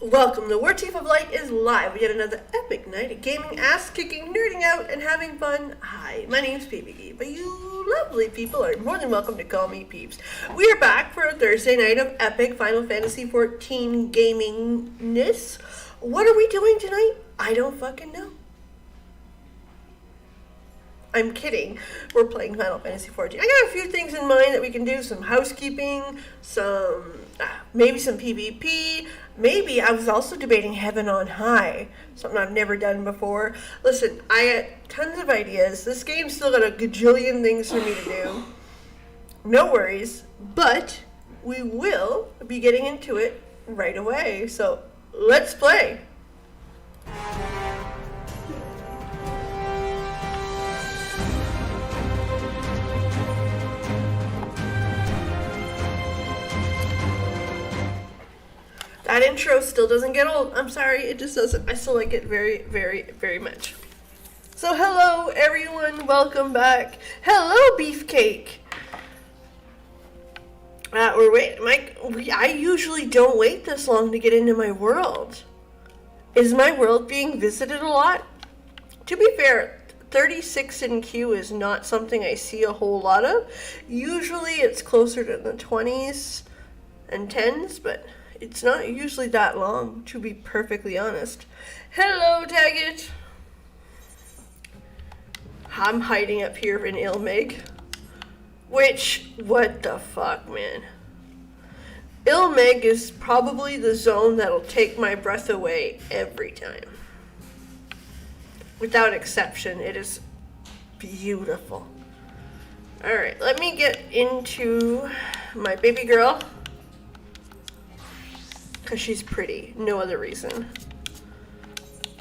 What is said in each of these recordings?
Welcome, the Warchief of Light is live. We get another epic night of gaming, ass-kicking, nerding out, and having fun. Hi, my name's Peebs, but you lovely people are more than welcome to call me Peebs. We are back for a Thursday night of epic Final Fantasy XIV gamingness. What are we doing tonight? I don't fucking know. I'm kidding. We're playing Final Fantasy XIV. I got a few things in mind that we can do. Some housekeeping, maybe some PvP. Maybe I was also debating Heaven on High, something I've never done before. Listen, I got tons of ideas. This game's still got a gajillion things for me to do. No worries, but we will be getting into it right away. So let's play. That intro still doesn't get old. I'm sorry, it just doesn't. I still like it very, very, very much. So hello, everyone. Welcome back. Hello, Beefcake. We're waiting. I usually don't wait this long to get into my world. Is my world being visited a lot? To be fair, 36 in queue is not something I see a whole lot of. Usually it's closer to the 20s and 10s, but it's not usually that long, to be perfectly honest. Hello, Daggett. I'm hiding up here in Ilmeg. Which, what the fuck, man? Ilmeg is probably the zone that'll take my breath away every time. Without exception, it is beautiful. Alright, let me get into my baby girl. Because she's pretty, no other reason.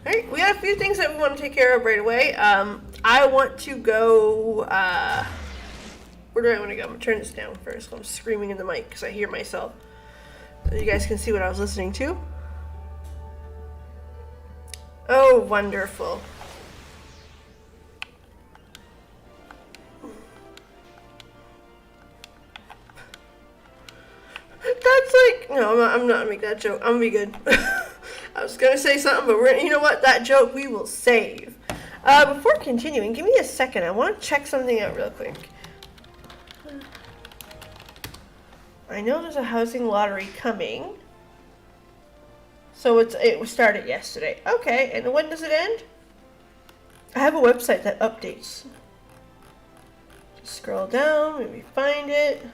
Alright, we got a few things that we want to take care of right away. I want to go, where do I want to go? I'm going to turn this down first. I'm screaming in the mic because I hear myself. So you guys can see what I was listening to. Oh, wonderful. That's like, no, I'm not gonna make that joke. I'm gonna be good. I was gonna say something, but you know what? That joke we will save. Before continuing, give me a second. I want to check something out real quick. I know there's a housing lottery coming. So it started yesterday. Okay, and when does it end? I have a website that updates. Just scroll down, maybe find it.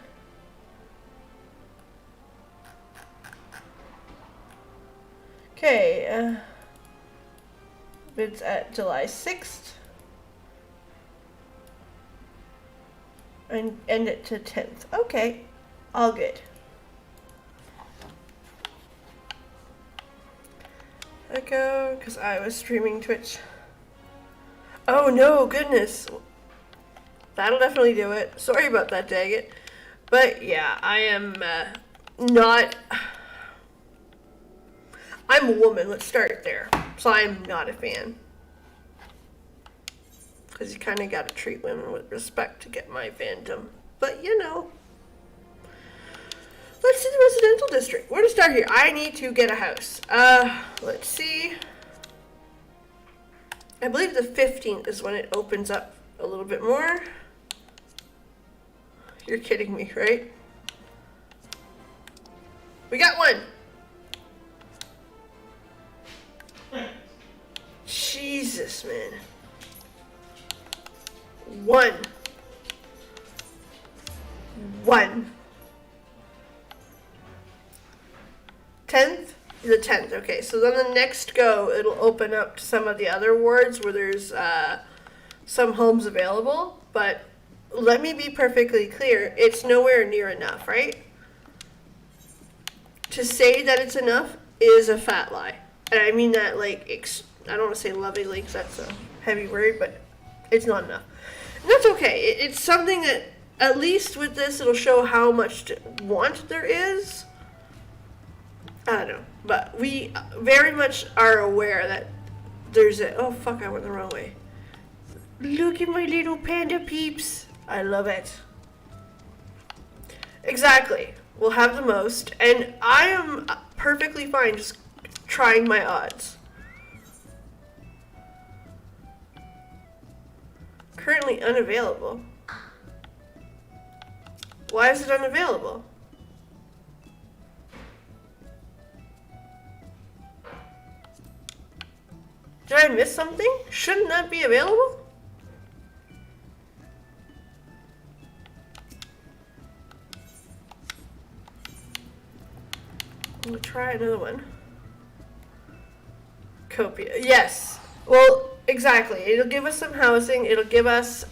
Okay, bids at July 6th, and end it to 10th. Okay, all good. Echo, because I was streaming Twitch. Oh no, goodness. That'll definitely do it. Sorry about that, Daggett. But yeah, I am not... I'm a woman, let's start there. So I'm not a fan. Because you kind of got to treat women with respect to get my fandom. But you know. Let's see the residential district. Where to start here? I need to get a house. Let's see. I believe the 15th is when it opens up a little bit more. You're kidding me, right? We got one. Jesus, man. One. One. 10th? The 10th, okay. So then the next go, it'll open up to some of the other wards where there's some homes available. But let me be perfectly clear, it's nowhere near enough, right? To say that it's enough is a fat lie. And I mean that like, I don't want to say lovingly because that's a heavy word, but it's not enough. And that's okay. It's something that, at least with this, it'll show how much want there is. I don't know. But we very much are aware that there's a... Oh, fuck, I went the wrong way. Look at my little panda peeps. I love it. Exactly. We'll have the most. And I am perfectly fine just trying my odds. Currently unavailable. Why is it unavailable? Did I miss something? Shouldn't that be available? I'm gonna try another one. Copia. Yes. Well, exactly. It'll give us some housing. It'll give us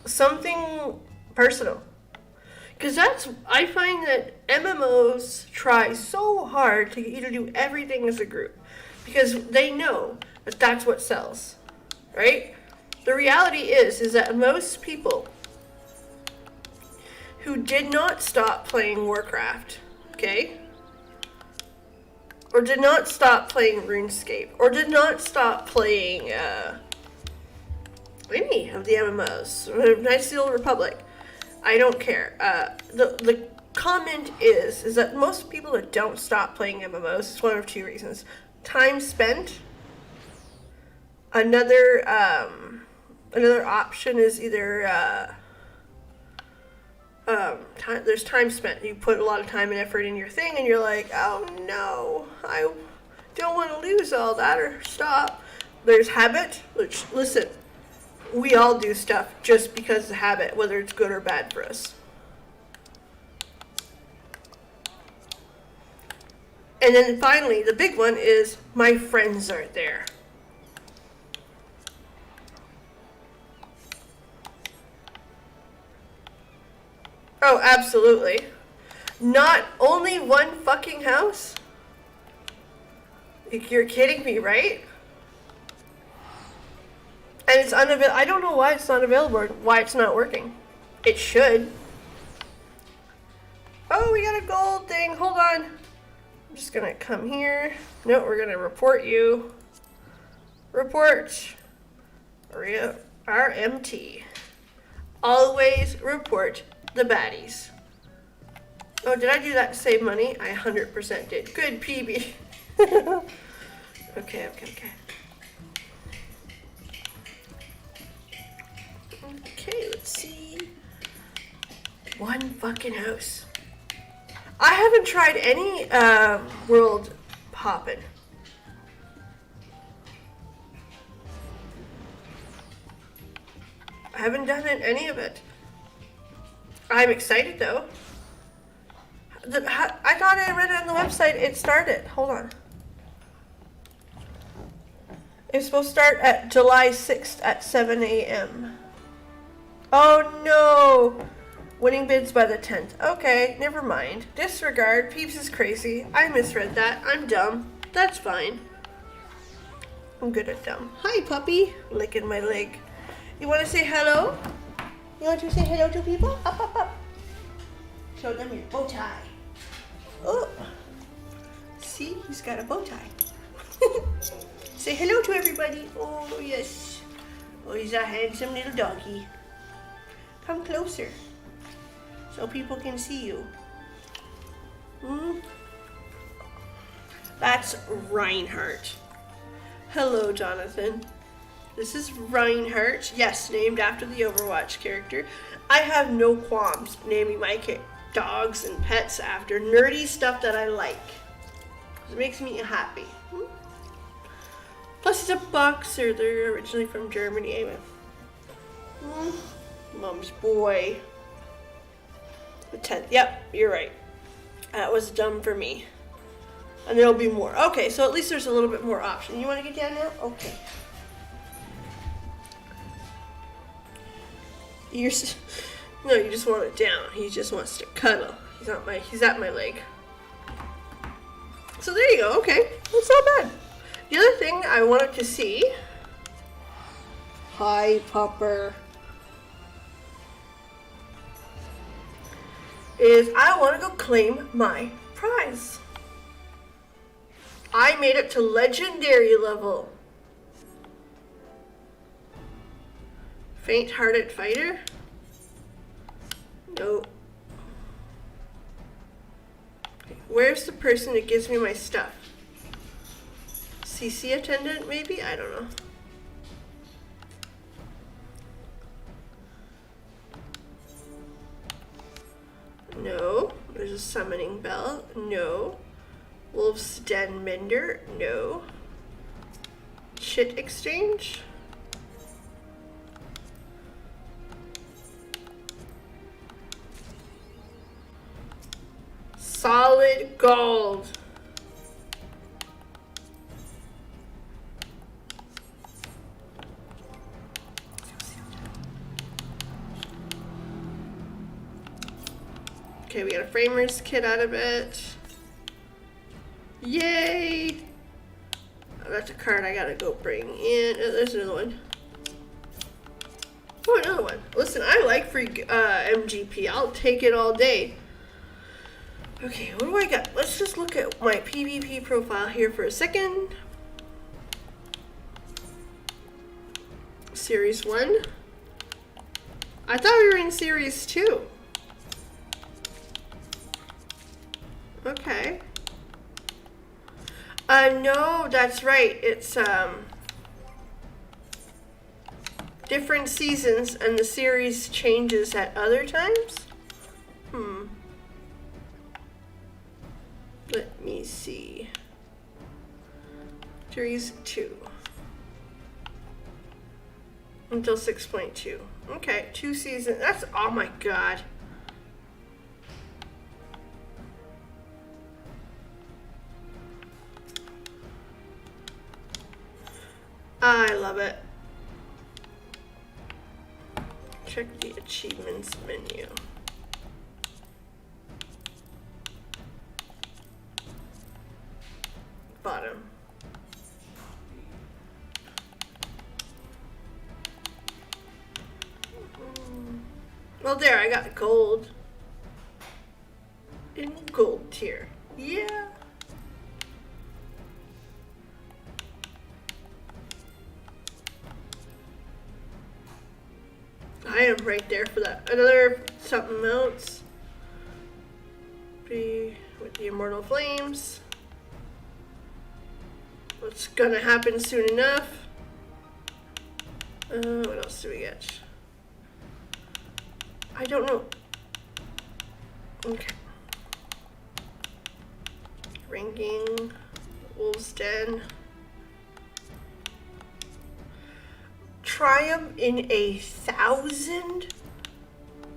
something personal. Because I find that MMOs try so hard to get you to do everything as a group. Because they know that that's what sells. Right? The reality is that most people who did not stop playing Warcraft, okay? Or did not stop playing RuneScape, or did not stop playing any of the MMOs, Knights of the Old Republic. I don't care. The comment is that most people that don't stop playing MMOs is one of two reasons. Time spent. Another option is either there's time spent. You put a lot of time and effort in your thing, and you're like, oh no, I don't want to lose all that or stop. There's habit, which, listen, we all do stuff just because of habit, whether it's good or bad for us. And then finally, the big one is my friends aren't there. Oh, absolutely. Not only one fucking house? You're kidding me, right? And it's unavailable. I don't know why it's not available or why it's not working. It should. Oh, we got a gold thing. Hold on. I'm just gonna come here. No, we're gonna report you. Report. RMT. Always report the baddies. Oh, did I do that to save money? I 100% did. Good, PB. Okay. Okay, let's see. One fucking house. I haven't tried any world hopping. I haven't done any of it. I'm excited though. I thought I read it on the website. It started. Hold on. It's supposed to start at July 6th at 7 a.m. Oh no! Winning bids by the 10th. Okay, never mind. Disregard. Peebs is crazy. I misread that. I'm dumb. That's fine. I'm good at dumb. Hi, puppy. Licking my leg. You want to say hello? You want to say hello to people? Up. Show them your bow tie. Oh. See? He's got a bow tie. Say hello to everybody. Oh, yes. Oh, he's a handsome little doggy. Come closer so people can see you. That's Reinhardt. Hello, Jonathan. This is Reinhardt. Yes, named after the Overwatch character. I have no qualms naming my dogs and pets after nerdy stuff that I like. It makes me happy. Plus, it's a boxer. They're originally from Germany. Mom's boy. The 10th. Yep, you're right. That was dumb for me. And there'll be more. Okay, so at least there's a little bit more option. You want to get down now? Okay. No, you just want it down. He just wants to cuddle. He's at my leg. So there you go. Okay, that's not bad. The other thing I wanted to see. Hi, pupper. Is I want to go claim my prize. I made it to legendary level. Faint-hearted fighter? No. Okay, Where's the person that gives me my stuff? CC attendant, maybe? I don't know. No. There's a summoning bell. No. Wolf's Den Mender. No. Chit exchange. Solid gold. Okay, we got a framer's kit out of it. Yay! Oh, that's a card I gotta go bring in. Oh, there's another one. Oh, another one. Listen, I like free MGP. I'll take it all day. Okay, what do I got? Let's just look at my PvP profile here for a second. Series 1. I thought we were in Series 2. Okay. No, that's right. It's different seasons and the series changes at other times. Let me see. Series 2. Until 6.2. Okay, 2 seasons. That's, oh my god. I love it. Check the achievements menu. Bottom. Well, there, I got gold. In gold tier. Yeah. I am right there for that. Another something else. Be with the Immortal Flames. What's gonna happen soon enough? What else do we get? I don't know. Okay. Ranking. Wolf's Den. Triumph in 1,000?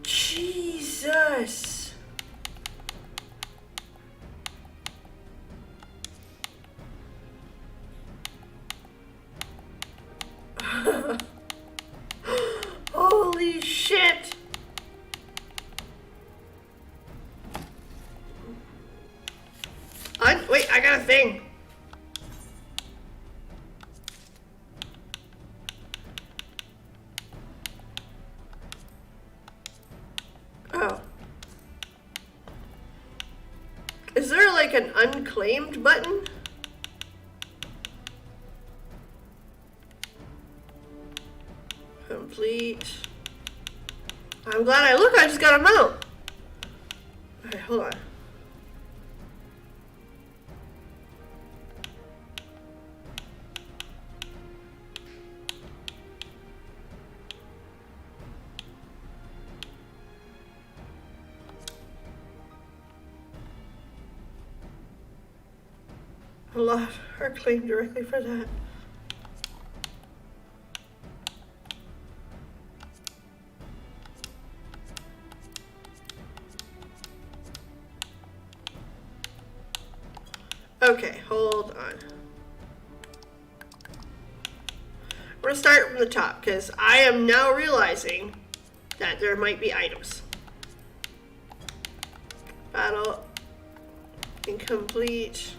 Jesus. Holy shit. Wait, I got a thing. Oh. Is there like an unclaimed button? Complete. I'm glad I look, I just got a mount. Alright, hold on. A lot are claimed directly for that. Okay, hold on. We're gonna start from the top because I am now realizing that there might be items. Battle incomplete.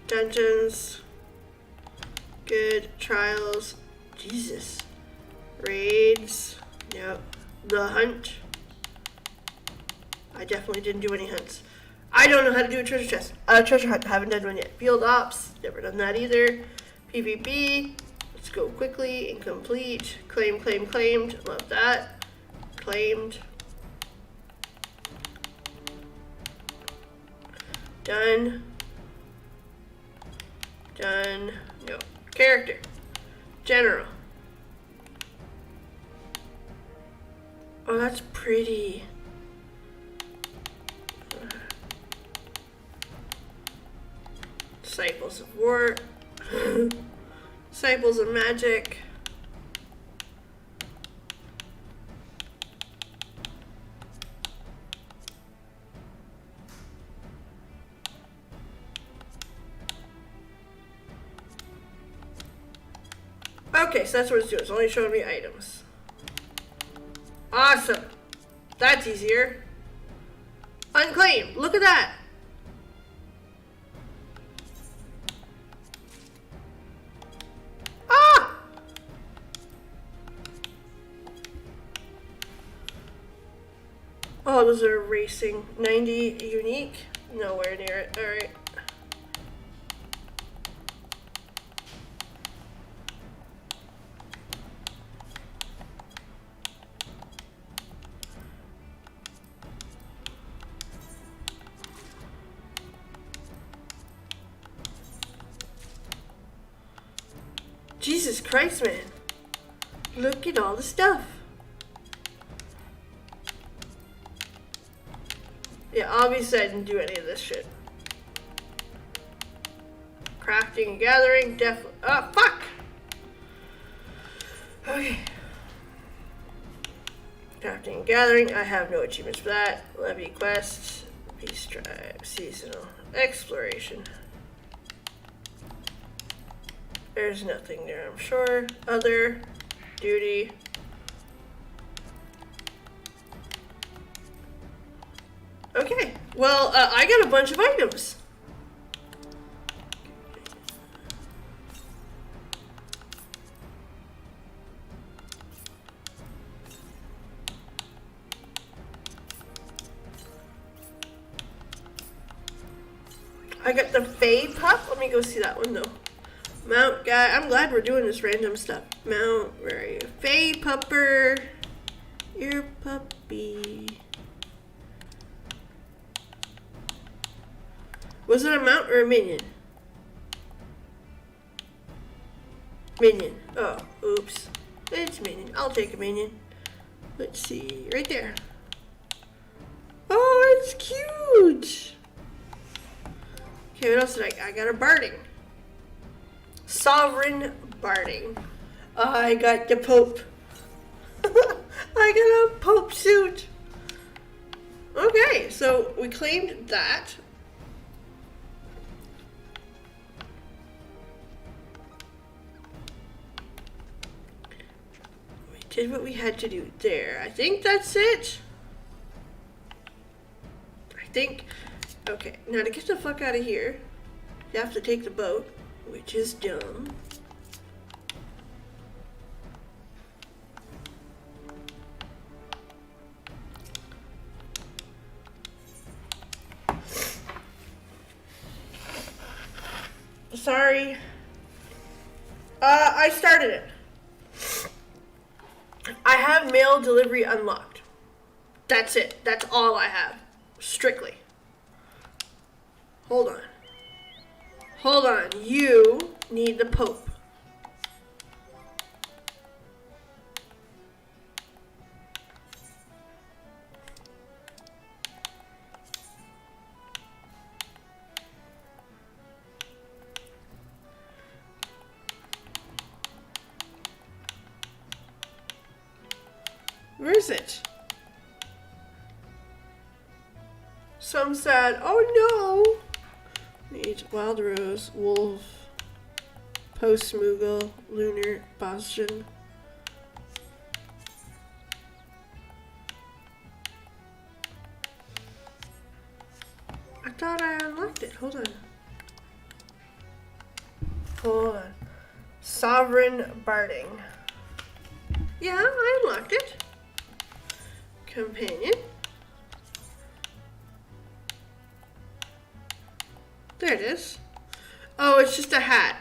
Dungeons. Good. Trials. Jesus. Raids. Yep. The hunt. I definitely didn't do any hunts. I don't know how to do a treasure chest. Treasure hunt. Haven't done one yet. Field ops. Never done that either. PvP. Let's go quickly. Incomplete. Claim, claim, claimed. Love that. Claimed. Done. Done. No. Character. General. Oh, that's pretty. Disciples of War. Disciples of Magic. Okay, so that's what it's doing. It's only showing me items. Awesome. That's easier. Unclaimed. Look at that. Ah! Oh, those are racing. 90 unique. Nowhere near it. Alright. Jesus Christ, man. Look at all the stuff. Yeah, obviously I didn't do any of this shit. Crafting and gathering, definitely. Oh, fuck! Okay. Crafting and gathering, I have no achievements for that. Levy quests, peace tribe, seasonal, exploration. There's nothing there, I'm sure. Other, duty. Okay, well, I got a bunch of items. I got the Fae Pup. Let me go see that one, though. Mount guy. I'm glad we're doing this random stuff. Mount, where are you? Fae Pupper. Your puppy. Was it a mount or a minion? Minion. Oh, oops. It's minion. I'll take a minion. Let's see. Right there. Oh, it's cute. Okay, what else did I got a barding. Sovereign barding. I got the Pope. I got a Pope suit. Okay, so we claimed that. We did what we had to do there. I think that's it. I think. Okay, now to get the fuck out of here, you have to take the boat, which is dumb. Sorry. I started it. I have mail delivery unlocked. That's it. That's all I have. Strictly. Hold on. Hold on. You need the Pope. Where is it? Some sad. Oh no. Need Wild Rose, Wolf, Post Moogle, Lunar, Boston. I thought I unlocked it. Hold on. Hold on. Sovereign Barding. Yeah, I unlocked it. Companion. There it is. Oh, it's just a hat.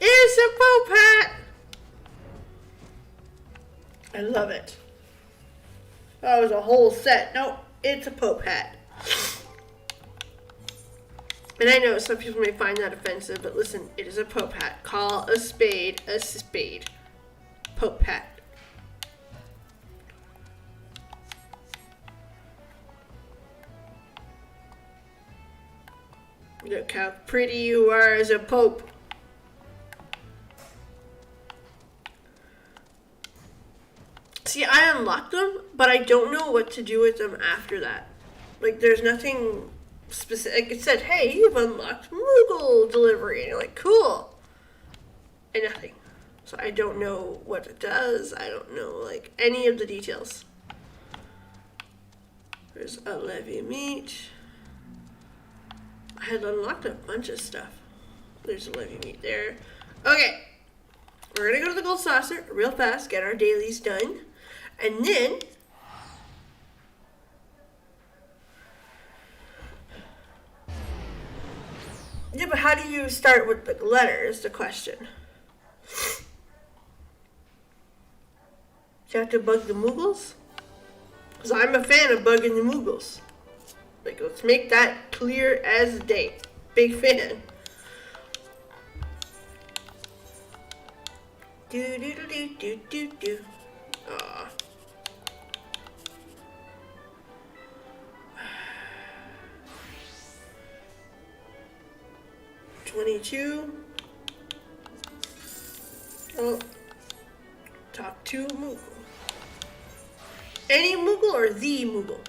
It's a Pope hat. I love it. That was a whole set. Nope. It's a Pope hat. And I know some people may find that offensive, but listen, it is a Pope hat. Call a spade a spade. Pope hat. Look how pretty you are as a Pope. See, I unlocked them, but I don't know what to do with them after that. Like, there's nothing specific. It said, hey, you've unlocked Moogle delivery. And you're like, cool. And nothing. So I don't know what it does. I don't know, like, any of the details. There's a levy meat. I had unlocked a bunch of stuff. There's a levy meat there. Okay. We're going to go to the gold saucer real fast, get our dailies done. And then yeah, but how do you start with the letters? The question. Do you have to bug the Moogles? Because I'm a fan of bugging the Moogles. Like, let's make that clear as day. Big fan. Do do do do do do do. Aw. 22. Oh, top 2 Moogle. Any Moogle or the Moogle?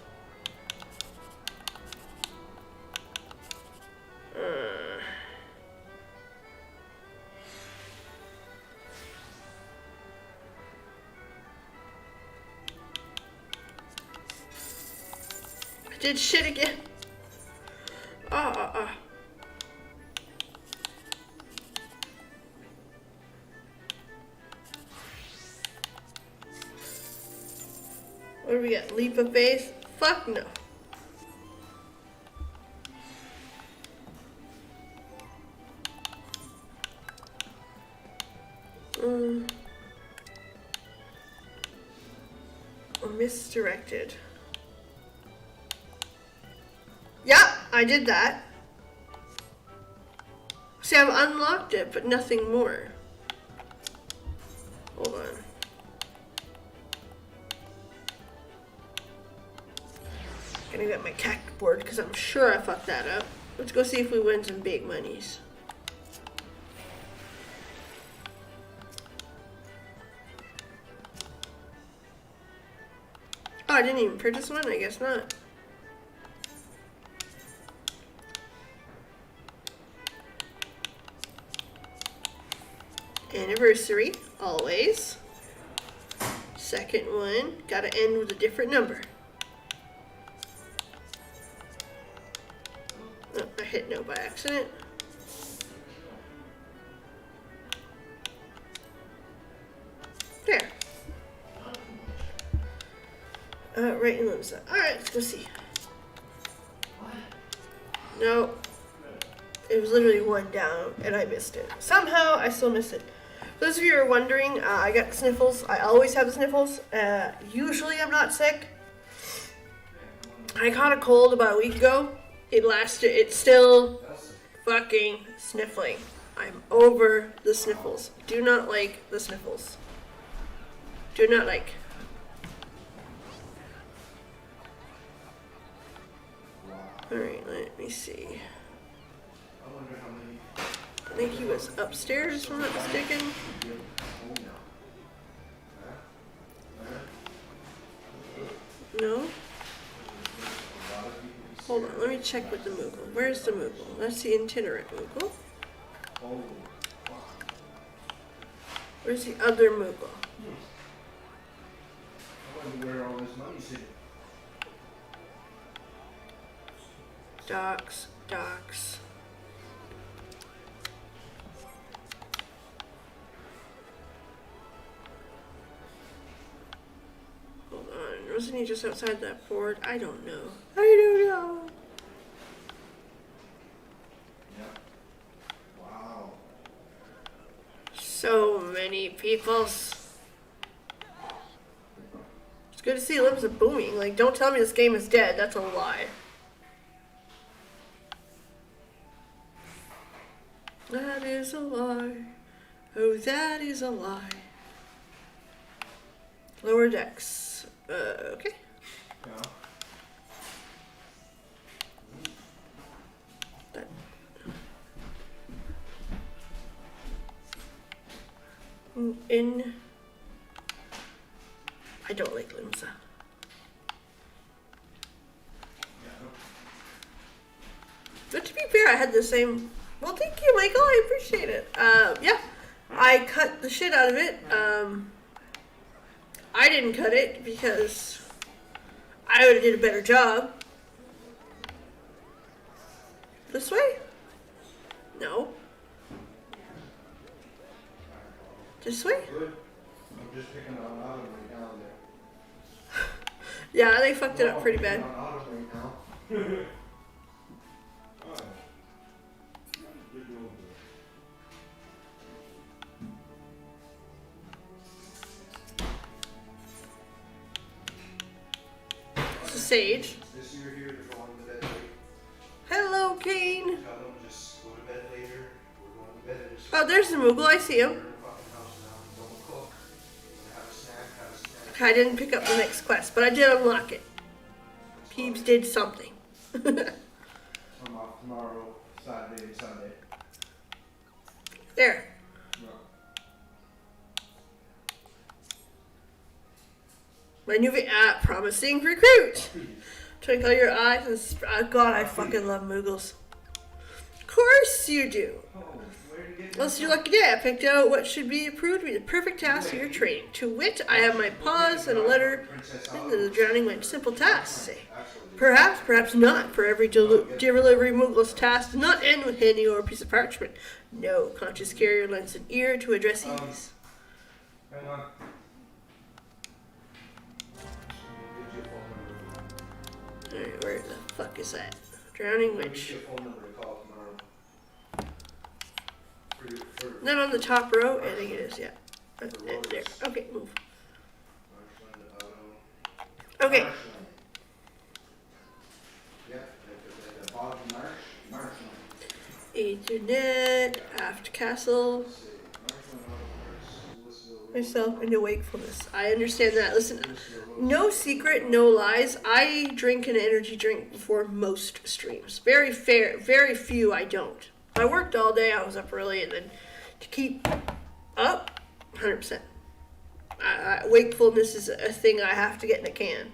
I did shit again. What do we got? Leap of faith? Fuck no. Misdirected. Yeah, I did that. See, I've unlocked it, but nothing more. Hold on. Gonna get my cact board because I'm sure I fucked that up. Let's go see if we win some big monies. Oh, I didn't even purchase one? I guess not. Anniversary, always. Second one, gotta end with a different number. Oh, I hit no by accident. There. Right in Limsa. Alright, let's go see. No. It was literally one down, and I missed it. Somehow, I still missed it. For those of you who are wondering, I got the sniffles. I always have the sniffles. Usually I'm not sick. I caught a cold about a week ago. It lasted. It's still fucking sniffling. I'm over the sniffles. Do not like the sniffles. Do not like. Alright, let me see. I think he was upstairs, if I'm not mistaken. No? Hold on, let me check with the Moogle. Where's the Moogle? That's the itinerant Moogle. Where's the other Moogle? Docs. Hold on, wasn't he just outside that board? I don't know. Wow. So many peoples. It's good to see limbs are booming. Like, don't tell me this game is dead. That's a lie. That is a lie. Oh, that is a lie. Lower decks. Okay. Yeah. That. In. I don't like limbs. But to be fair, I had the same. Well, thank you, Michael. I appreciate it. Yeah, I cut the shit out of it. I didn't cut it because I would have did a better job. This way? No. This way? Good. I'm just picking on Autumn right now there. Yeah, they fucked it up pretty bad. I'm picking on Autumn right now. Oh. You're doing good. It's a sage. This year here, they're going to bed late. Hello, Kane. Tell them just go to bed later. We're going to bed. Oh, there's the Moogle. I see him. I didn't pick up the next quest, but I did unlock it. Peebs did something. I'm off tomorrow, Saturday and Sunday. There. No. My new promising recruit. Twinkle your eyes and God, I fucking love Moogles. Of course you do. Oh, where did you get Well, it's your lucky day. I picked out what should be approved to be the perfect task for your training. To wit, I have my paws and a letter into the drowning wind. Simple task, say. Perhaps, perhaps not. For every delivery Moogle's task does not end with handing over a piece of parchment. No, conscious carrier lends an ear to address ease. Hang on. Alright, where the fuck is that? Drowning witch. Your phone number to call tomorrow. Not on the top row? I think it is, yeah. There. Okay, move. Okay. Ethernet, aft castle, myself into wakefulness. I understand that. Listen, no secret, no lies. I drink an energy drink before most streams. Very few I don't. I worked all day, I was up early, and then to keep up, 100%. Wakefulness is a thing I have to get in a can.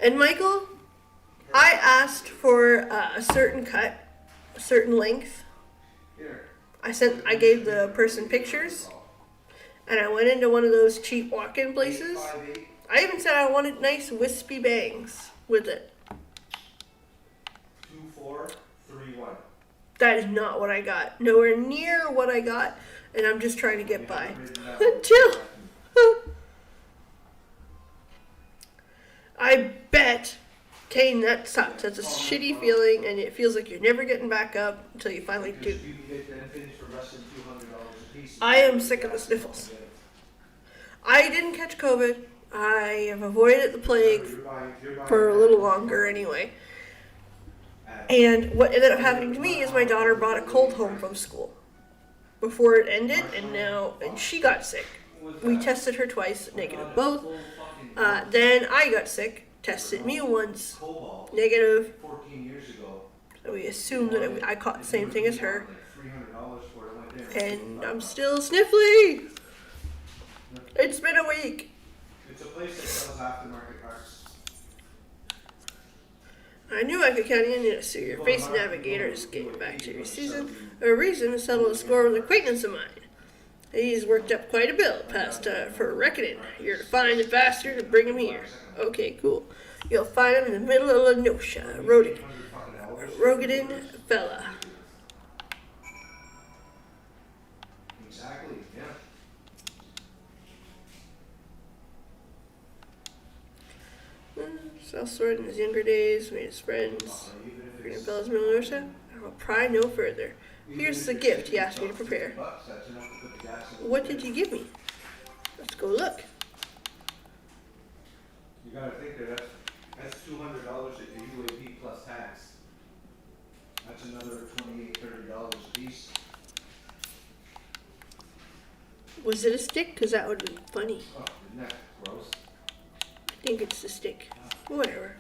And Michael, I asked for a certain cut, a certain length. I gave the person pictures, and I went into one of those cheap walk-in places. I even said I wanted nice wispy bangs with it. 2431. That is not what I got. Nowhere near what I got, and I'm just trying to get by. Until I bet, Kane, that sucks. That's a shitty feeling, and it feels like you're never getting back up until you finally do. I am sick of the sniffles. I didn't catch COVID. I have avoided the plague for a little longer anyway. And what ended up happening to me is my daughter brought a cold home from school before it ended, and she got sick. We tested her twice, negative both. Then I got sick, tested me once, negative. So we assumed that I caught the same thing as her. And I'm still sniffly. It's been a week. It's a place that sells aftermarket parts. I knew I could count on you to see your face navigator is getting back to your season. A reason to settle a score with an acquaintance of mine. He's worked up quite a bill past for a reckoning. You're to find the bastard and bring him here. Okay, cool. You'll find him in the middle of Lenosha, Rogadin fella. Exactly, yeah. Southsword in his younger days, made his friends. Freedom fellas, Lenosha. I will pry no further. Here's the gift he asked me to prepare. What did you give me? Let's go look. gotta think that that's $200 at the UAP plus tax. That's another $28-30 a piece. Was it a stick? Because that would be funny. Oh, isn't that gross? I think it's the stick. Whatever.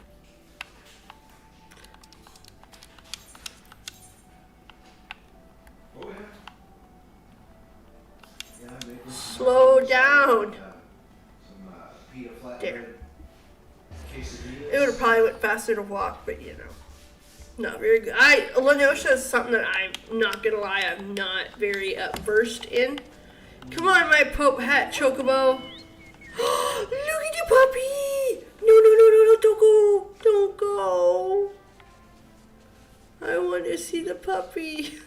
Oh yeah. Yeah, maybe Slow down. Some pita flatbread There. quesadillas. It would have probably went faster to walk, but you know, not very good. Lenosha is something that I'm not gonna lie, I'm not very versed in. Come on, my Pope hat, Chocobo. Look at the puppy! No, don't go, don't go. I want to see the puppy.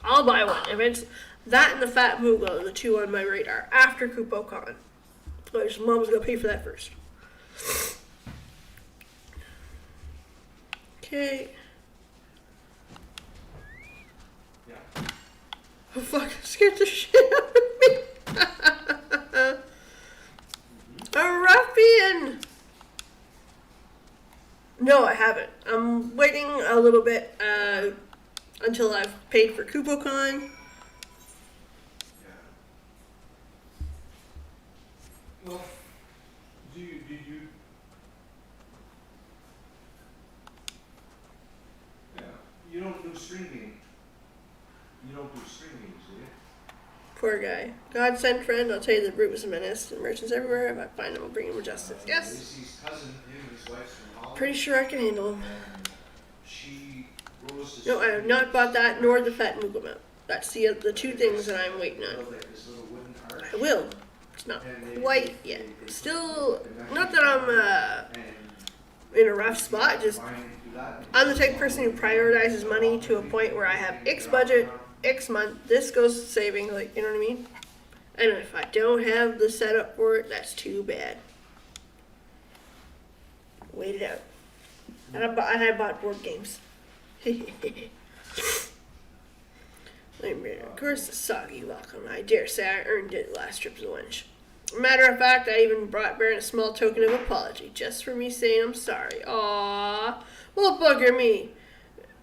I'll buy one. Eventually, that and the Fat Moogle are the two on my radar after KupoCon. So Mom's gonna pay for that first. Okay. Yeah. Oh fuck, scared the shit out of me. A ruffian! No, I haven't. I'm waiting a little bit until I've paid for KupoCon. Yeah. Well, did you? Yeah. You don't do streaming. You don't do streaming, do you? Poor guy. God sent friend, I'll tell you the brute was a menace. The merchants everywhere, if I find him, I'll bring him justice. Yes. Lacey's cousin, him and his wife's from Holland. Pretty sure I can handle him. And she rose to No, I have not bought that nor the Fat Moogle map. That's the two things that I'm waiting on. built like this little wooden arch. I will. It's not quite yet. Still, not that I'm And in a rough spot, just buying into that. I'm the type of person who prioritizes money to a point where I have X budget, X month, this goes to saving, like, you know what I mean? And if I don't have the setup for it, that's too bad. Wait it out. And I bought board games. Of course, the soggy welcome. I dare say I earned it last trip to the wench. Matter of fact, I even brought Baron a small token of apology, just for me saying I'm sorry. Aww. Well, bugger me.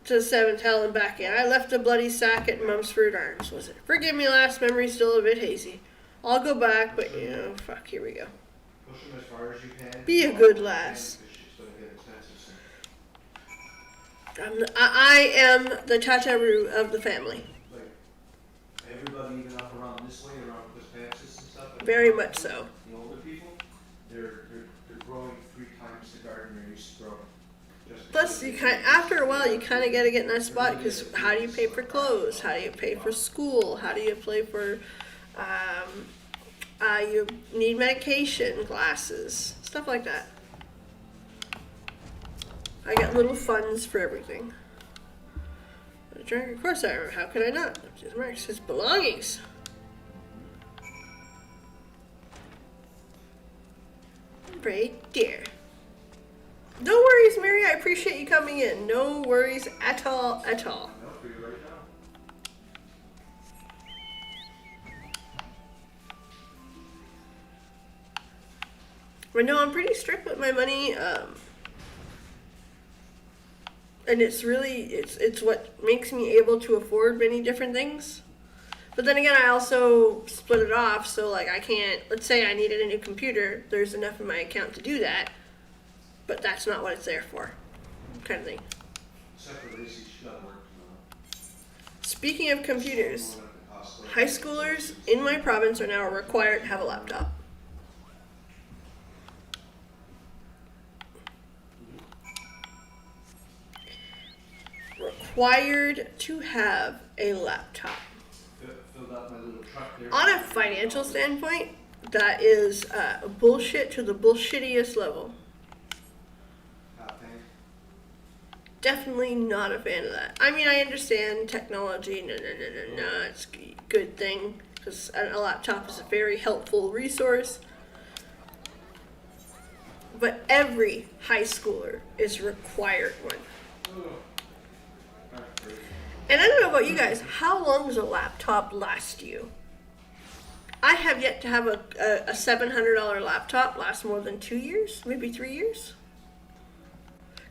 To the 7th hell and back in. I left a bloody sack at Mumsford Arms, was it? Forgive me, last memory still a bit hazy. I'll go back, but you know, fuck, here we go. Push them as far as you can. Be a good lass. Because she's gonna get expensive soon. I am the Tataru of the family. Like, everybody even up around this way, around Quispamsis and stuff. like Very that, much so. The older people, they're growing 3 times the garden they used to grow. Just Plus, because after a while, you kind of got to get in that spot because how do you pay for clothes? How do you pay for school? How do you pay for, you need medication, glasses, stuff like that. I got little funds for everything. A drink, of course I remember. How could I not? Just marks his belongings. Right there. No worries, Mary. I appreciate you coming in. No worries at all, at all. I know for you right now. But no, I'm pretty strict with my money, and it's really it's what makes me able to afford many different things. But then again, I also split it off, so like I can't. Let's say I needed a new computer. There's enough in my account to do that, but that's not what it's there for, kind of thing. Except for Lacey, she got work tomorrow. Speaking of computers, Going up to Costco. high schoolers in my province are now required to have a laptop. Required to have a laptop. Filled out my little truck there. On a financial standpoint, that is bullshit to the bullshittiest level. Top thing. Definitely not a fan of that. I mean, I understand technology, no, it's a good thing, because a laptop is a very helpful resource. But every high schooler is required one. Oh, that's crazy. And I don't know about you guys, how long does a laptop last you? I have yet to have a $700 laptop last more than 2 years, maybe 3 years.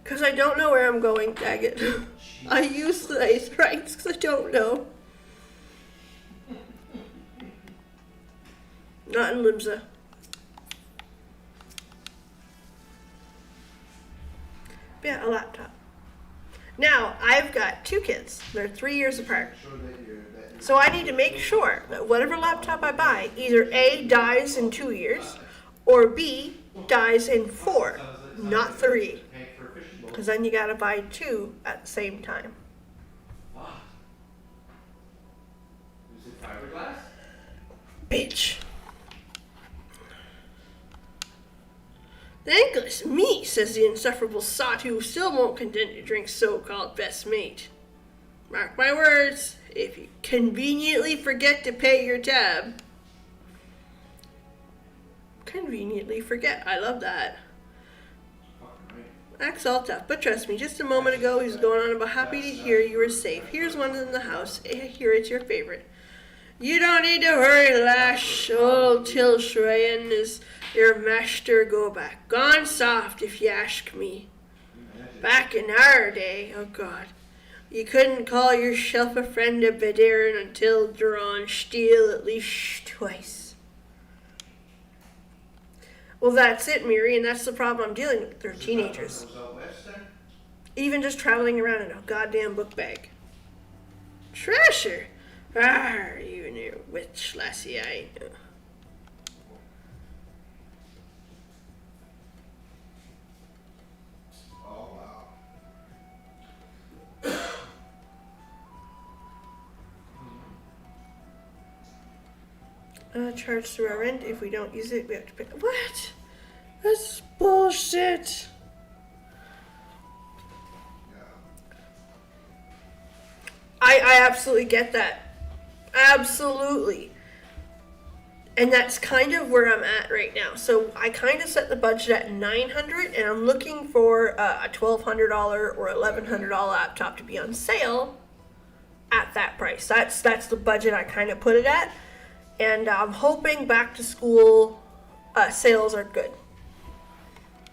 Because I don't know where I'm going, dang it. I use the rights because I don't know. Not in Limsa. Yeah, a laptop. Now, I've got 2 kids. They're 3 years apart. So I need to make sure that whatever laptop I buy, either A, dies in 2 years, or B, dies in 4, not 3. Because then you gotta buy 2 at the same time. Is it fiberglass? Bitch. Thankless me, says the insufferable sot who still won't content to drink so-called best mate. Mark my words, if you conveniently forget to pay your tab. Conveniently forget, I love that. Acts all tough, but trust me, just a moment ago he was going on about happy to hear you were safe. Here's one in the house, here it's your favorite. You don't need to worry, lash, old Till Shrayan is your master go back. Gone soft, if you ask me. Back in our day, oh God, you couldn't call yourself a friend of Badarin until drawn steel at least twice. Well, that's it, Miri, and that's the problem I'm dealing with. They're teenagers. Even just traveling around in a goddamn book bag. Treasure! Ah, you and your witch, lassie, I know. Charge through our rent. If we don't use it, we have to pay. What? That's bullshit. I absolutely get that. Absolutely. And that's kind of where I'm at right now. So I kind of set the budget at $900, and I'm looking for a $1,200 or $1,100 laptop to be on sale at that price. That's the budget I kind of put it at. And I'm hoping back to school sales are good.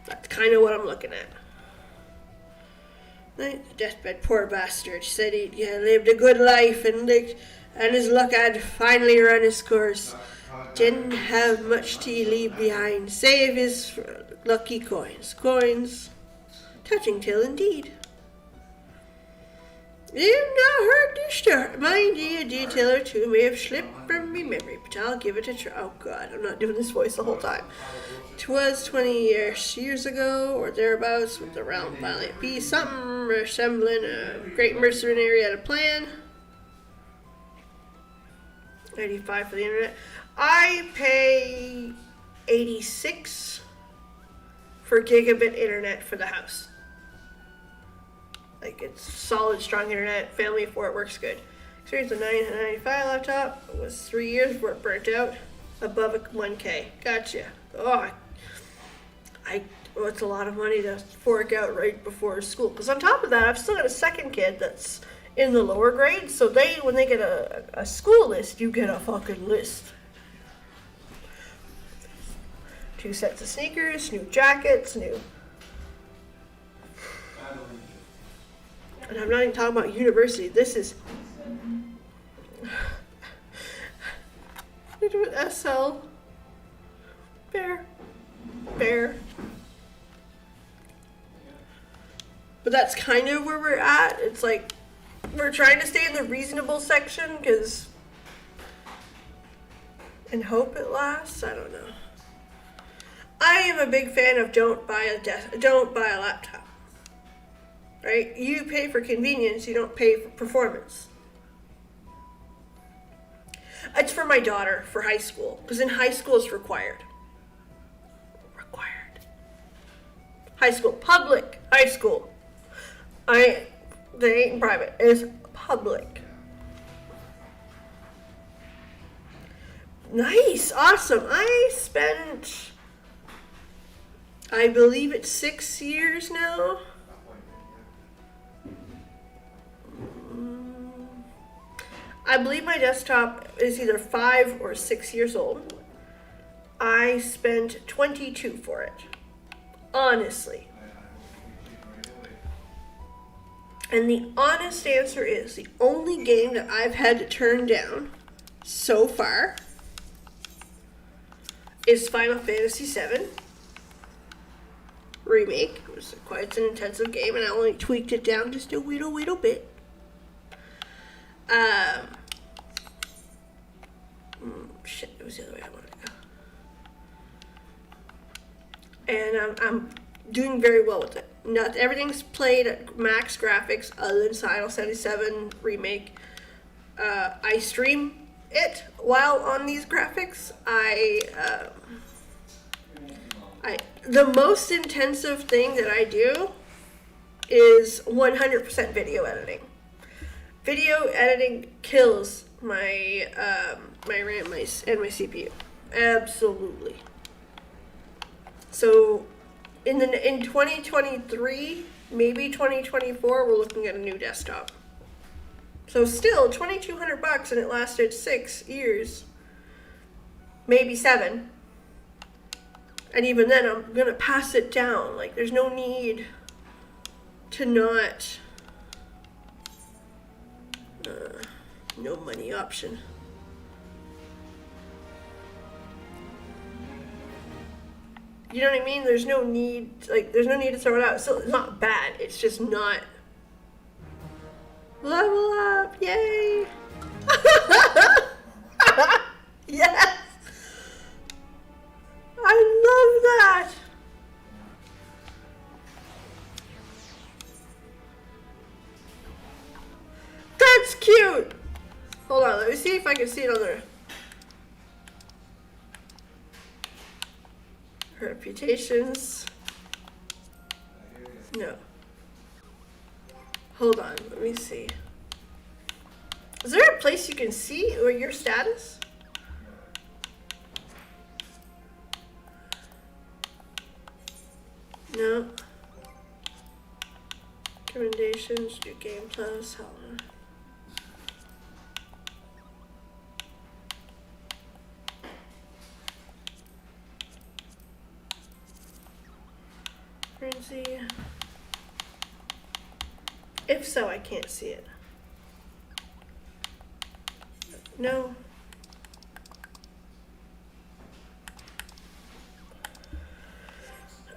That's kind of what I'm looking at. The deathbed, poor bastard. Said he lived a good life and his luck had finally run his course. Didn't have much to leave behind, save his lucky coins. Coins. Touching tale indeed. You've not heard this story. Mind ye, a detail or two may have slipped from me memory, but I'll give it a try. Oh God, I'm not doing this voice the whole time. 'Twas 20 years ago, or thereabouts, with the realm finally at peace, something resembling a great mercenary had a plan. 85 for the internet. I pay $86 for gigabit internet for the house. Like, it's solid, strong internet. Family of 4, it works good. Experience a 995 laptop. It was 3 years before it burnt out. Above a 1K. Gotcha. Oh, it's a lot of money to fork out right before school. Because on top of that, I've still got a second kid that's in the lower grades. So when they get a school list, you get a fucking list. 2 sets of sneakers, new jackets, new... And I'm not even talking about university. This is... We're doing SL. Fair. But that's kind of where we're at. It's like, we're trying to stay in the reasonable section, because... And hope it lasts? I don't know. I am a big fan of don't buy a laptop. Right? You pay for convenience, you don't pay for performance. It's for my daughter, for high school. Because in high school it's required. High school. Public high school. They ain't private. It's public. Nice. Awesome. I spent... I believe it's 6 years now. I believe my desktop is either 5 or 6 years old. I spent $22 for it. Honestly. And the honest answer is the only game that I've had to turn down so far is Final Fantasy VII Remake. It was quite an intensive game, and I only tweaked it down just a little bit. Shit, it was the other way I wanted to go. And I'm doing very well with it. Not everything's played at max graphics other than Final Fantasy VII Remake. I stream it while on these graphics. The most intensive thing that I do is 100% video editing. Video editing kills my my RAM and my CPU. Absolutely. So in 2023, maybe 2024, we're looking at a new desktop. So still $2,200, and it lasted 6 years, maybe 7. And even then, I'm gonna pass it down. Like, there's no need to not. No money option. You know what I mean? There's no need, there's no need to throw it out. So it's not bad. It's just not. Level up, yay! Yes! I love that! That's cute! Hold on, let me see if I can see it on there. Reputations. No. Hold on, let me see. Is there a place you can see or your status? No. Recommendations, do game plus, hold on. Frenzy. If so, I can't see it. No.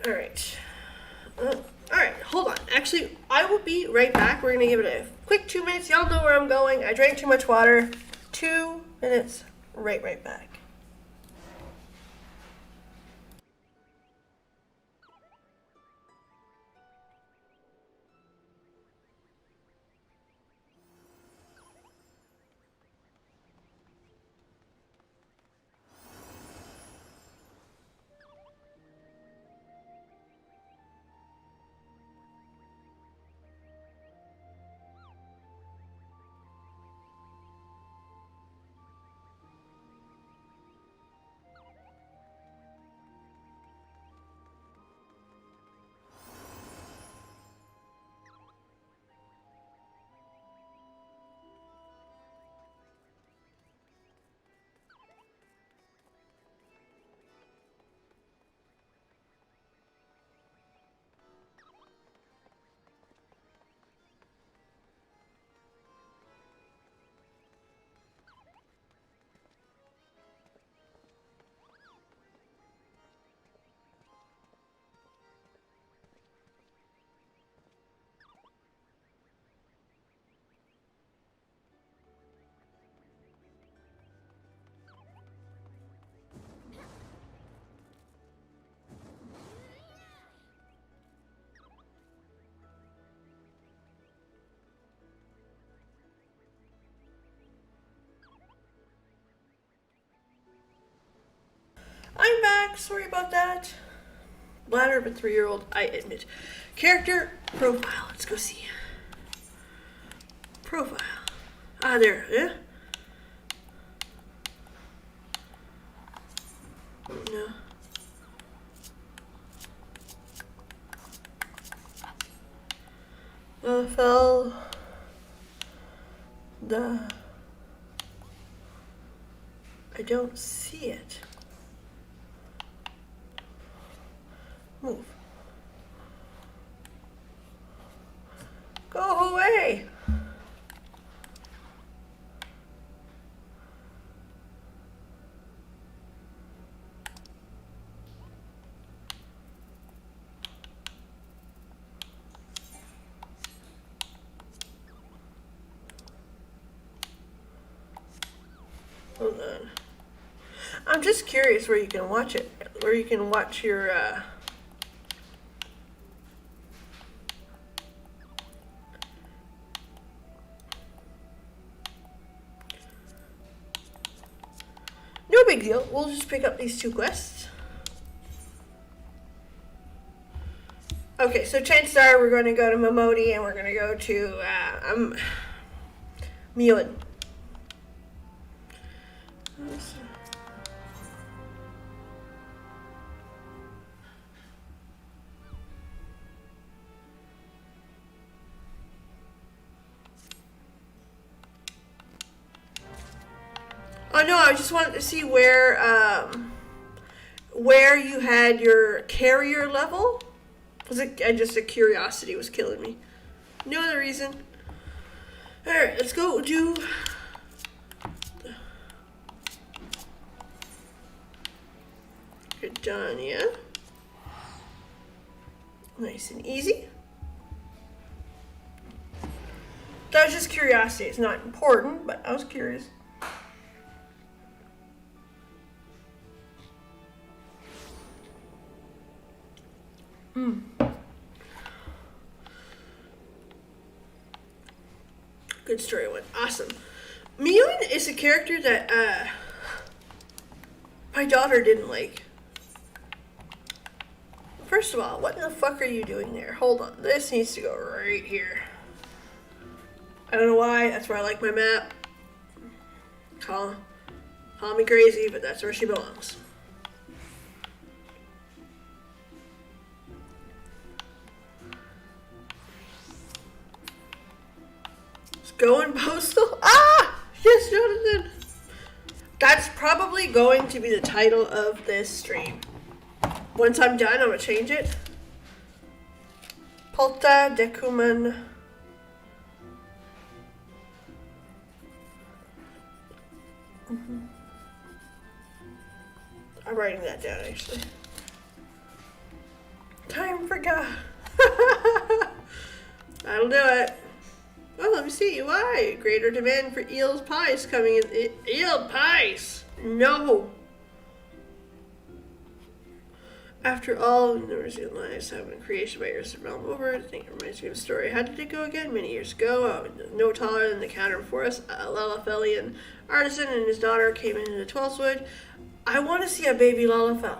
All right. All right, hold on. Actually, I will be right back. We're going to give it a quick 2 minutes. Y'all know where I'm going. I drank too much water. 2 minutes. Right back. I'm back. Sorry about that. Bladder of a 3-year-old, I admit. Character profile. Let's go see. Profile. Ah, there. Yeah. No. Fell. The I don't see it. Move. Go away. Hold on. I'm just curious where you can watch it. Where you can watch your no big deal. We'll just pick up these 2 quests. Okay, so chances are we're going to go to Momodi and we're going to go to Mewin. Oh no, I just wanted to see where you had your carrier level. Was it just a curiosity was killing me? No other reason. All right, let's go do. Good done, yeah. Nice and easy. That was just curiosity. It's not important, but I was curious. Good story one. Awesome. Mewin is a character that my daughter didn't like. First of all, what the fuck are you doing there? Hold on. This needs to go right here. I don't know why. That's where I like my map. Call me crazy, but that's where she belongs. Going postal? Ah! Yes, Jonathan! That's probably going to be the title of this stream. Once I'm done, I'm going to change it. Polta Decuman. I'm writing that down, actually. Time for God. That'll do it. Oh, let me see. Why? Greater demand for eels pies coming in. Eel pies! No! After all, numerous lives have been created by your realm over. I think it reminds me of a story. How did it go again? Many years ago, no taller than the counter before us, a Lalafelian artisan and his daughter came into the 12th wood. I want to see a baby Lalafell.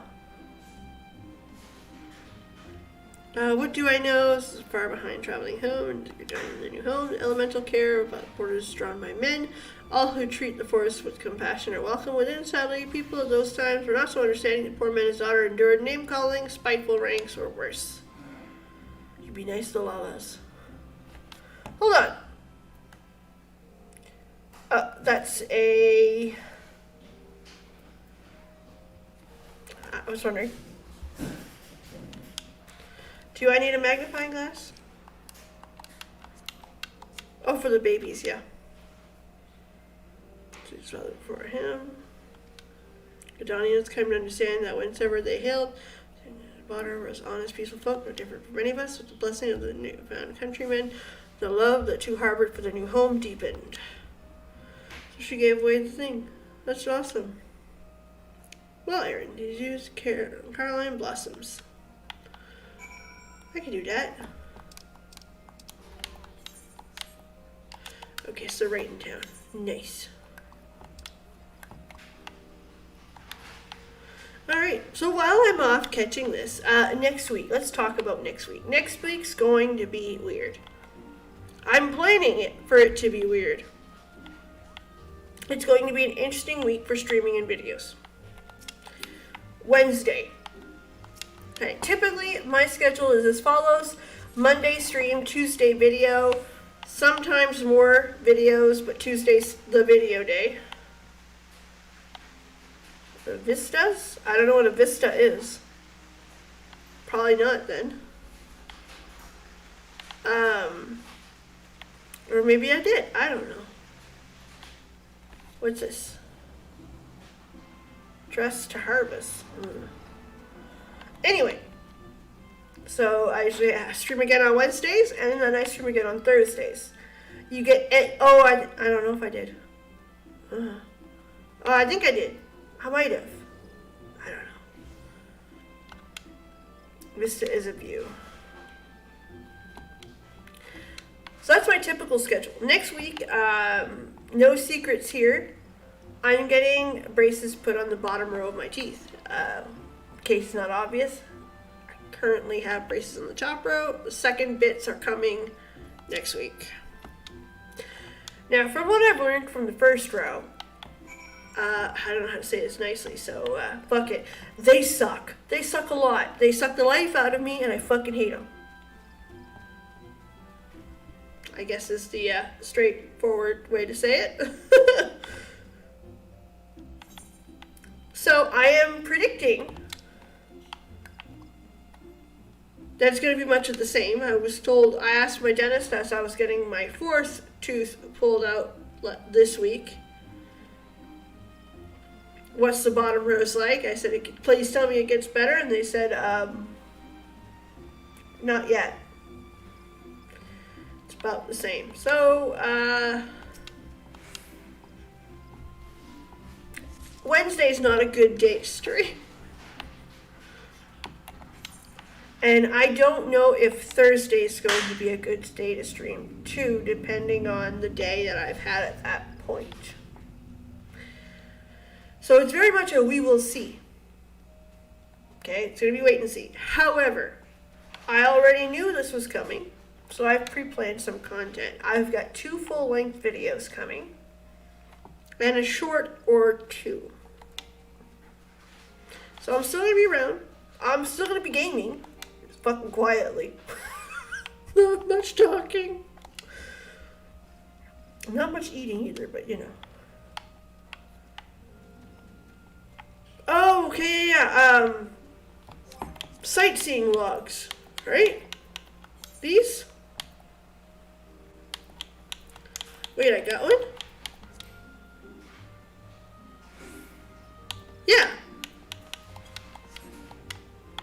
What do I know? This is far behind traveling home and you're done in the new home. Elemental care about borders drawn by men. All who treat the forest with compassion are welcome within. Sadly, people of those times were not so understanding that poor man and his daughter endured name calling, spiteful ranks, or worse. You'd be nice to Lalas. Hold on. That's a. I was wondering. Do I need a magnifying glass? Oh, for the babies, yeah. Just rather for him. Gadonians come to understand that whenever they hailed, water was honest, peaceful folk, no different from many of us. With the blessing of the newfound countrymen, the love that two harbored for their new home deepened. So she gave away the thing. That's awesome. Well, Aaron, did you use Caroline Blossoms? I can do that. Okay, so right in town. Nice. Alright, so while I'm off catching this, next week, let's talk about next week. Next week's going to be weird. I'm planning it for it to be weird. It's going to be an interesting week for streaming and videos. Wednesday. Okay, typically my schedule is as follows. Monday stream, Tuesday video, sometimes more videos, but Tuesday's the video day. The Vistas? I don't know what a Vista is. Probably not then. Or maybe I did. I don't know. What's this? Dress to Harvest. Anyway. So I usually stream again on Wednesdays, and then I stream again on Thursdays. You get it. Oh, I don't know if I did. Oh, I think I did. I might have. I don't know. Vista is a view. So that's my typical schedule. Next week, no secrets here. I'm getting braces put on the bottom row of my teeth. In case it's not obvious, I currently have braces on the top row. The second bits are coming next week. Now, from what I've learned from the first row, I don't know how to say this nicely, so fuck it. They suck. They suck a lot. They suck the life out of me, and I fucking hate them. I guess is the straightforward way to say it. So I am predicting that it's going to be much of the same. I asked my dentist as I was getting my fourth tooth pulled out this week, what's the bottom rows like? I said, please tell me it gets better. And they said, not yet. It's about the same. So, Wednesday's not a good day to stream. And I don't know if Thursday's going to be a good day to stream too, depending on the day that I've had at that point. So it's very much a we will see. Okay, it's going to be wait and see. However, I already knew this was coming, so I've pre-planned some content. I've got 2 full-length videos coming, and a short or 2. So I'm still going to be around. I'm still going to be gaming. Fucking quietly. Not much talking. Not much eating either, but you know. Oh, okay, yeah. Sightseeing logs, right? These? Wait, I got one? Yeah.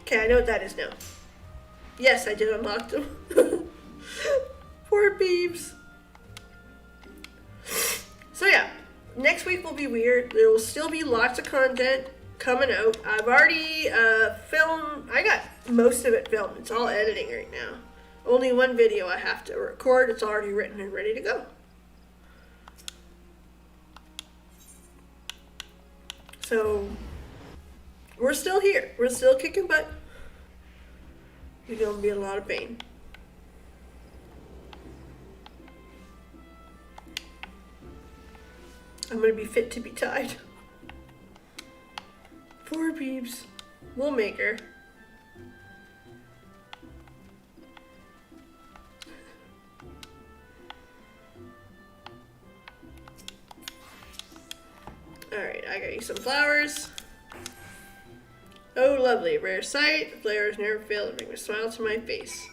Okay, I know what that is now. Yes, I did unlock them. Poor Peebs. So yeah, next week will be weird. There will still be lots of content coming out. I've already filmed. I got most of it filmed. It's all editing right now. Only one video I have to record. It's already written and ready to go. So we're still here. We're still kicking butt. You're going to be in a lot of pain. I'm going to be fit to be tied. Poor Peebs. We'll make her. Alright, I got you some flowers. Oh, lovely. Rare sight. Flowers never fail to bring a smile to my face.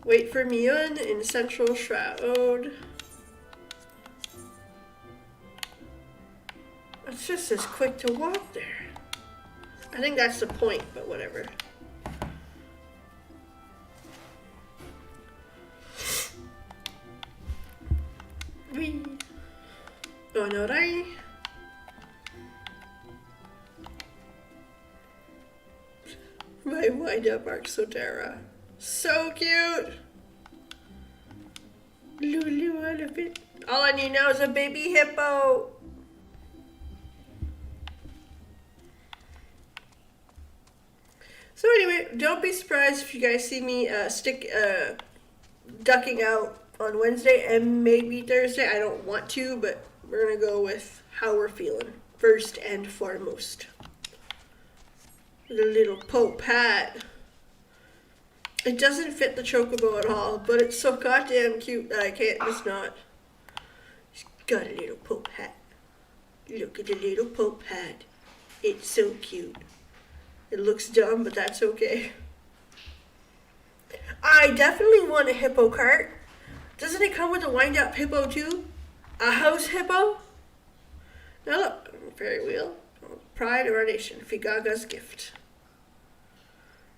Wait for Miyun in Central Shroud. It's just as quick to walk there. I think that's the point, but whatever. Whee! Oh, no, right? My wind-up Arxotera. So cute! Lulu elephant. All I need now is a baby hippo. So anyway, don't be surprised if you guys see me ducking out on Wednesday and maybe Thursday. I don't want to, but we're going to go with how we're feeling first and foremost. The little Pope hat. It doesn't fit the chocobo at all, but it's so goddamn cute that I can't just not. He's got a little Pope hat. Look at the little Pope hat. It's so cute. It looks dumb, but that's okay. I definitely want a hippo cart. Doesn't it come with a wind-up hippo too? A house hippo? Now look, Ferry wheel. Pride of our nation. Figaga's gift.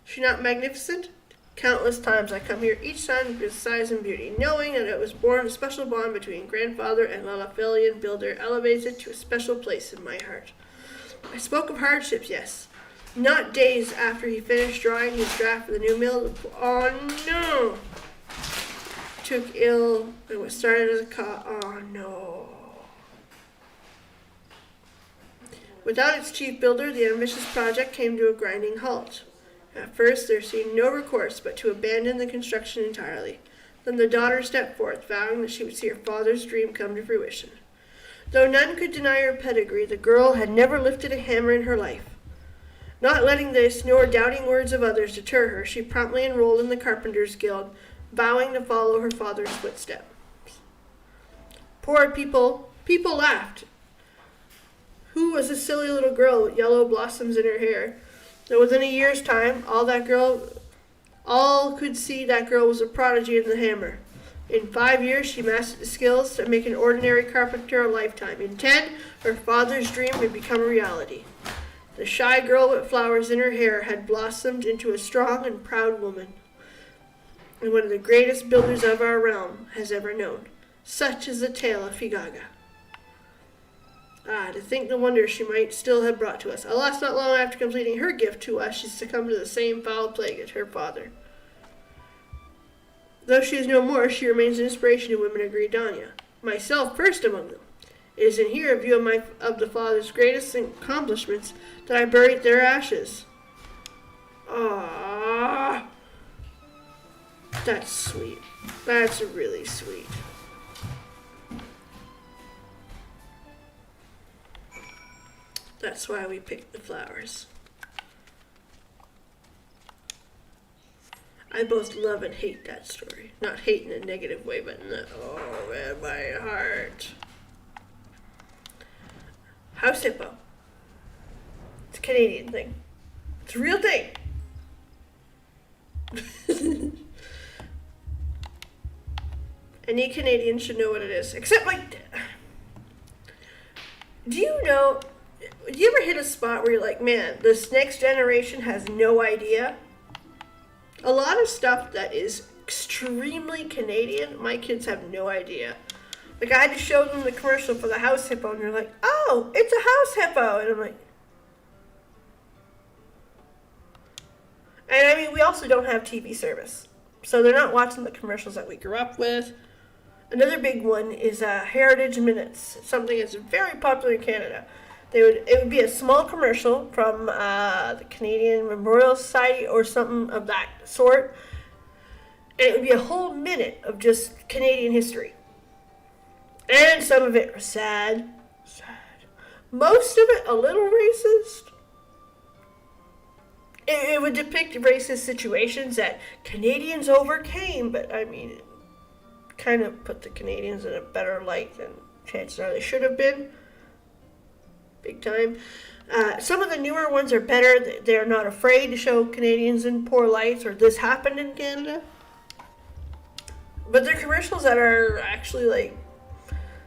Is she not magnificent? Countless times I come here each time for size and beauty, knowing that it was born a special bond between grandfather and Lalafelian builder elevates it to a special place in my heart. I spoke of hardships, yes. Not days after he finished drawing his draft for the new mill. Oh no! Took ill and was started as a oh no. Without its chief builder, the ambitious project came to a grinding halt. At first, there seemed no recourse but to abandon the construction entirely. Then the daughter stepped forth, vowing that she would see her father's dream come to fruition. Though none could deny her pedigree, the girl had never lifted a hammer in her life. Not letting this, nor doubting words of others deter her, she promptly enrolled in the Carpenters' Guild, vowing to follow her father's footsteps. Poor people laughed. Who was a silly little girl with yellow blossoms in her hair? That within a year's time, all could see that girl was a prodigy in the hammer. In 5 years, she mastered the skills that make an ordinary carpenter a lifetime. In 10, her father's dream had become a reality. The shy girl with flowers in her hair had blossomed into a strong and proud woman, and one of the greatest builders of our realm has ever known. Such is the tale of Figaga. Ah, to think the wonder she might still have brought to us. Alas, not long after completing her gift to us, she succumbed to the same foul plague as her father. Though she is no more, she remains an inspiration to women of Gridania. Myself first among them. It is in here, a view of the father's greatest accomplishments, that I buried their ashes. Ah, that's sweet. That's really sweet. That's why we picked the flowers. I both love and hate that story. Not hate in a negative way, but in the, oh man, my heart. House hippo. It's a Canadian thing. It's a real thing. Any Canadian should know what it is. Except, like, do you ever hit a spot where you're like, man, this next generation has no idea? A lot of stuff that is extremely Canadian, my kids have no idea. Like, I had to show them the commercial for the house hippo, and they're like, oh, it's a house hippo. And I'm like, and I mean, we also don't have TV service. So they're not watching the commercials that we grew up with. Another big one is Heritage Minutes, something that's very popular in Canada. It would be a small commercial from the Canadian Memorial Society or something of that sort. And it would be a whole minute of just Canadian history. And some of it was sad. Most of it a little racist. It would depict racist situations that Canadians overcame, but I mean, it kind of put the Canadians in a better light than chances are they should have been. Big time. Some of the newer ones are better. They're not afraid to show Canadians in poor lights or this happened in Canada. But they're commercials that are actually like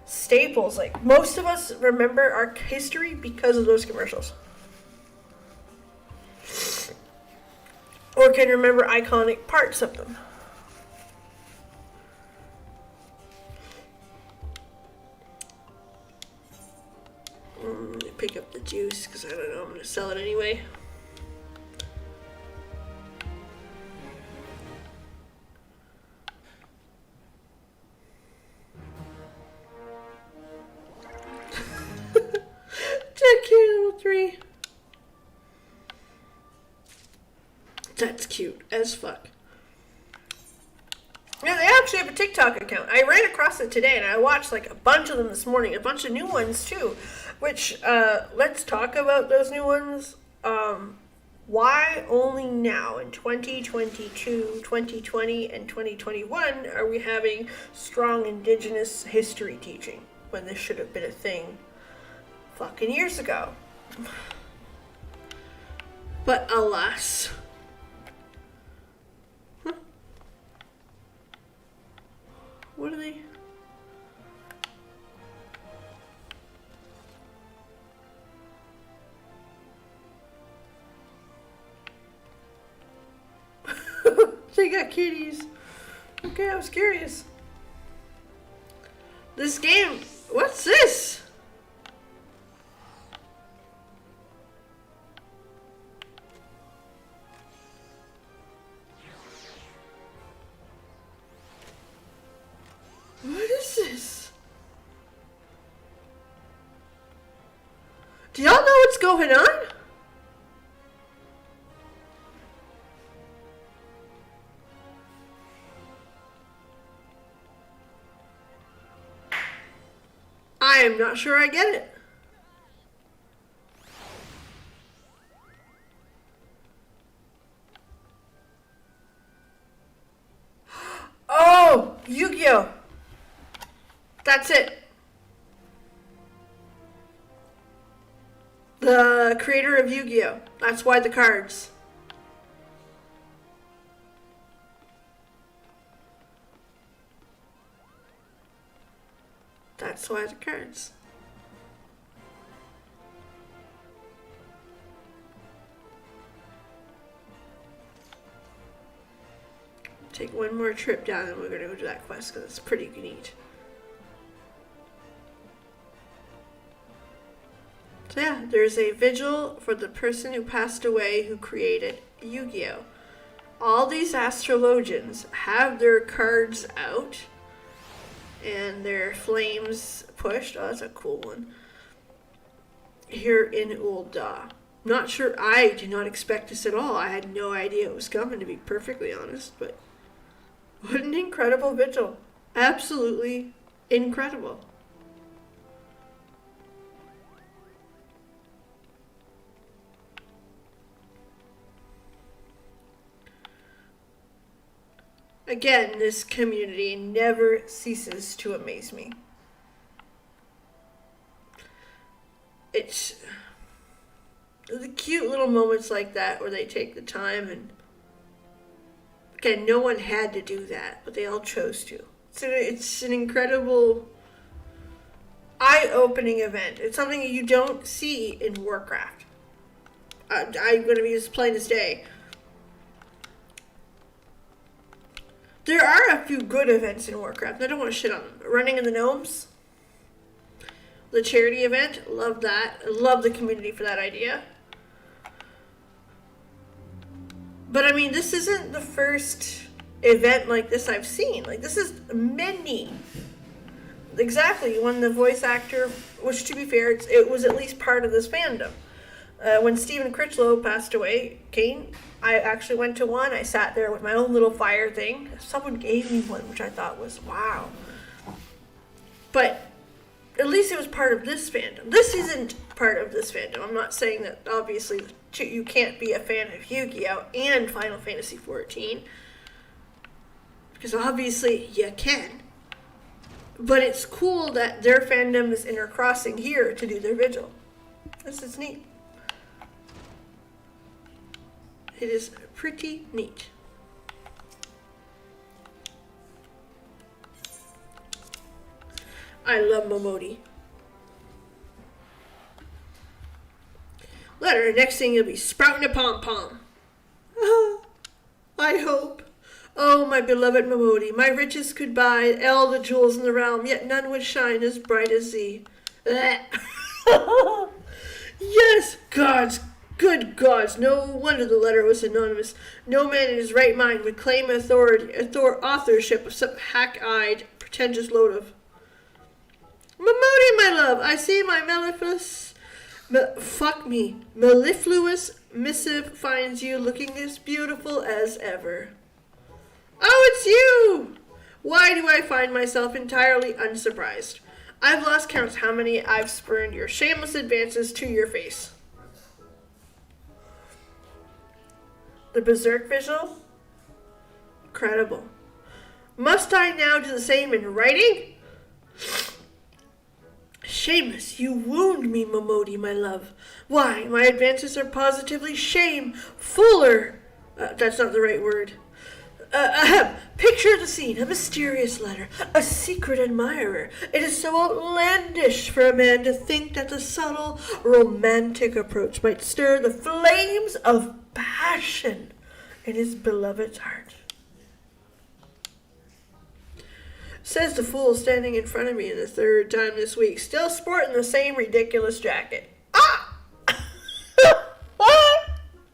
staples. Like, most of us remember our history because of those commercials. Or can remember iconic parts of them. Let me pick up the juice because I don't know, I'm going to sell it anyway. Jack here, level 3. That's cute as fuck. Yeah, they actually have a TikTok account. I ran across it today and I watched like a bunch of them this morning, a bunch of new ones too. Which, let's talk about those new ones. Why only now in 2022, 2020, and 2021 are we having strong Indigenous history teaching when this should have been a thing fucking years ago. But alas. Huh? What are they? They got kitties. Okay, I was curious. This game, what's this? What is this? Do y'all know what's going on? I am not sure I get it. Oh, Yu-Gi-Oh! That's it. The creator of Yu-Gi-Oh! That's why the cards. That's why the cards. Take one more trip down and we're going to go to that quest because it's pretty neat. So yeah, there's a vigil for the person who passed away who created Yu-Gi-Oh! All these astrologians have their cards out and their flames pushed. Oh, that's a cool one. Here in Ul'dah. Not sure, I did not expect this at all. I had no idea it was coming, to be perfectly honest, but what an incredible vigil. Absolutely incredible. Again, this community never ceases to amaze me. It's the cute little moments like that where they take the time and again, no one had to do that, but they all chose to. It's an incredible, eye-opening event. It's something you don't see in Warcraft. I'm going to be as plain as day. There are a few good events in Warcraft. I don't want to shit on them. Running in the Gnomes. The charity event. Love that. I love the community for that idea. But I mean, this isn't the first event like this I've seen. Like, this is many. Exactly. When the voice actor, which to be fair, it was at least part of this fandom. When Stephen Critchlow passed away, Kane, I actually went to one. I sat there with my own little fire thing. Someone gave me one, which I thought was wow. But at least it was part of this fandom. This isn't part of this fandom. I'm not saying that obviously you can't be a fan of Yu-Gi-Oh! And Final Fantasy XIV. Because obviously you can. But it's cool that their fandom is intercrossing here to do their vigil. This is neat. It is pretty neat. I love Momodi. Letter, next thing you'll be sprouting a pom-pom. I hope. Oh, my beloved Momodi, my riches could buy all the jewels in the realm, yet none would shine as bright as thee. Yes, gods. Good gods, no wonder the letter was anonymous. No man in his right mind would claim authorship of some hack-eyed, pretentious load of... Momodi, my love, I see my mellifluous missive finds you looking as beautiful as ever. Oh, it's you! Why do I find myself entirely unsurprised? I've lost count how many I've spurned your shameless advances to your face. The Berserk Vigil? Incredible. Must I now do the same in writing? Shameless, you wound me, Momodi, my love. Why, my advances are positively shame-fuller. That's not the right word. Picture the scene, a mysterious letter, a secret admirer. It is so outlandish for a man to think that the subtle, romantic approach might stir the flames of passion in his beloved's heart. Says the fool standing in front of me the third time this week, still sporting the same ridiculous jacket. Ah!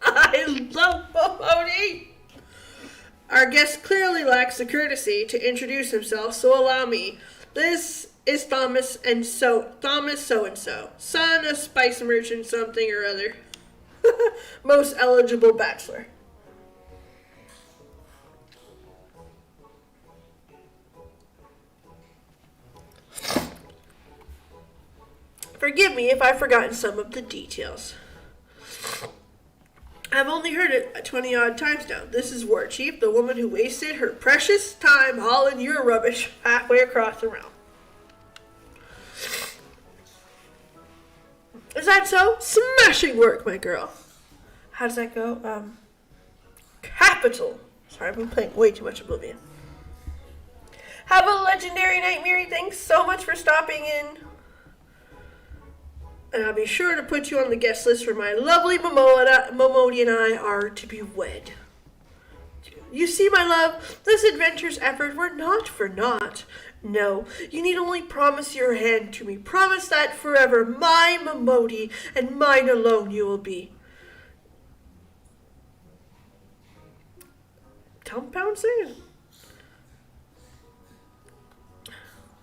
I love Momodi! Our guest clearly lacks the courtesy to introduce himself, so allow me. This is Thomas so-and-so, son of spice merchant something or other. Most eligible bachelor. Forgive me if I've forgotten some of the details. I've only heard it 20-odd times now. This is Warchief, the woman who wasted her precious time hauling your rubbish halfway across the realm. Is that so? Smashing work, my girl. How does that go? Capital. Sorry, I've been playing way too much Oblivion. Have a legendary night, Miri. Thanks so much for stopping in. And I'll be sure to put you on the guest list for my lovely Momodi and I are to be wed. You see, my love, this adventure's effort were not for naught. No, you need only promise your hand to me. Promise that forever my Momodi and mine alone you will be. Compound saying?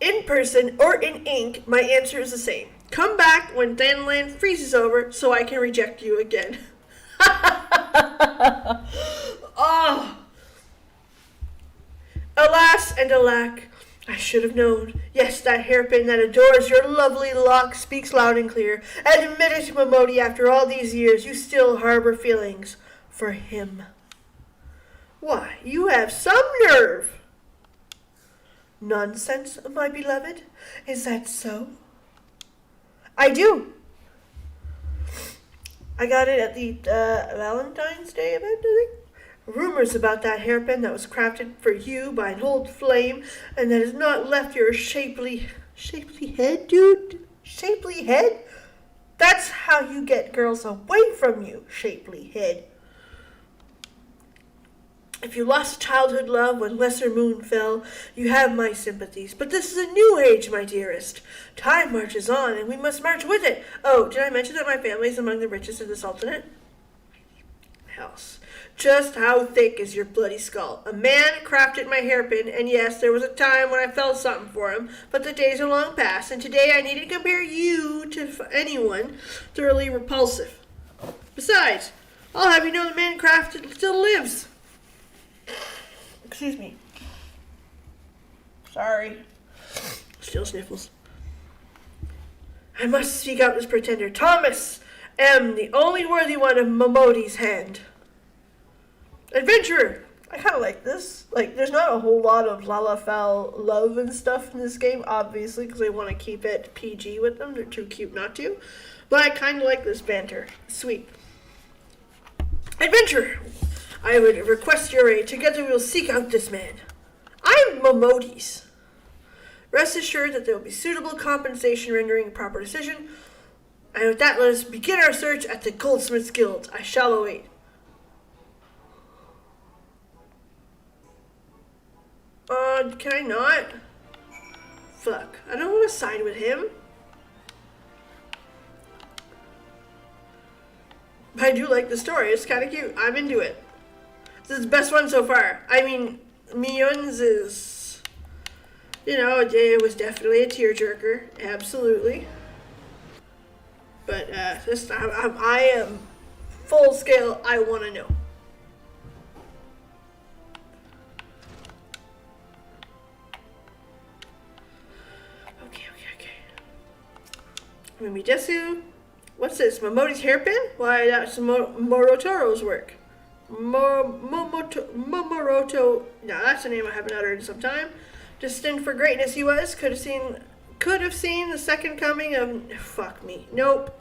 In person or in ink, my answer is the same. Come back when Danland freezes over so I can reject you again. Oh. Alas and alack, I should have known. Yes, that hairpin that adores your lovely lock speaks loud and clear. Admit it, Momodi, after all these years, you still harbor feelings for him. Why, you have some nerve. Nonsense, my beloved. Is that so? I do. I got it at the Valentine's Day event, I think. Rumors about that hairpin that was crafted for you by an old flame and that has not left your shapely head, dude? Shapely head? That's how you get girls away from you, shapely head. If you lost childhood love when lesser moon fell, you have my sympathies. But this is a new age, my dearest. Time marches on, and we must march with it. Oh, did I mention that my family is among the richest in the Sultanate? House. Just how thick is your bloody skull? A man crafted my hairpin, and yes, there was a time when I felt something for him, but the days are long past, and today I need to compare you to anyone thoroughly repulsive. Besides, I'll have you know the man crafted still lives. Excuse me. Sorry. Still sniffles. I must seek out this pretender. Thomas M., the only worthy one of Momodi's hand. Adventurer. I kind of like this. Like, there's not a whole lot of Lalafell love and stuff in this game, obviously, because they want to keep it PG with them. They're too cute not to. But I kind of like this banter. Sweet. Adventurer. I would request your aid. Together we will seek out this man. I am Momodi's. Rest assured that there will be suitable compensation rendering a proper decision. And with that, let us begin our search at the Goldsmiths Guild. I shall await. Can I not? Fuck. I don't want to side with him. But I do like the story. It's kind of cute. I'm into it. This is the best one so far. I mean, Mion's is, it was definitely a tearjerker. Absolutely. But this time, I am full scale. I want to know. Okay. Mimidesu. What's this? Momodi's hairpin? Why, that's Morotoro's work. Momoroto. No, that's a name I haven't uttered in some time. Destined for greatness he was. Could could have seen the second coming of... Fuck me. Nope.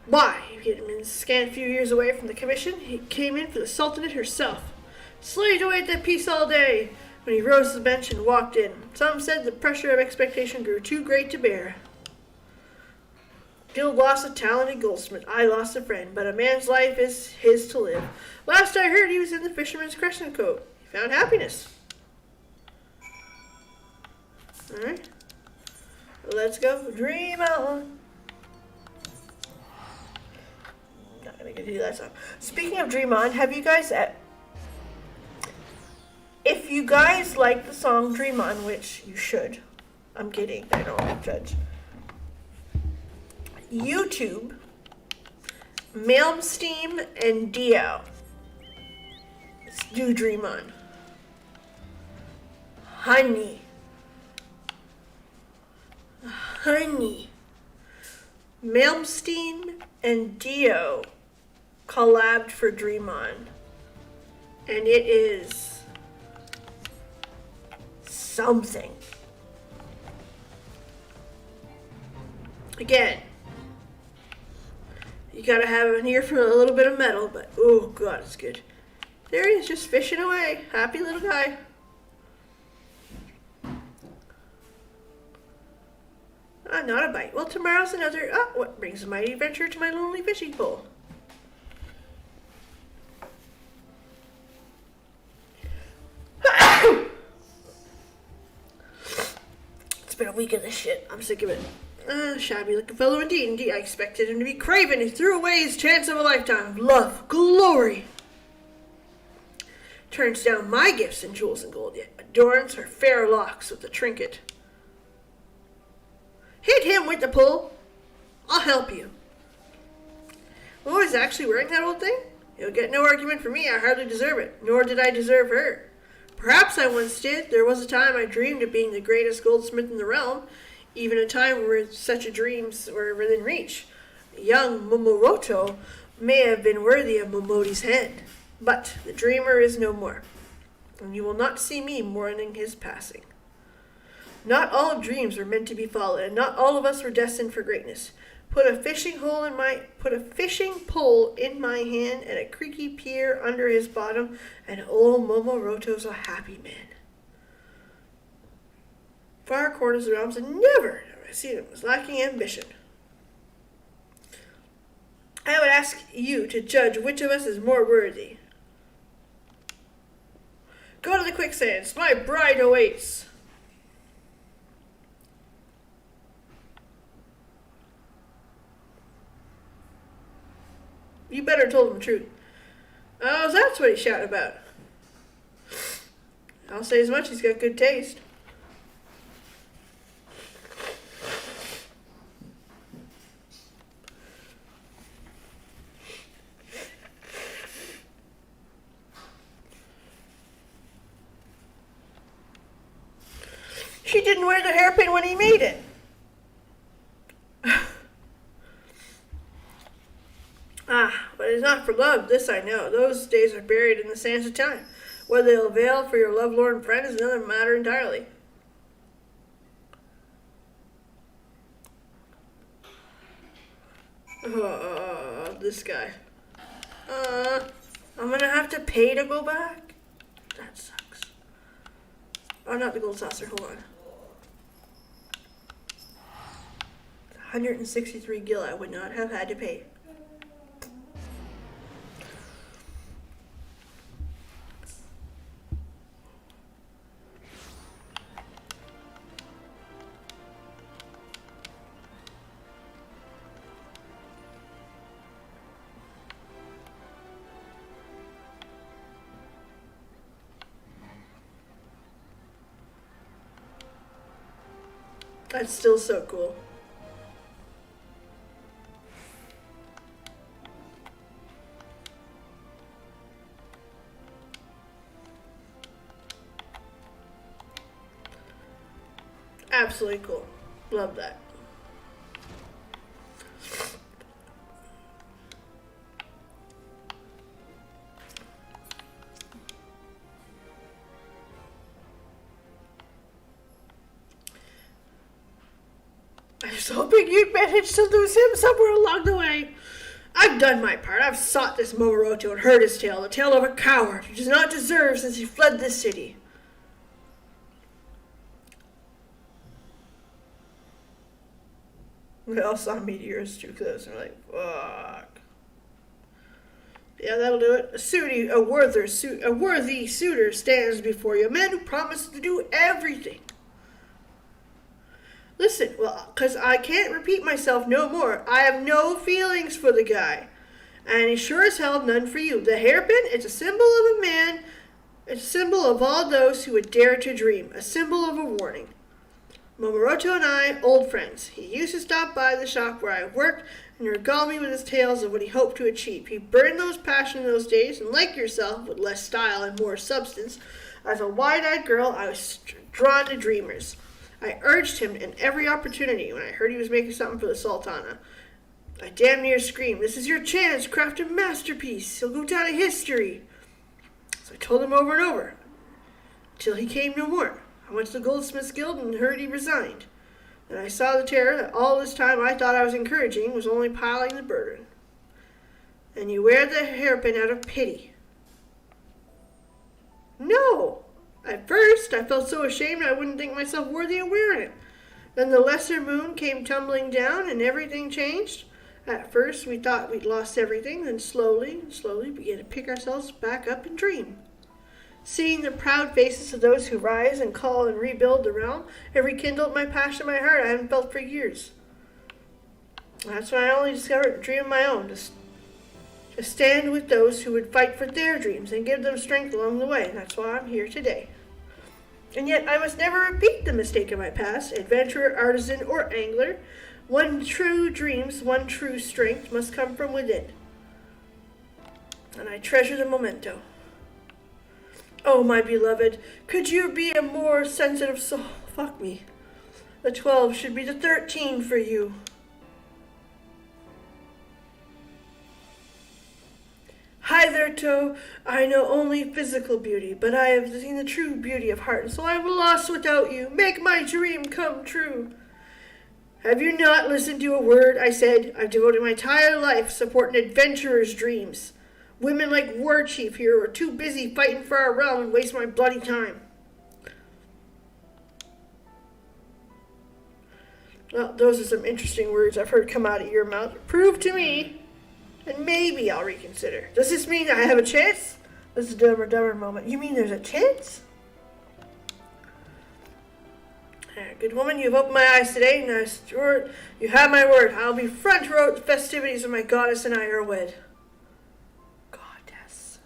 Why? He had been scant a few years away from the commission. He came in for the Sultanate herself. Slaved away at that piece all day. When he rose to the bench and walked in, some said the pressure of expectation grew too great to bear. Guild lost a talented goldsmith. I lost a friend, but a man's life is his to live. Last I heard, he was in the fisherman's crescent coat. He found happiness. Alright. Let's go. Dream on. Not gonna do that song. Speaking of Dream On, have you guys... if you guys like the song Dream On, which you should. I'm kidding. I don't judge. YouTube, Malmsteen, and Dio. Let's do Dream On. Honey. Malmsteen and Dio collabed for Dream On. And it is something. Again, you gotta have an ear for a little bit of metal, but oh god, it's good. There he is, just fishing away. Happy little guy. Not a bite. Well, tomorrow's another... what brings a mighty adventure to my lonely fishing pole? It's been a week of this shit. I'm sick of it. Shabby looking fellow indeed. Indeed, I expected him to be craven. He threw away his chance of a lifetime of love, glory. Turns down my gifts in jewels and gold, yet adorns her fair locks with a trinket. Hit him with the pole. I'll help you. Oh, he's actually wearing that old thing? You'll get no argument from me. I hardly deserve it, nor did I deserve her. Perhaps I once did. There was a time I dreamed of being the greatest goldsmith in the realm, even a time where such dreams were within reach. Young Momoroto may have been worthy of Momodi's hand, but the dreamer is no more, and you will not see me mourning his passing. Not all dreams were meant to be followed, and not all of us were destined for greatness. Put a fishing pole in my hand and a creaky pier under his bottom, and old Momoroto's a happy man. Far corners of the realms, and never have I seen him was lacking ambition. I would ask you to judge which of us is more worthy. Go to the quicksands. My bride awaits. You better have told him the truth. Oh, that's what he's shouting about. I'll say as much. He's got good taste. She didn't wear the hairpin when he made it. But it is not for love, this I know. Those days are buried in the sands of time. Whether they'll avail for your lovelorn friend is another matter entirely. This guy. I'm gonna have to pay to go back? That sucks. Oh, not the gold saucer, hold on. 163 gil I would not have had to pay. That's still so cool. Absolutely cool. Love that. was hoping you'd manage to lose him somewhere along the way. I've done my part. I've sought this Momoroto and heard his tale, the tale of a coward who does not deserve since he fled this city. We all saw meteors too close, and we're like, fuck. Yeah, that'll do it. A worthy suitor stands before you, a man who promises to do everything. Listen, well, because I can't repeat myself no more. I have no feelings for the guy. And he sure as hell none for you. The hairpin, it's a symbol of a man. It's a symbol of all those who would dare to dream. A symbol of a warning. Momoroto and I, old friends. He used to stop by the shop where I worked and regale me with his tales of what he hoped to achieve. He burned those passion in those days, and like yourself, with less style and more substance, as a wide-eyed girl, I was drawn to dreamers. I urged him in every opportunity when I heard he was making something for the Sultana. I damn near screamed, "This is your chance, craft a masterpiece. He'll go down in history." So I told him over and over, till he came no more. I went to the Goldsmiths Guild and heard he resigned. And I saw the terror that all this time I thought I was encouraging was only piling the burden. And you wear the hairpin out of pity. No! At first, I felt so ashamed I wouldn't think myself worthy of wearing it. Then the lesser moon came tumbling down and everything changed. At first, we thought we'd lost everything, then slowly began to pick ourselves back up and dream. Seeing the proud faces of those who rise and call and rebuild the realm, it rekindled my passion in my heart I hadn't felt for years. That's when I only discovered a dream of my own, to stand with those who would fight for their dreams and give them strength along the way. And that's why I'm here today. And yet I must never repeat the mistake of my past, adventurer, artisan, or angler. One true dreams, one true strength must come from within. And I treasure the memento. Oh, my beloved, could you be a more sensitive soul? Fuck me. The 12 should be the 13 for you. Hi there, Toe. I know only physical beauty, but I have seen the true beauty of heart, and so I am lost without you. Make my dream come true. Have you not listened to a word I said? I've devoted my entire life supporting adventurers' dreams. Women like Warchief here are too busy fighting for our realm and waste my bloody time. Well, those are some interesting words I've heard come out of your mouth. Prove to me, and maybe I'll reconsider. Does this mean I have a chance? This is a Dumber Dumber moment. You mean there's a chance? Good woman, you've opened my eyes today. Now, Stuart, you have my word. I'll be front row at the festivities when my goddess and I are wed. Goddess.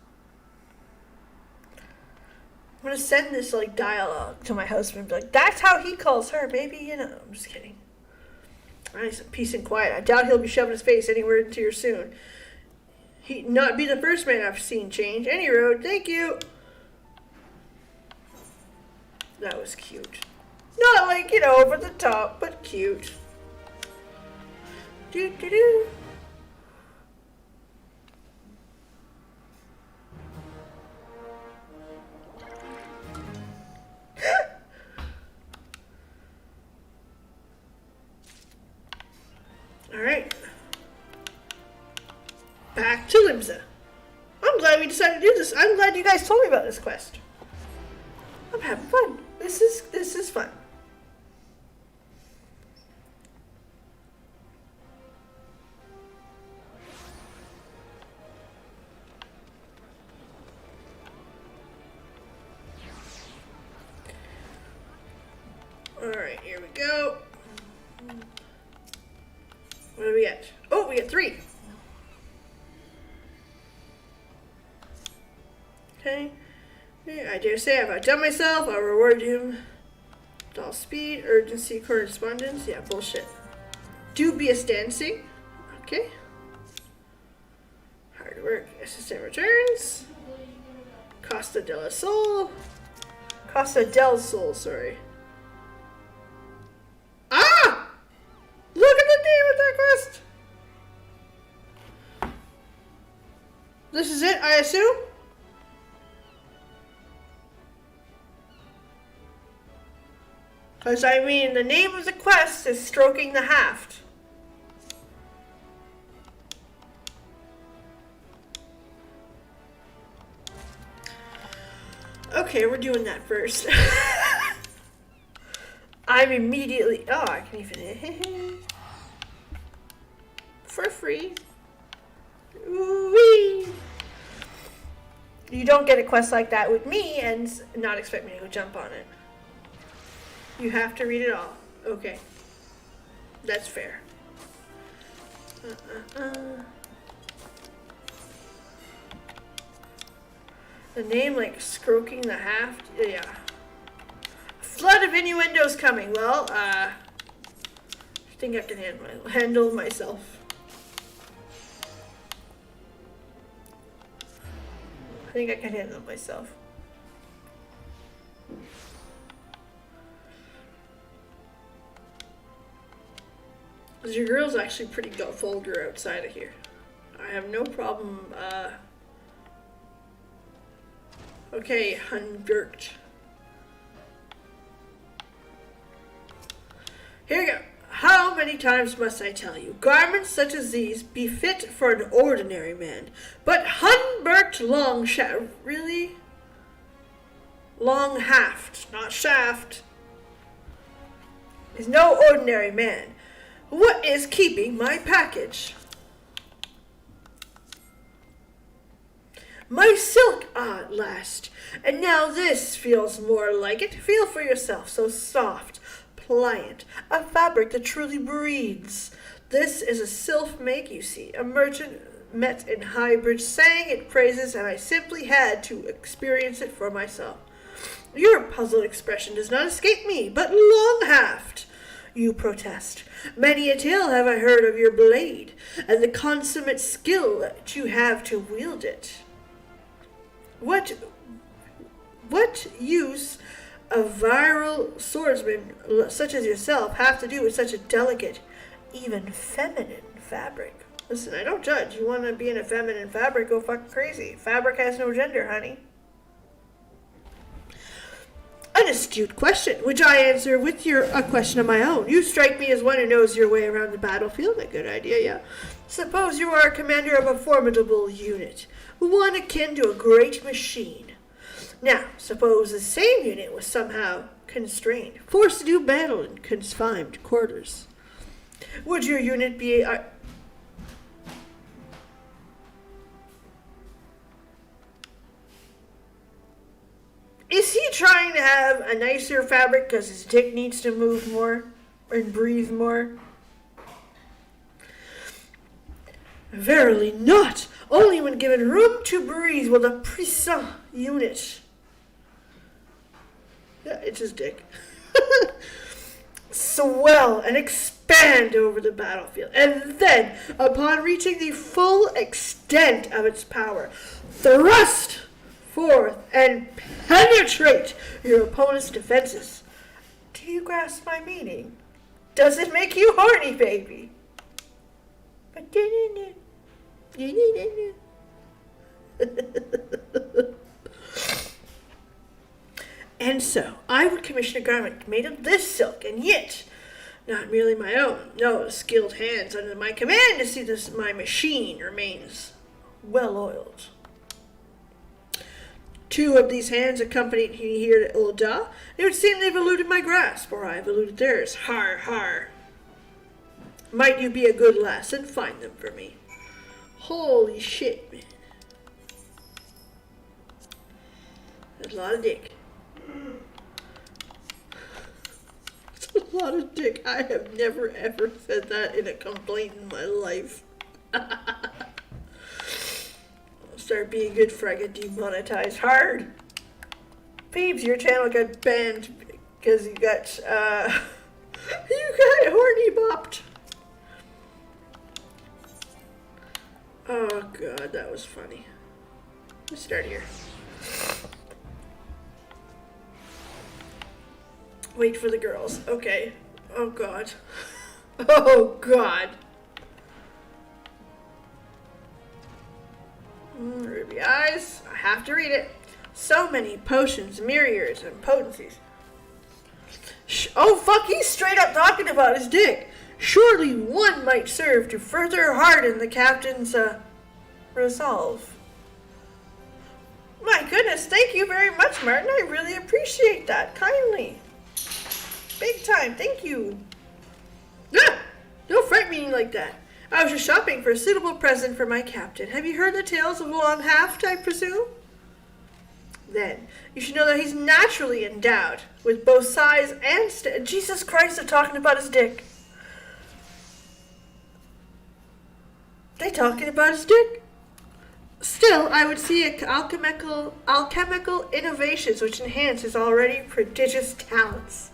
I'm going to send this, dialogue to my husband. Be like, that's how he calls her. Maybe, I'm just kidding. I need some peace and quiet. I doubt he'll be shoving his face anywhere into here soon. He'd not be the first man I've seen change. Any road, thank you. That was cute. Not over the top, but cute. Do. Alright. Back to Limsa. I'm glad we decided to do this. I'm glad you guys told me about this quest. I'm having fun. This is fun. Alright, here we go. What do we get? Oh, we get 3. Okay. I dare say if I've done myself, I'll reward him. Doll speed, urgency, correspondence. Yeah, bullshit. Dubious dancing. Okay. Hard work. Assistant returns. Costa del Sol, sorry. Ah! Look at the name of that quest! This is it, I assume? Because, I mean, the name of the quest is Stroking the Haft. Okay, we're doing that first. I'm immediately... Oh, I can even... For free. Whee! You don't get a quest like that with me and not expect me to go jump on it. You have to read it all. Okay. That's fair. The name, like, Stroking the Haft? Yeah. Flood of innuendos coming. Well, I think I can handle myself. I think I can handle myself. Because your girl's actually pretty vulgar outside of here. I have no problem, Okay, Hungert. Here we go. How many times must I tell you? Garments such as these be fit for an ordinary man, but Hunbert really? Long haft, not shaft, is no ordinary man. What is keeping my package? My silk, at last. And now this feels more like it. Feel for yourself, so soft, pliant, a fabric that truly breathes. This is a sylph make, you see. A merchant met in Highbridge sang its praises, and I simply had to experience it for myself. Your puzzled expression does not escape me, but long haft, you protest. Many a tale have I heard of your blade, and the consummate skill that you have to wield it. What use a virile swordsman such as yourself have to do with such a delicate, even feminine fabric? Listen, I don't judge. You want to be in a feminine fabric, go fucking crazy. Fabric has no gender, honey. An astute question, which I answer with a question of my own. You strike me as one who knows your way around the battlefield. A good idea, yeah. Suppose you are a commander of a formidable unit, one akin to a great machine. Now, suppose the same unit was somehow constrained, forced to do battle in confined quarters. Would your unit be... Is he trying to have a nicer fabric because his dick needs to move more and breathe more? Verily not. Only when given room to breathe will the puissant unit... Yeah, it's his dick. Swell and expand over the battlefield. And then, upon reaching the full extent of its power, thrust forth and penetrate your opponent's defenses. Do you grasp my meaning? Does it make you horny, baby? And so, I would commission a garment made of this silk, and yet, not merely my own, no skilled hands under my command to see this my machine remains well oiled. 2 of these hands accompanied me here to Ul'dah. It would seem they've eluded my grasp, or I have eluded theirs. Har, har. Might you be a good lass and find them for me. Holy shit, man. That's a lot of dick. That's a lot of dick. I have never ever said that in a complaint in my life. Start being good before I get demonetized hard. Peebs, your channel got banned because you got horny bopped. Oh god, that was funny. Let's start here. Wait for the girls. Okay. Oh god. Oh god. Ruby eyes. I have to read it. So many potions, myriads, and potencies. Oh, fuck, he's straight up talking about his dick. Surely one might serve to further harden the captain's, resolve. My goodness, thank you very much, Martin. I really appreciate that. Kindly. Big time, thank you. Ah, don't frighten me like that. I was just shopping for a suitable present for my captain. Have you heard the tales of Long Haft, I presume? Then, you should know that he's naturally endowed with both size and Jesus Christ, they're talking about his dick. They talking about his dick? Still, I would see alchemical innovations which enhance his already prodigious talents.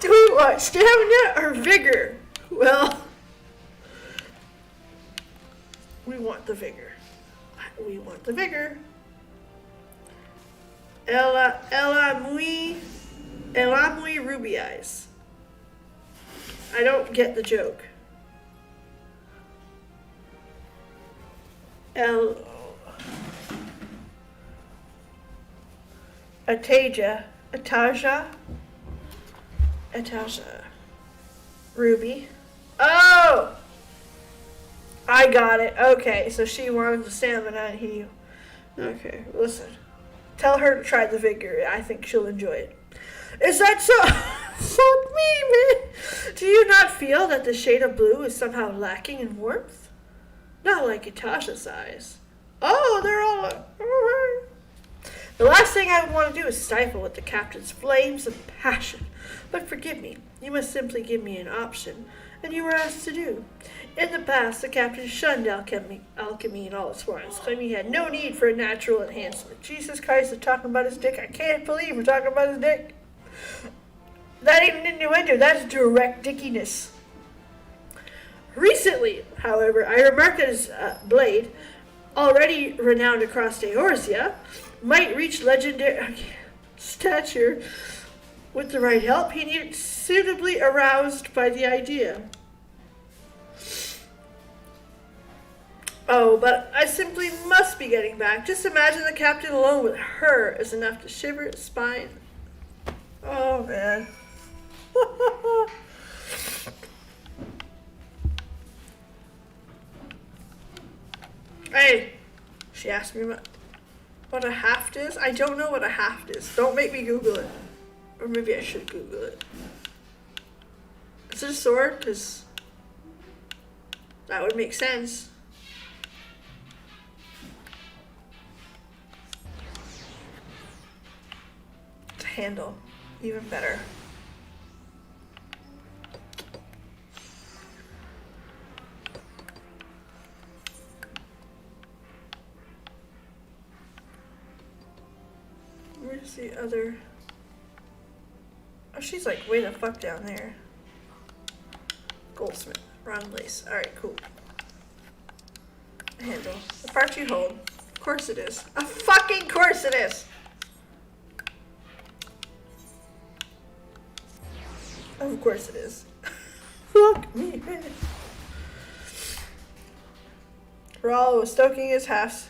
Do we want stamina or vigor? Well, we want the vigor. We want the vigor. Ella muy ruby eyes. I don't get the joke. Ataja. Ruby. Oh! I got it. Okay, so she wanted the stamina and he... Okay, listen. Tell her to try the vigor. I think she'll enjoy it. Is that so? Fuck me, man. Do you not feel that the shade of blue is somehow lacking in warmth? Not like Natasha's eyes. Oh, they're all... The last thing I would want to do is stifle with the captain's flames of passion. But forgive me, you must simply give me an option, and you were asked to do. In the past, the captain shunned alchemy in all its forms, claiming he had no need for a natural enhancement. Jesus Christ, they're talking about his dick. I can't believe we're talking about his dick. That ain't innuendo, that's direct dickiness. Recently, however, I remarked that his blade, already renowned across Eorzea, might reach legendary stature. With the right help, he needed suitably aroused by the idea. Oh, but I simply must be getting back. Just imagine the captain alone with her is enough to shiver his spine. Oh, man. Hey, she asked me what a haft is. I don't know what a haft is. Don't make me Google it. Or maybe I should Google it. Is it a sword? Because that would make sense. It's a handle. Even better. Where's the other... Oh, she's like way the fuck down there. Goldsmith. Round lace. Alright, cool. Handle. The part you hold. Of course it is. Of fucking course it is! Of course it is. Fuck me. Rawl was stoking his halves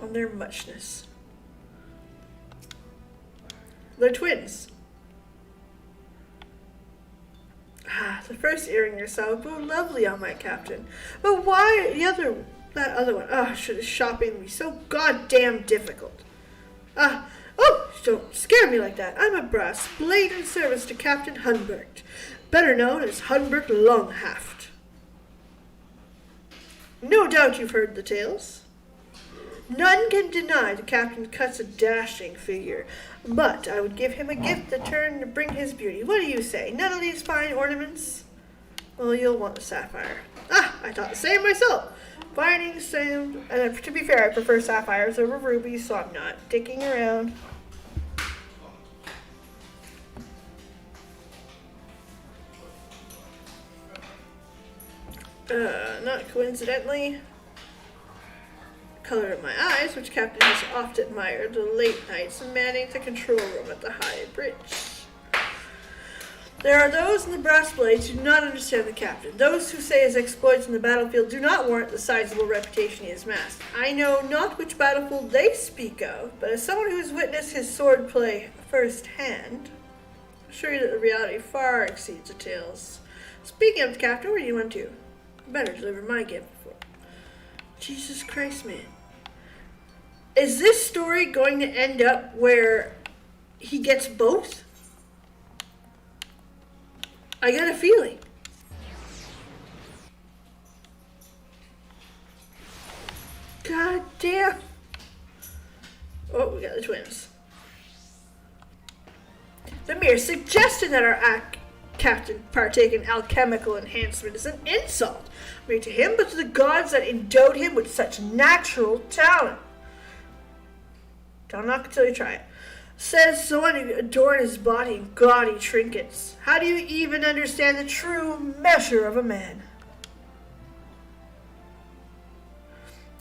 on their muchness. They're twins. Ah, the first earring yourself blew lovely on my captain. But why that other one? Ah, should shopping be so goddamn difficult? Don't scare me like that. I'm a brass blade in service to Captain Hunbert, better known as Hunbert Longhaft. No doubt you've heard the tales. None can deny the captain cuts a dashing figure, but I would give him a gift that turned to bring his beauty. What do you say? None of these fine ornaments? Well, you'll want a sapphire. I thought the same myself. Finding same, and to be fair, I prefer sapphires over rubies, so I'm not dicking around. Not coincidentally, color of my eyes, which Captain has oft admired, the late nights manning the control room at the High Bridge. There are those in the brass blades who do not understand the Captain. Those who say his exploits in the battlefield do not warrant the sizable reputation he has amassed. I know not which battlefield they speak of, but as someone who has witnessed his swordplay firsthand, I assure you that the reality far exceeds the tales. Speaking of the Captain, where do you want to? Better deliver my gift before. Jesus Christ, man. Is this story going to end up where he gets both? I got a feeling. God damn. Oh, we got the twins. The mere suggestion that our captain partake in alchemical enhancement is an insult, not to him, but to the gods that endowed him with such natural talent. Don't knock until you try it. Says someone who adorned his body in gaudy trinkets. How do you even understand the true measure of a man?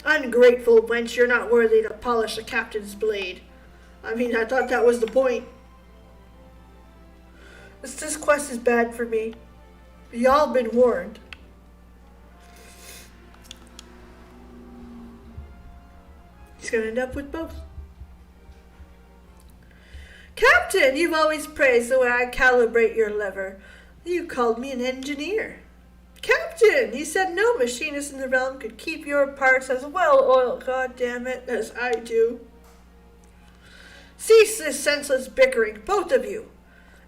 Ungrateful wench, you're not worthy to polish a captain's blade. I mean, I thought that was the point. This quest is bad for me. Y'all been warned. He's gonna end up with both. Captain, you've always praised the way I calibrate your lever. You called me an engineer. Captain, you said no machinist in the realm could keep your parts as well oiled, goddammit, as I do. Cease this senseless bickering, both of you.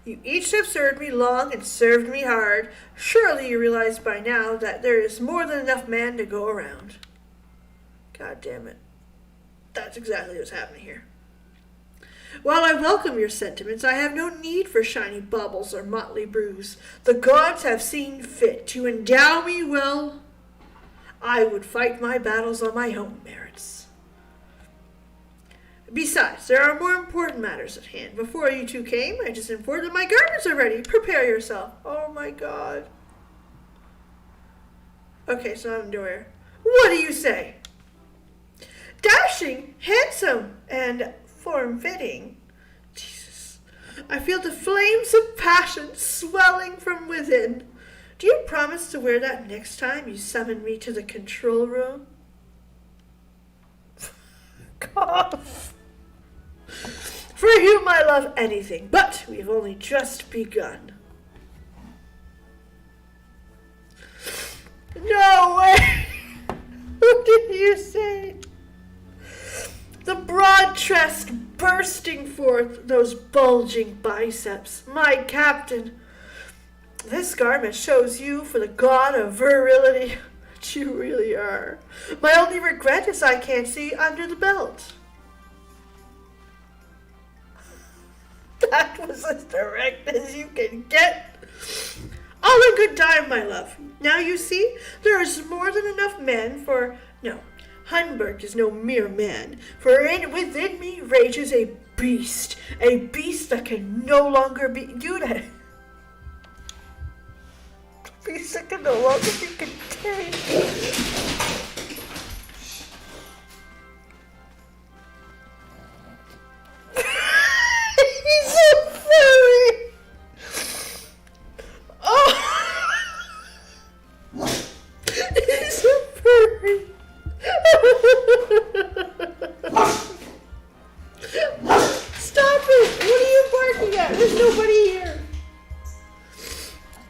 You each have served me long and served me hard. Surely you realize by now that there is more than enough man to go around. God damn it. That's exactly what's happening here. While I welcome your sentiments, I have no need for shiny baubles or motley brews. The gods have seen fit to endow me well. I would fight my battles on my own merits. Besides, there are more important matters at hand. Before you two came, I just informed that my garments are ready. Prepare yourself. Oh my god. Okay, so I'm underwear. What do you say? Dashing, handsome, and form-fitting. Jesus. I feel the flames of passion swelling from within. Do you promise to wear that next time you summon me to the control room? Cough. For you, I love anything, but we've only just begun. No way! What did you say? The broad chest bursting forth, those bulging biceps. My captain, this garment shows you for the god of virility that you really are. My only regret is I can't see under the belt. That was as direct as you can get. All in good time, my love. Now you see, there is more than enough men for... No, Hunberg is no mere man, for within me rages a beast that can no longer be... Dude, a beast that can no longer be contained. He's so furry! Oh! He's so furry! Stop it! What are you barking at? There's nobody here.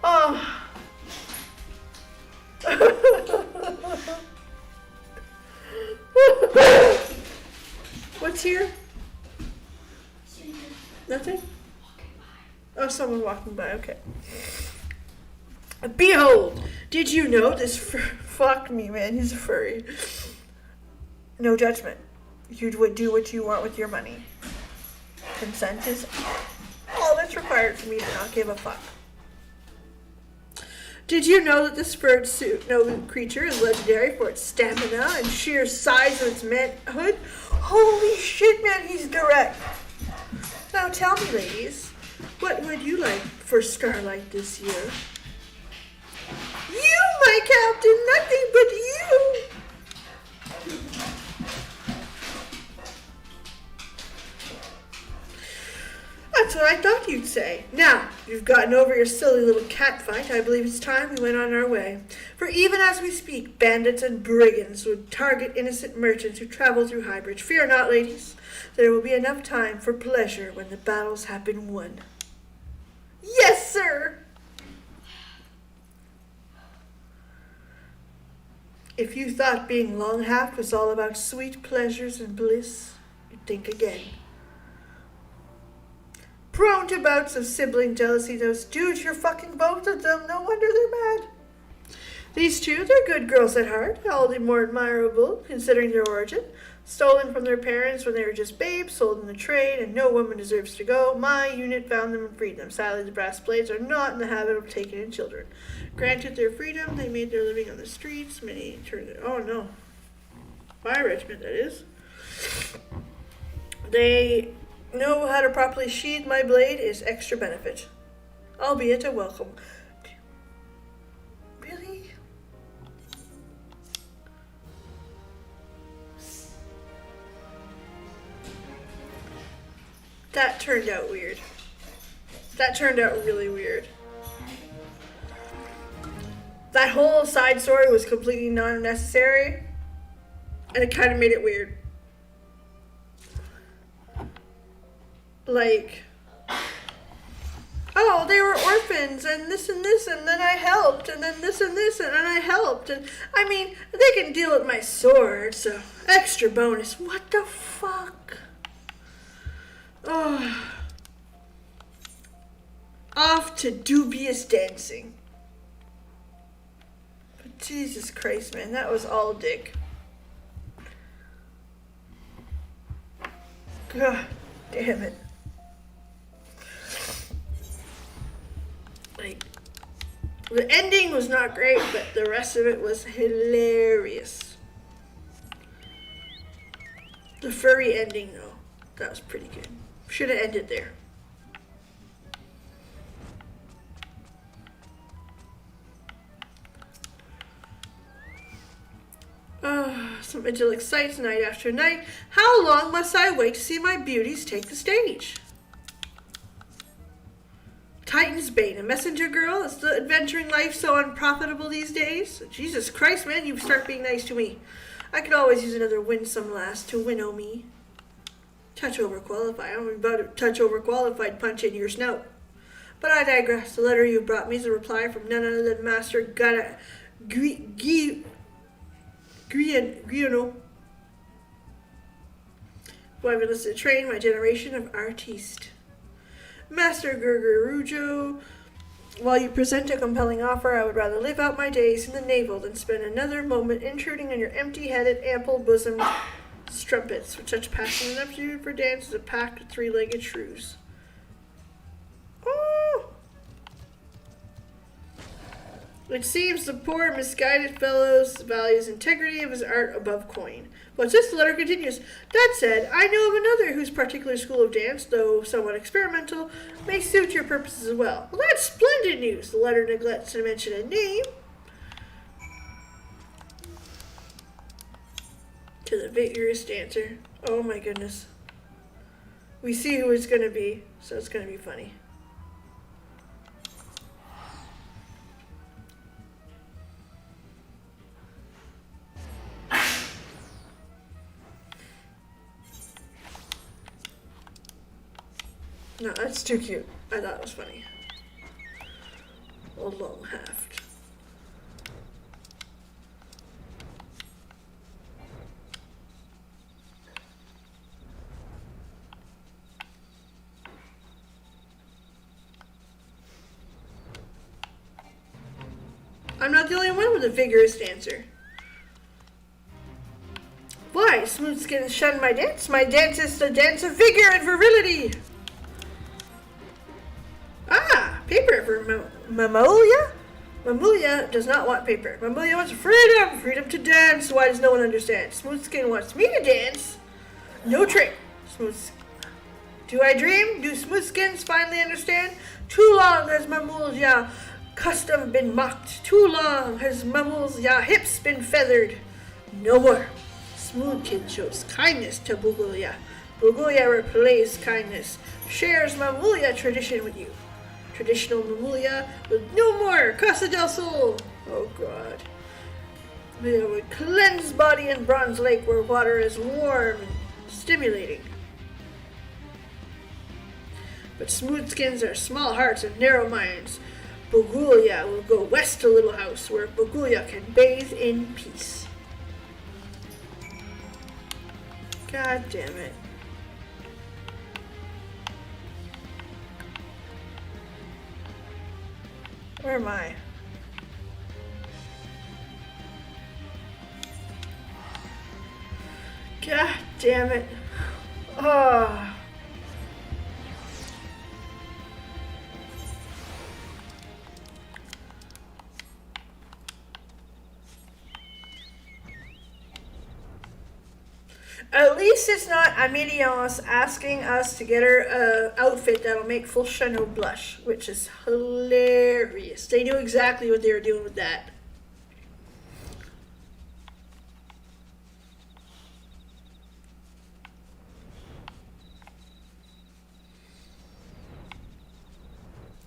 Oh. What's here? Nothing? Oh, someone walking by. Okay. Behold! Did you know this? Fuck me, man. He's a furry. No judgment. You would do what you want with your money. Consent is all that's required for me to not give a fuck. Did you know that this furred creature is legendary for its stamina and sheer size of its manhood? Holy shit, man, he's direct. Now tell me, ladies, what would you like for Starlight this year? You, my captain, nothing but you. That's what I thought you'd say. Now, you've gotten over your silly little cat fight. I believe it's time we went on our way. For even as we speak, bandits and brigands would target innocent merchants who travel through Highbridge. Fear not, ladies. There will be enough time for pleasure when the battles have been won. Yes, sir! If you thought being long-haft was all about sweet pleasures and bliss, you'd think again. Prone to bouts of sibling jealousy, those dudes, you're fucking both of them. No wonder they're mad. These two, they're good girls at heart, all the more admirable, considering their origin. Stolen from their parents when they were just babes, sold in the trade, and no woman deserves to go. My unit found them and freed them. Sadly, the brass blades are not in the habit of taking in children. Granted their freedom, they made their living on the streets. Many turned it. Oh no. My regiment, that is. They know how to properly sheathe my blade is extra benefit, albeit a welcome. Really? That turned out weird. That turned out really weird. That whole side story was completely non-necessary, and it kind of made it weird. Like, oh, they were orphans, and this, and then I helped, and then this, and then I helped, and I mean, they can deal with my sword, so extra bonus. What the fuck? Oh. Off to dubious dancing. But Jesus Christ, man, that was all dick. God damn it. Like, the ending was not great, but the rest of it was hilarious. The furry ending, though, that was pretty good. Should have ended there. Some idyllic sights night after night. How long must I wait to see my beauties take the stage? Titan's Bane, a messenger girl? Is the adventuring life so unprofitable these days? Jesus Christ, man, you start being nice to me. I could always use another winsome lass to winnow me. Touch overqualified. I'm about to touch overqualified punch in your snout. But I digress. The letter you brought me is a reply from none other than Master Guiano, who I've enlisted to train my generation of artistes. Master Gurgurujo, while you present a compelling offer, I would rather live out my days in the naval than spend another moment intruding on your empty-headed, ample-bosomed strumpets with such passion and aptitude for dance as a packed three-legged shrews. Oh! It seems the poor, misguided fellow values integrity of his art above coin. But this letter continues. That said, I know of another whose particular school of dance, though somewhat experimental, may suit your purposes as well. Well, that's splendid news. The letter neglects to mention a name. To the vigorous dancer. Oh my goodness. We see who it's going to be, so it's going to be funny. No, that's too cute. I thought it was funny. A long haft. I'm not the only one with a vigorous dancer. Why? Smooth skin shun my dance. My dance is the dance of vigor and virility. Ah, paper for Mamulia? Mamulia does not want paper. Mamulia wants freedom. Freedom to dance. Why does no one understand? Smoothskin wants me to dance. No trick. Do I dream? Do smoothskins finally understand? Too long has Mamulia custom been mocked. Too long has Mamulia hips been feathered. No more. Smoothskin shows kindness to Bugulia. Bugulia replays kindness. shares Mamulia tradition with you. Traditional Mamulia with no more Casa del Sol. Oh God. They would cleanse body in Bronze Lake where water is warm and stimulating. But smoothskins are small hearts and narrow minds. Bogulia will go west to Little House where Bogulia can bathe in peace. God damn it. Where am I? God damn it. Oh. At least it's not Amelios asking us to get her an outfit that'll make Fulshano blush, which is hilarious. They knew exactly what they were doing with that.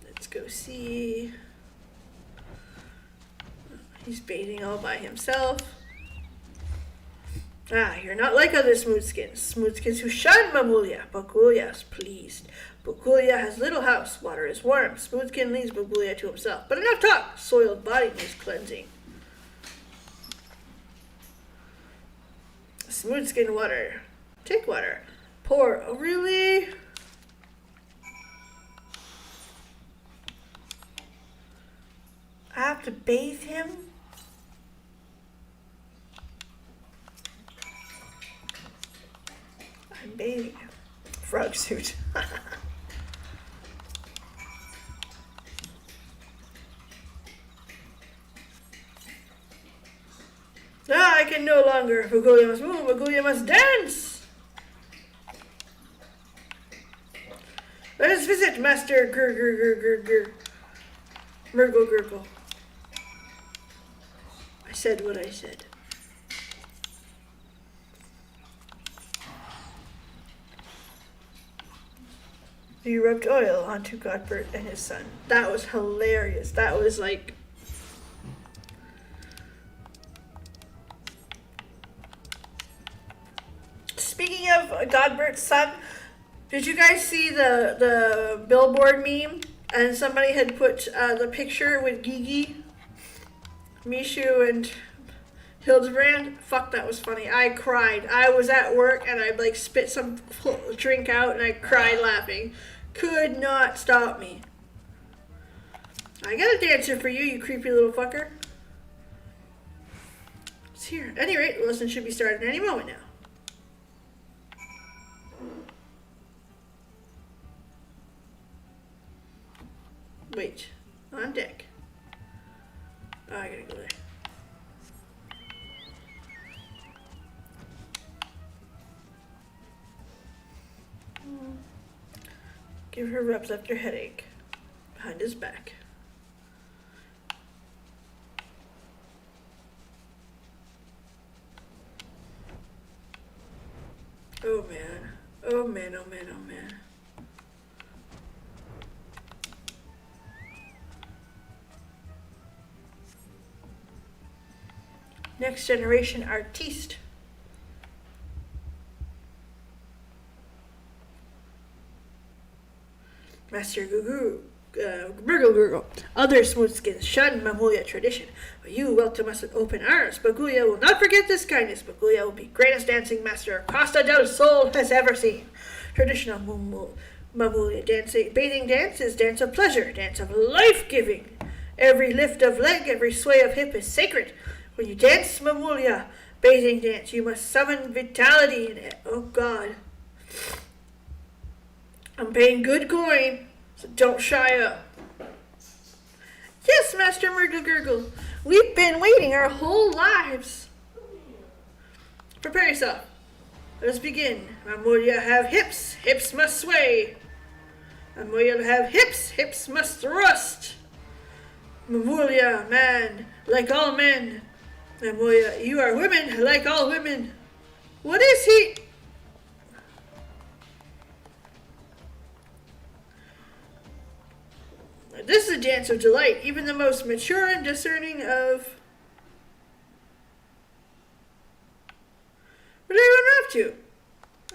Let's go see. He's bathing all by himself. Ah, you're not like other smoothskins. Smoothskins who shun Mamulia. Bogulia is pleased. Bogulia has little house. Water is warm. Smoothskin leaves Bogulia to himself. But enough talk. Soiled body needs cleansing. Smoothskin water. Take water. Pour. Oh, really? I have to bathe him? I'm bathing him. Frog suit. Ah, I can no longer. Bogulia must move. Bogulia must dance. Let us visit Master Murgle Gurgle. I said what I said. He rubbed oil onto Godbert and his son. That was hilarious. That was like... Speaking of Godbert's son, did you guys see the billboard meme? And somebody had put the picture with Gigi, Mishu, and Hildebrand. Fuck, that was funny. I cried. I was at work and I like spit some drink out and I cried laughing. Could not stop me. I got a dancer for you, you creepy little fucker. It's here. At any rate, the lesson should be starting any moment now. Wait, on deck. Oh, I gotta go there. Give her rubs after headache. Behind his back. Oh man. Oh man, oh man, oh man. Next generation artiste. Master Gurgle. Other smoothskins shun Mamulia tradition, but you welcome us with open arms. Bogulia will not forget this kindness. Bogulia will be greatest dancing master Costa del Sol has ever seen. Traditional Mamulia dancing, bathing dance is dance of pleasure, dance of life-giving. Every lift of leg, every sway of hip is sacred. When you dance Mamulia bathing dance, you must summon vitality in it. Oh God. I'm paying good coin, so don't shy up. Yes, Master Murgle Gurgle. We've been waiting our whole lives. Prepare yourself. Let us begin. Mamulia have hips, hips must sway. Mamulia have hips, hips must thrust. Mamulia, man, like all men. Mamulia, you are women, like all women. What is he? This is a dance of delight. Even the most mature and discerning of... What are you up to?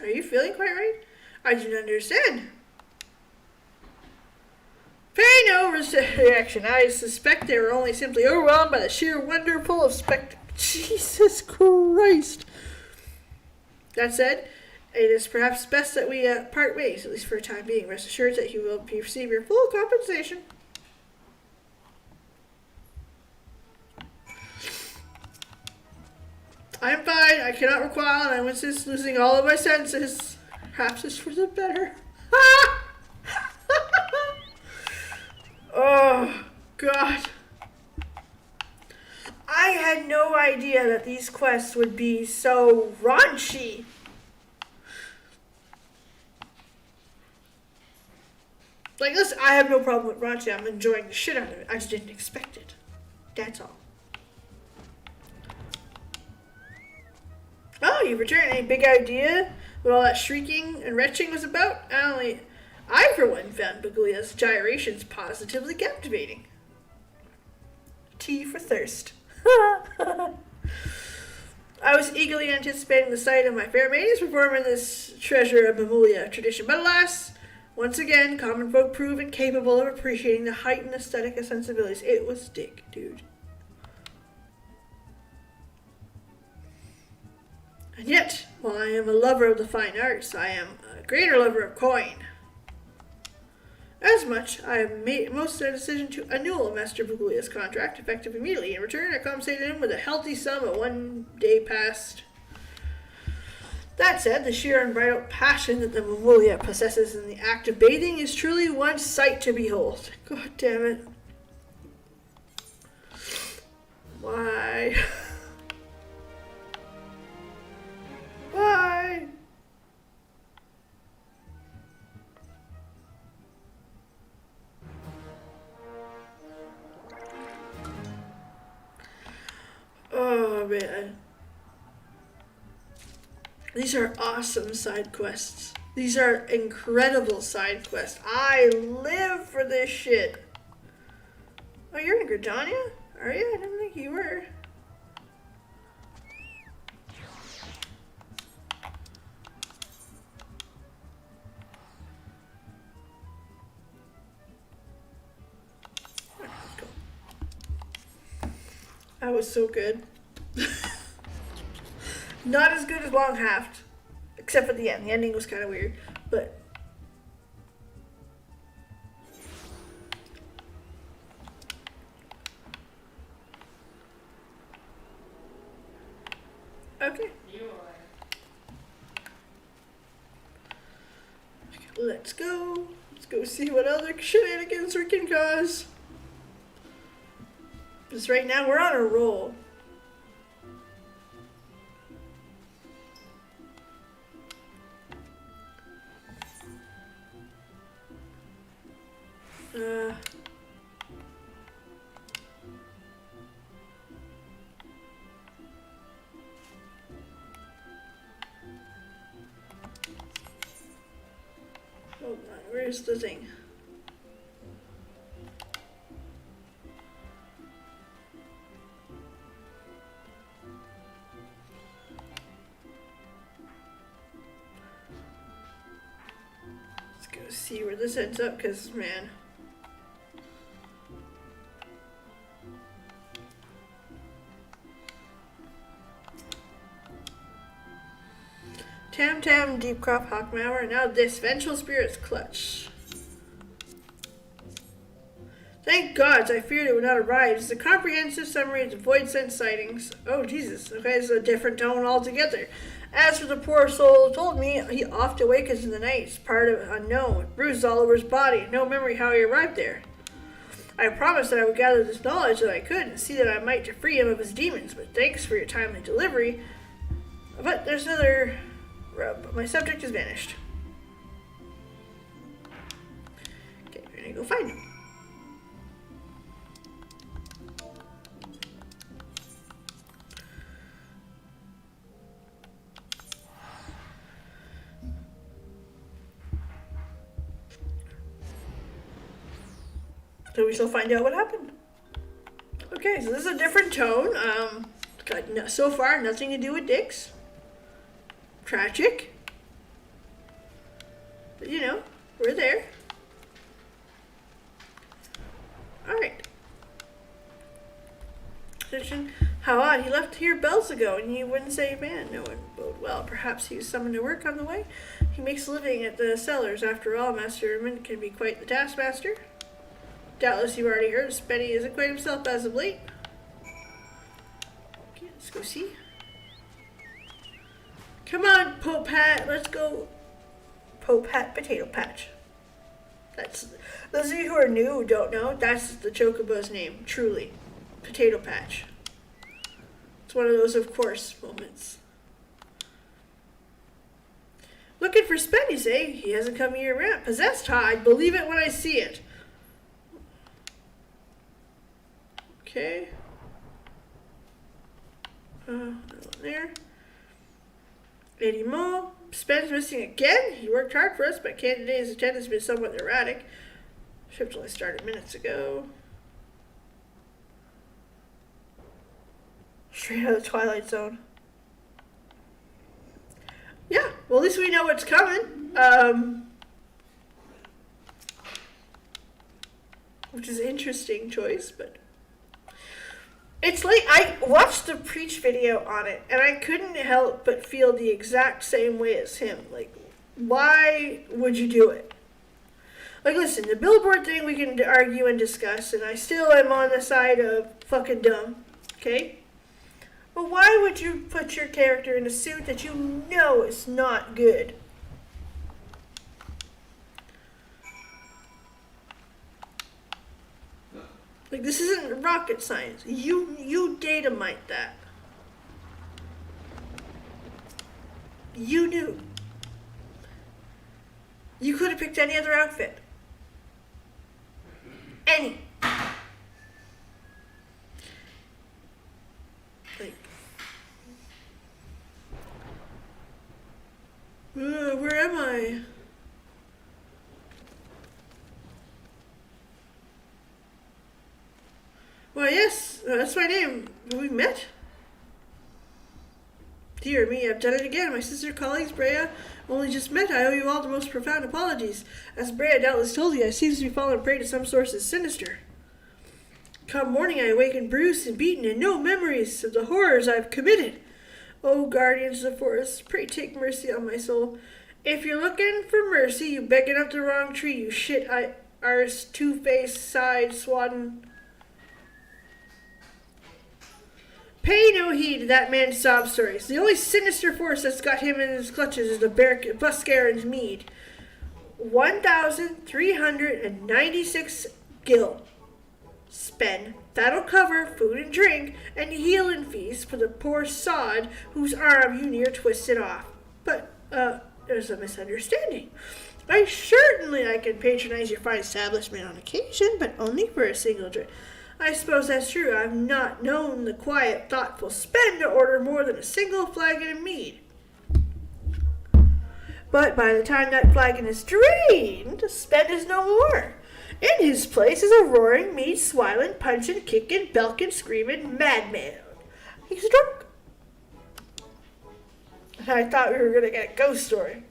Are you feeling quite right? I do not understand. Pay no reaction. I suspect they were only simply overwhelmed by the sheer wonderful of spectacle. Jesus Christ. That said, it is perhaps best that we part ways, at least for a time being. Rest assured that you will receive your full compensation. I am fine. I cannot recall, and I insist losing all of my senses. Perhaps it's for the better. Oh, God. I had no idea that these quests would be so raunchy. Like, listen, I have no problem with raunchy. I'm enjoying the shit out of it. I just didn't expect it. That's all. Oh, you've returned. Any big idea what all that shrieking and retching was about? I, for one, found Bagulia's gyrations positively captivating. Tea for thirst. I was eagerly anticipating the sight of my fair maidens performing this treasure of Mamulia tradition, but alas, once again, common folk prove incapable of appreciating the heightened aesthetic sensibilities. It was Dick, dude. And yet, while I am a lover of the fine arts, I am a greater lover of coin. As much, I have made most of the decision to annul Master Buglia's contract, effective immediately. In return, I compensated him with a healthy sum of 1 day past. That said, the sheer unbridled passion that the Mamulia possesses in the act of bathing is truly one sight to behold. God damn it. Why? Why? Oh, man. These are awesome side quests. These are incredible side quests. I live for this shit. Oh, you're in Gridania? Are you? I didn't think you were. That was so good. Not as good as Long Haft, except for the end. The ending was kind of weird, but okay. Let's go. Let's go see what other shenanigans we can cause. Because right now we're on a roll. Hold on, where's the thing? Let's go see where this ends up, because, man. Tam Tam, Deep Crop, Hawkmower, and now this Vengeful Spirit's Clutch. Thank gods, I feared it would not arrive. It's a comprehensive summary of the Void Sense sightings. Oh, Jesus. Okay, it's a different tone altogether. As for the poor soul who told me, he oft awakens in the night. It's part of unknown. Bruises all over his body. No memory how he arrived there. I promised that I would gather this knowledge that I could and see that I might to free him of his demons. But thanks for your timely delivery. But there's another rub. My subject has vanished. Okay, we're gonna go find him. So we shall find out what happened. Okay, so this is a different tone. Got so far nothing to do with dicks. Tragic. But you know, we're there. Alright. How odd, he left here bells ago and you wouldn't say man. No one bode well. Perhaps he was summoned to work on the way. He makes a living at the cellars. After all, Masterman can be quite the taskmaster. Doubtless you've already heard Spenny isn't quite himself as of late. Okay, let's go see. Come on, Pope Hat, let's go. Pope Hat Potato Patch. That's, those of you who are new who don't know, that's the Chocobo's name, truly. Potato Patch. It's one of those of course moments. Looking for Spenny, say? He hasn't come here yet. Possessed, huh? I'd believe it when I see it. Okay. There. Lady Mo. Spen's missing again? He worked hard for us, but Candidate's attendance has been somewhat erratic. Shift only started minutes ago. Straight out of the Twilight Zone. Yeah, well at least we know what's coming. Which is an interesting choice, but it's like I watched the Preach video on it and I couldn't help but feel the exact same way as him. Like, why would you do it? Like, listen, the billboard thing we can argue and discuss, and I still am on the side of fucking dumb, okay? But why would you put your character in a suit that you know is not good? Like, this isn't rocket science. You data mined that. You knew. You could have picked any other outfit. Any. Like, where am I? Why, yes, that's my name. Have we met? Dear me, I've done it again. My sister colleagues, Brea, only just met. I owe you all the most profound apologies. As Brea doubtless told you, I seem to be fallen prey to some source as sinister. Come morning, I awakened bruised and beaten, and no memories of the horrors I've committed. O guardians of the forest, pray take mercy on my soul. If you're looking for mercy, you begging up the wrong tree, you shit-arse, two-faced, side-swadding. Pay no heed to that man's sob stories. The only sinister force that's got him in his clutches is the Buscaron's mead. 1,396 gil. Spend. That'll cover food and drink and healing fees for the poor sod whose arm you near twisted off. But, there's a misunderstanding. I can patronize your fine establishment on occasion, but only for a single drink. I suppose that's true. I've not known the quiet, thoughtful Spend to order more than a single flagon of mead. But by the time that flagon is drained, Spend is no more. In his place is a roaring, mead-swilling, punching, kicking, belking, screaming madman. He's drunk. I thought we were going to get a ghost story.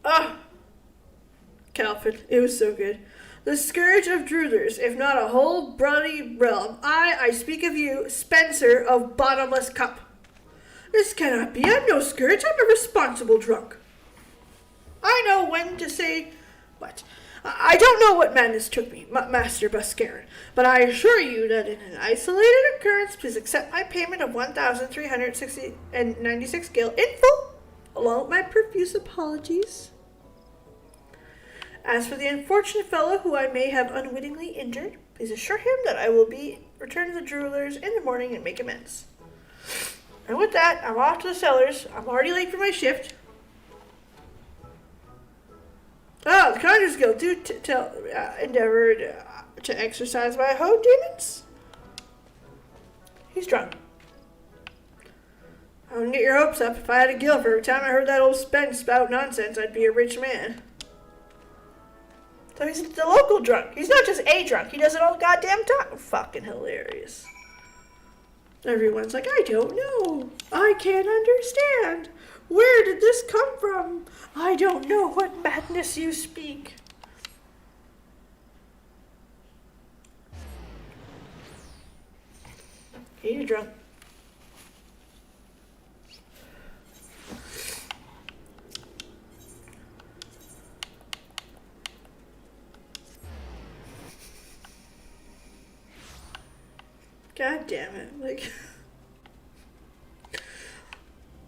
Ah. Calvin, it was so good. The scourge of Drulers, if not a whole bloody realm. I speak of you, Spencer of Bottomless Cup. This cannot be. I'm no scourge. I'm a responsible drunk. I know when to say what. I don't know what madness took me, Master Buscaron, but I assure you that in an isolated occurrence, please accept my payment of 1,396 gil in full, along with my profuse apologies. As for the unfortunate fellow who I may have unwittingly injured, please assure him that I will be returned to the Drulers in the morning and make amends. And with that, I'm off to the cellars. I'm already late for my shift. Oh, the Conjurer's Guild do endeavor to exercise my hoe demons. He's drunk. I wouldn't get your hopes up. If I had a guild for every time I heard that old Spence spout nonsense, I'd be a rich man. So he's the local drunk. He's not just a drunk. He does it all the goddamn time. Fucking hilarious. Everyone's like, I don't know. I can't understand. Where did this come from? I don't know what madness you speak. Hey, you're drunk. God damn it. Like,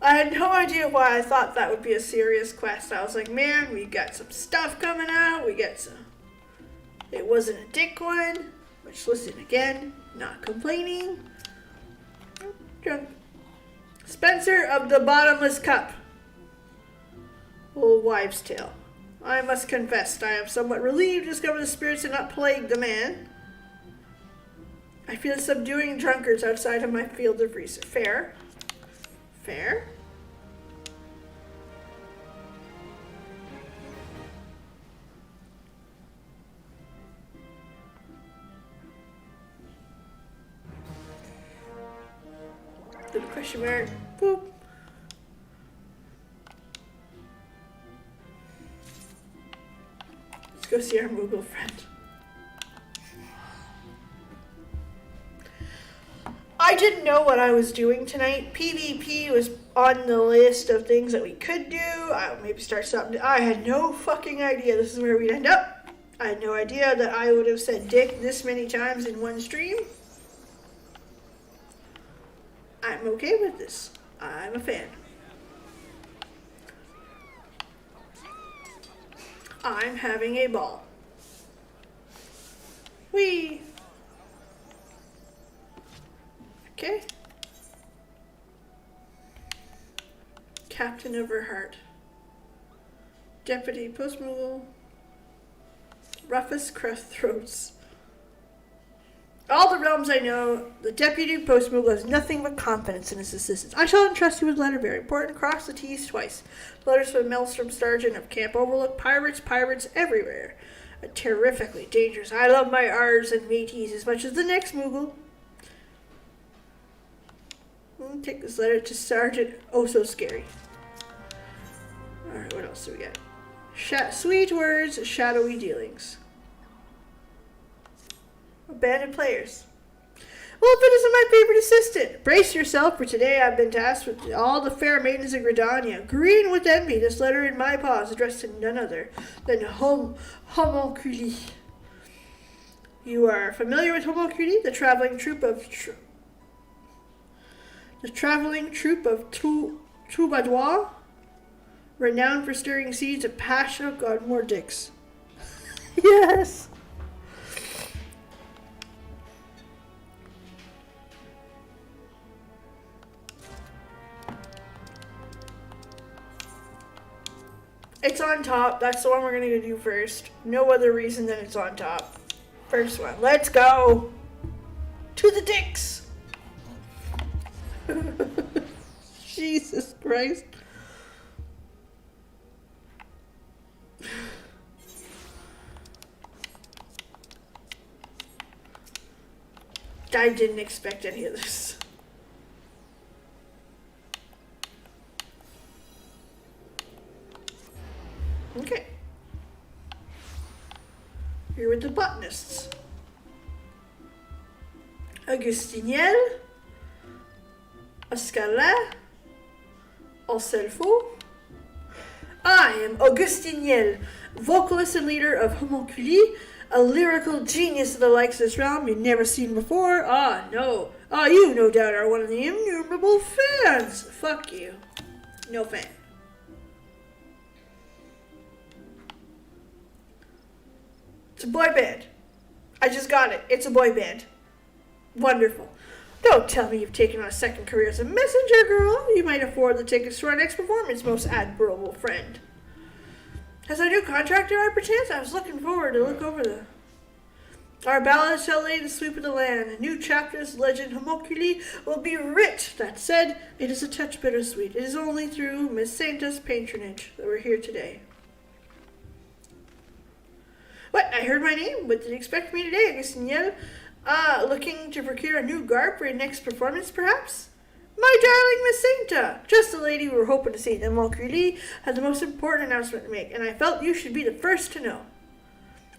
I had no idea why I thought that would be a serious quest. I was like, man, we got some stuff coming out. We got some. It wasn't a dick one. Which, listen, again, not complaining. Drunk. Spencer of the Bottomless Cup. Old wives' tale. I must confess, I am somewhat relieved to discover the spirits have not plagued the man. I feel subduing drunkards outside of my field of research. Fair. Fair. Little question mark. Boop. Let's go see our Moogle friend. I didn't know what I was doing tonight. PvP was on the list of things that we could do. I would maybe start something. I had no fucking idea this is where we'd end up. I had no idea that I would have said dick this many times in one stream. I'm okay with this. I'm a fan. I'm having a ball. Whee! Okay. Captain of her heart. Deputy Postmogul. Roughest cutthroats. All the realms I know, the Deputy Postmogul has nothing but confidence in his assistants. I shall entrust you with letter very important. Cross the T's twice. Letters from Maelstrom Sergeant of Camp Overlook. Pirates everywhere. Terrifically dangerous. I love my R's and mateys as much as the next Moogle. Take this letter to Sergeant Oh So Scary. Alright, what else do we got? Sweet words, shadowy dealings. Abandoned players. Well, if it isn't my favorite assistant. Brace yourself, for today I've been tasked with all the fair maidens of Gridania. Green with envy, this letter in my paws, addressed to none other than Homunculi. You are familiar with Homunculi, the traveling troupe of troubadours, renowned for stirring seeds of passion. Oh God, more dicks. Yes. It's on top. That's the one we're going to do first. No other reason than it's on top. First one. Let's go. To the dicks. Jesus Christ. I didn't expect any of this. Okay. Here with the botanists. Augustiniel. Oscarla. Orselfo. I am Augustiniel, vocalist and leader of Homunculi, a lyrical genius of the likes of this realm you've never seen before. No. You no doubt are one of the innumerable fans. Fuck you. No fan. It's a boy band. I just got it. It's a boy band. Wonderful. Don't tell me you've taken on a second career as a messenger girl. You might afford the tickets to our next performance, most admirable friend. As our new contractor, I perchance, I was looking forward to look over our ballad shall lay the sweep of the land. A new chapter's legend Homunculi will be writ. That said, it is a touch bittersweet. It is only through Miss Santa's patronage that we're here today. What? I heard my name? What did you expect me today? Agustin, looking to procure a new garb for your next performance, perhaps? My darling Miss Sainta, just the lady we were hoping to see. The Montcoulis had the most important announcement to make, and I felt you should be the first to know.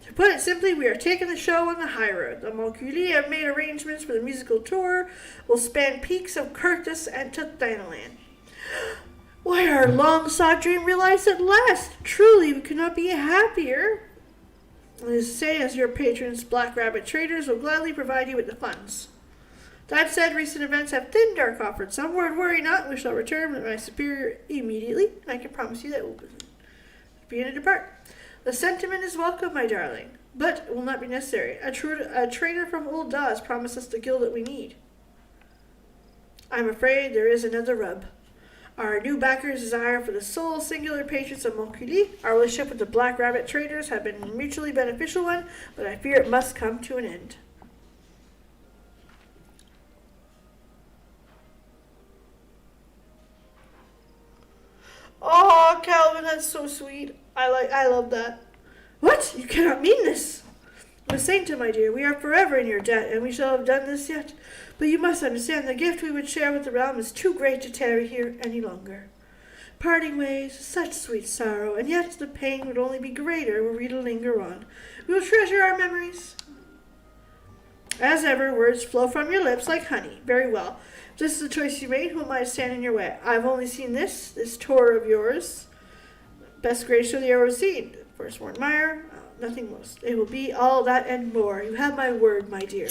To put it simply, we are taking the show on the high road. The Montcoulis have made arrangements for the musical tour. Will span peaks of Curtis and to Thanaland. Why, our long-sought dream realized at last. Truly, we could not be happier. As say as your patrons, Black Rabbit Traders will gladly provide you with the funds. That said, recent events have thinned our coffers. Some word worry not, we shall return with my superior immediately, and I can promise you that we'll be in a depart. The sentiment is welcome, my darling, but it will not be necessary. A trader from Old Dawes promised us the guild that we need. I'm afraid there is another rub. Our new backers' desire for the sole singular patrons of Montcoulis. Our relationship with the Black Rabbit Traders have been a mutually beneficial one, but I fear it must come to an end. Oh, Calvin, that's so sweet. I love that. What? You cannot mean this. Miss Sainta, my dear, we are forever in your debt, and we shall have done this yet. But you must understand the gift we would share with the realm is too great to tarry here any longer. Parting ways, such sweet sorrow, and yet the pain would only be greater were we to linger on. We will treasure our memories. As ever, words flow from your lips like honey. Very well. If this is the choice you made, who am I to stand in your way? I've only seen this tour of yours. Best great show the ever seen. First one, Meyer, nothing most. It will be all that and more. You have my word, my dear.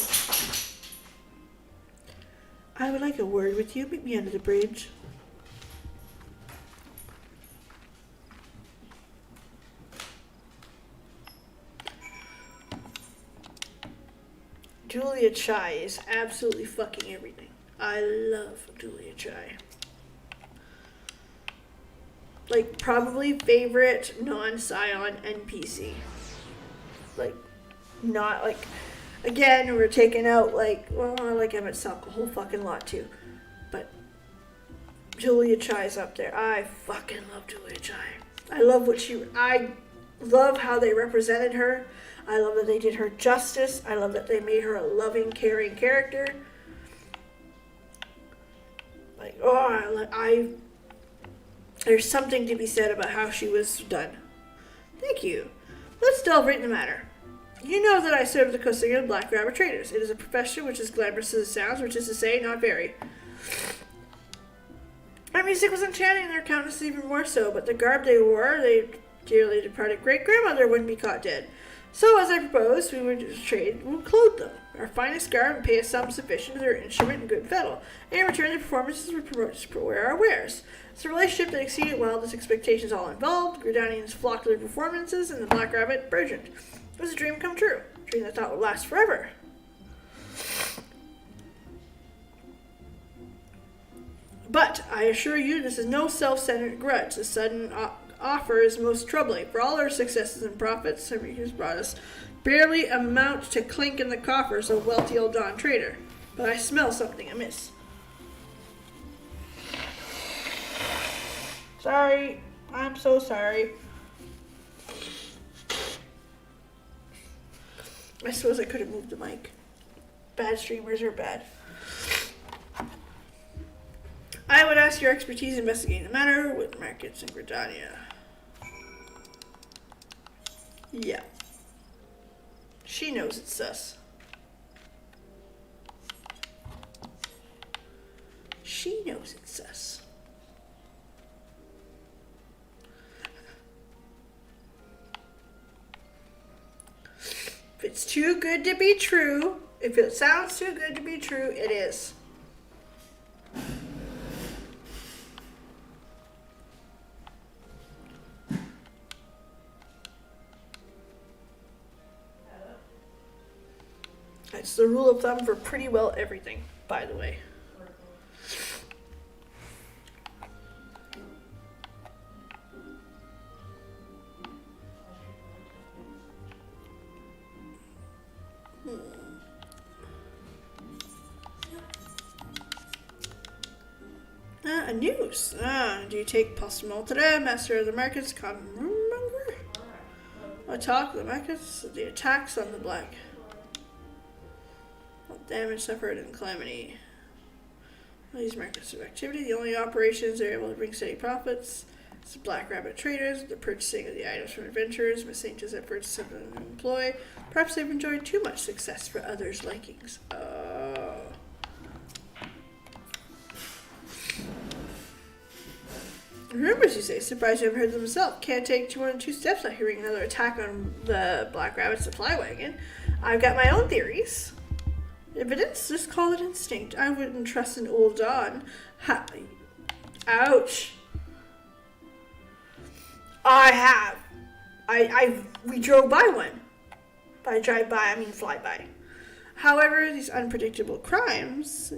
I would like a word with you. Meet me under the bridge. Julia Chai is absolutely fucking everything. I love Julia Chai. Like, probably favorite non-Scion NPC. Like, not, like, again, we're taking out, like, well, I like Emmett Silk a whole fucking lot, too. But Julia Chai's up there. I fucking love Julia Chai. I love how they represented her. I love that they did her justice. I love that they made her a loving, caring character. Like, there's something to be said about how she was done. Thank you. Let's delve right into the matter. You know that I serve the coasting of the Black Rabbit Traders. It is a profession which is glamorous as it sounds, which is to say, not very. Our music was enchanting, and their countenance even more so, but the garb they wore, their dearly departed great-grandmother wouldn't be caught dead. So, as I proposed, we would trade, we would clothe them. Our finest garb and pay a sum sufficient to their instrument and good fettle. And in return, the performances would promote to wear our wares. It's a relationship that exceeded wildest expectations all involved. Gridanians flocked to their performances, and the Black Rabbit burgeoned. It was a dream come true. A dream that I thought would last forever. But, I assure you, this is no self-centered grudge. The sudden offer is most troubling, for all our successes and profits has brought us barely amount to clink in the coffers of wealthy old Don Trader. But I smell something amiss. Sorry. I'm so sorry. I suppose I could have moved the mic. Bad streamers are bad. I would ask your expertise investigating the matter with markets in Gridania. Yeah. She knows it's sus. She knows it's sus. If it's too good to be true, if it sounds too good to be true, it is. It's the rule of thumb for pretty well everything, by the way. A news. Do you take Postmultida, Master of the Markets, Common Monger? Attack the markets, the attacks on the black. Damage suffered in calamity. These markets of activity, the only operations that are able to bring steady profits. It's the Black Rabbit traders, the purchasing of the items from adventurers, Macinto's efforts to employ. Perhaps they've enjoyed too much success for others' likings. Rumors, you say. Surprised you haven't heard them myself. Can't take more than 2 steps without hearing another attack on the Black Rabbit supply wagon. I've got my own theories. Evidence? Just call it instinct. I wouldn't trust an old Don. Ouch. I have. We drove by one. By drive by, I mean fly by. However, these unpredictable crimes.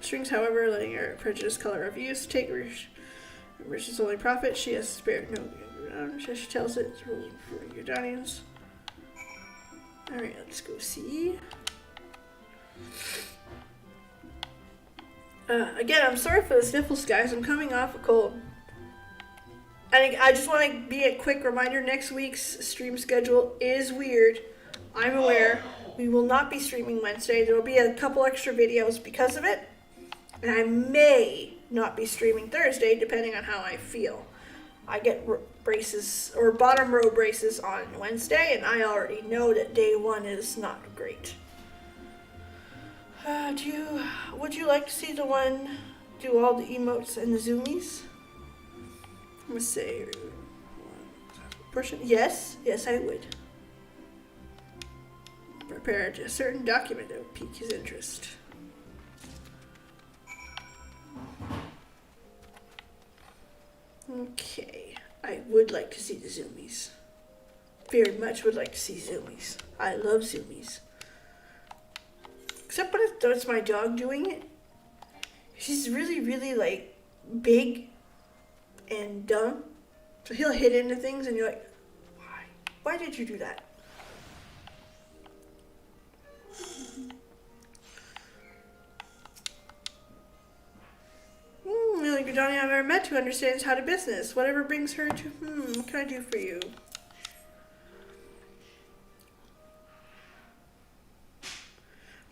Strings, however, letting her prejudice color of use. Take Rich's only profit. She has spared no. She tells it through your Donians. Alright, let's go see. Again, I'm sorry for the sniffles, guys. I'm coming off a cold. And I just want to be a quick reminder, next week's stream schedule is weird. I'm aware. We will not be streaming Wednesday. There will be a couple extra videos because of it. And I may not be streaming Thursday, depending on how I feel. I get braces, or bottom row braces on Wednesday, and I already know that day 1 is not great. Would you like to see the one do all the emotes and the zoomies? Let me say, person. Yes, I would. Prepare a certain document that would pique his interest. Okay, I would like to see the zoomies. Very much would like to see zoomies. I love zoomies. Except when it's my dog doing it. She's really, really like big and dumb. So he'll hit into things and you're like, why? Why did you do that? The only Gridani I've ever met who understands how to business. Whatever brings her to, what can I do for you?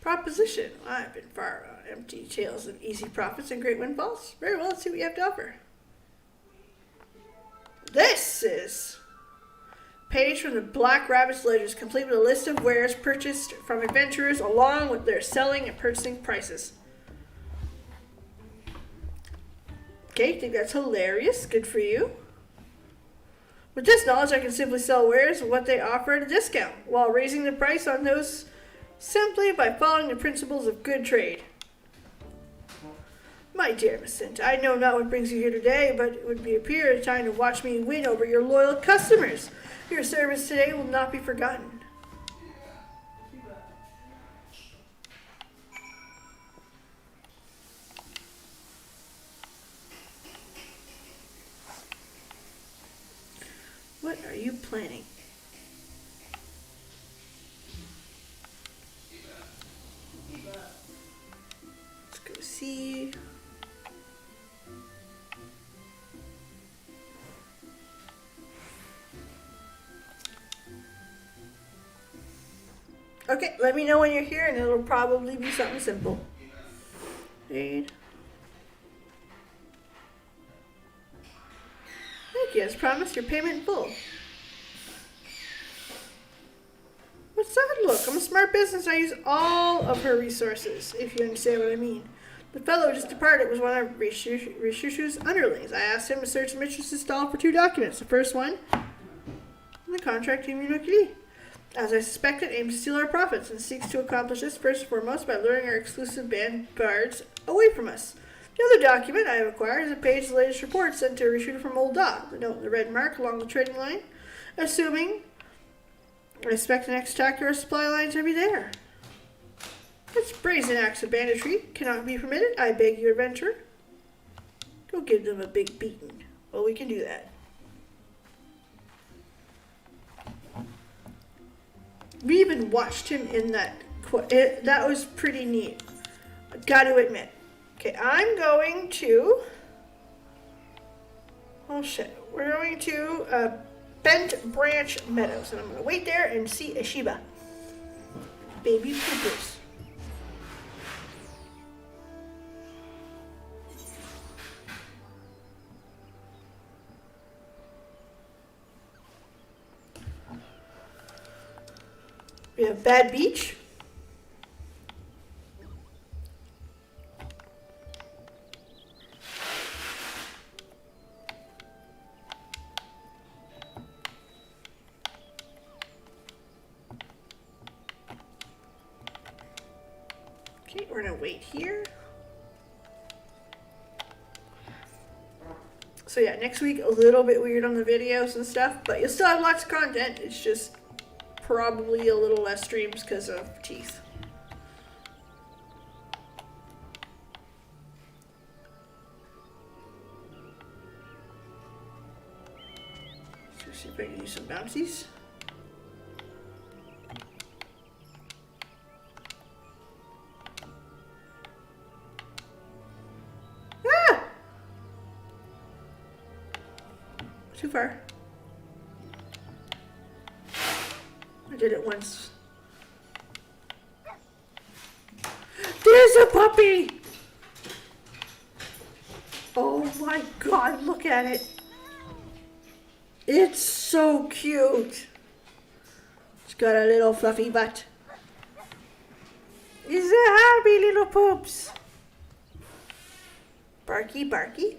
Proposition. I've been far on empty tales of easy profits and great windfalls. Very well, let's see what you have to offer. This is page from the Black Rabbit's ledgers, complete with a list of wares purchased from adventurers along with their selling and purchasing prices. Okay, think that's hilarious. Good for you. With this knowledge, I can simply sell wares at what they offer at a discount, while raising the price on those simply by following the principles of good trade. My dear Macinta, I know not what brings you here today, but it would be a period of time to watch me win over your loyal customers. Your service today will not be forgotten. What are you planning? Let's go see. Okay, let me know when you're here and it'll probably be something simple. Read. Thank you. As promised, your payment in full. What's that look? I'm a smart business. I use all of her resources, if you understand what I mean. The fellow who just departed was one of Rishushu's underlings. I asked him to search the mistress's stall for 2 documents. The first one, the contract to Munokiri. As I suspected, aims to steal our profits and seeks to accomplish this first and foremost by luring our exclusive band guards away from us. The other document I have acquired is a page of the latest report sent to a shooter from Old Da. The note in the red mark along the trading line, assuming I expect the next attack or supply line to be there. This brazen acts of banditry cannot be permitted. I beg you, adventurer. Go give them a big beating. Well, we can do that. We even watched him in that. That was pretty neat. I got to admit. Okay, I'm going to. Oh Oh shit. We're going to Bent Branch Meadows, and I'm gonna wait there and see a Shiba. Baby poopers. We have Bad Beach. Okay, we're gonna wait here. So yeah, next week a little bit weird on the videos and stuff, but you'll still have lots of content. It's just probably a little less streams because of teeth. So see if I can use some bouncies. Ah! Too far. I did it once. There's a puppy! Oh my god, look at it. It's so cute. It's got a little fluffy butt. He's a happy little poops. Barky, barky.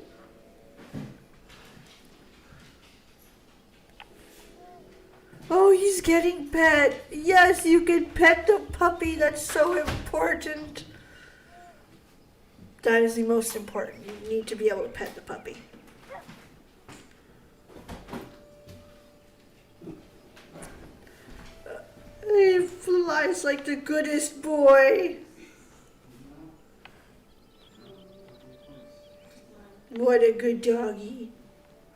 Oh, he's getting pet. Yes, you can pet the puppy. That's so important. That is the most important. You need to be able to pet the puppy. He flies like the goodest boy. What a good doggy.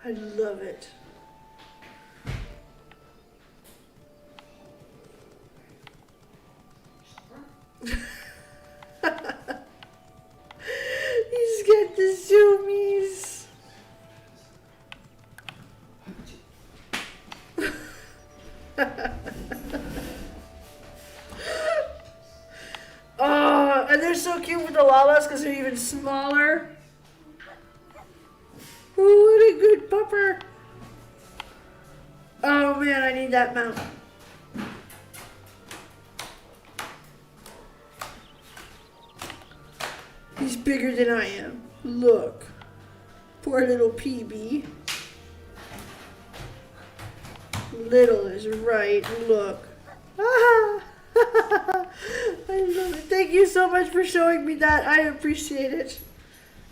I love it. He's got the zoomies. Oh, and they're so cute with the Lalas because they're even smaller. Ooh, what a good pupper. Oh man, I need that mount. He's bigger than I am. Look. Poor little PB. Little is right. Look. Ah! I love it. Thank you so much for showing me that. I appreciate it.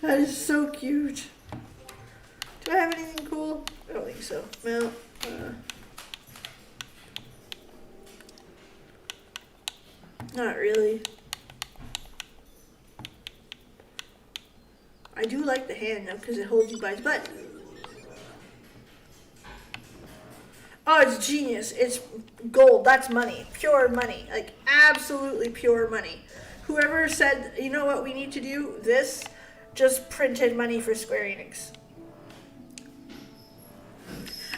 That is so cute. Do I have anything cool? I don't think so. No. Not really. I do like the hand though because it holds you by his butt. Oh, it's genius. It's gold. That's money. Pure money. Like, absolutely pure money. Whoever said, you know what we need to do? This just printed money for Square Enix.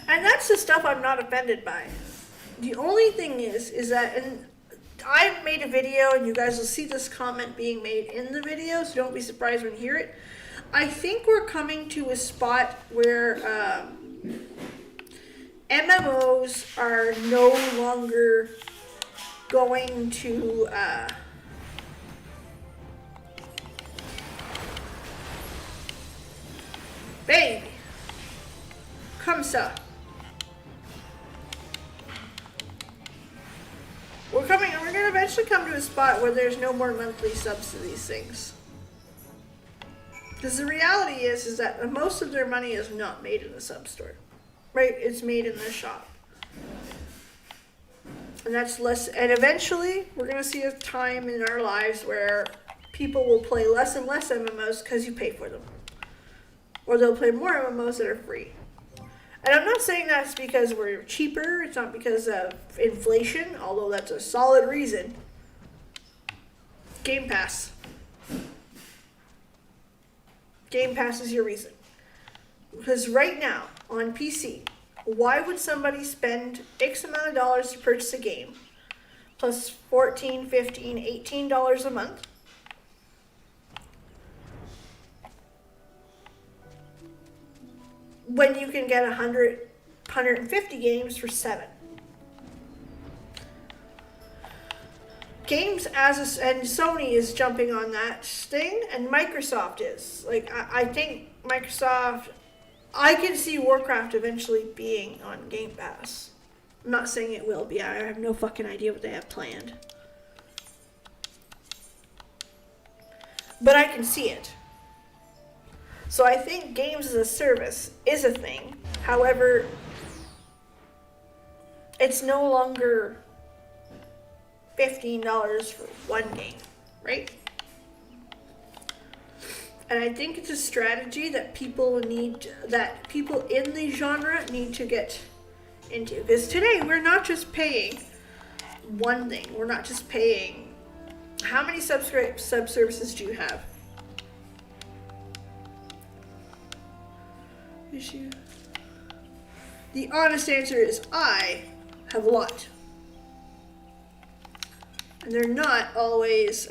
And that's the stuff I'm not offended by. The only thing is that, and I made a video, and you guys will see this comment being made in the video, so don't be surprised when you hear it. I think we're coming to a spot where MMOs are no longer going to baby, come sir. We're gonna eventually come to a spot where there's no more monthly subs to these things. Because the reality is that most of their money is not made in the sub store. Right? It's made in the shop. And that's less, and eventually we're going to see a time in our lives where people will play less and less MMOs because you pay for them. Or they'll play more MMOs that are free. And I'm not saying that's because we're cheaper, it's not because of inflation, although that's a solid reason. Game Pass. Game Pass is your reason. Because right now, on PC, why would somebody spend X amount of dollars to purchase a game, plus $14, $15, $18 a month, when you can get 100, 150 games for $7? Games and Sony is jumping on that thing, and Microsoft is. Like, I think Microsoft, I can see Warcraft eventually being on Game Pass. I'm not saying it will be. I have no fucking idea what they have planned. But I can see it. So I think games as a service is a thing. However, it's no longer $15 for one game, right? And I think it's a strategy that people in the genre need to get into. Because today we're not just paying one thing. We're not just paying. How many sub-services do you have? Issue. The honest answer is I have a lot. And they're not always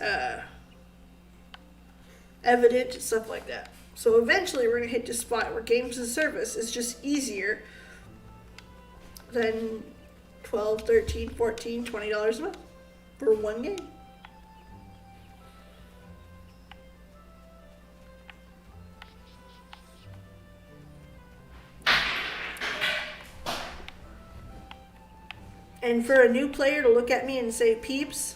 evident and stuff like that. So eventually we're going to hit this spot where games as a service is just easier than $12, $13, $14, $20 a month for one game. And for a new player to look at me and say, Peebs,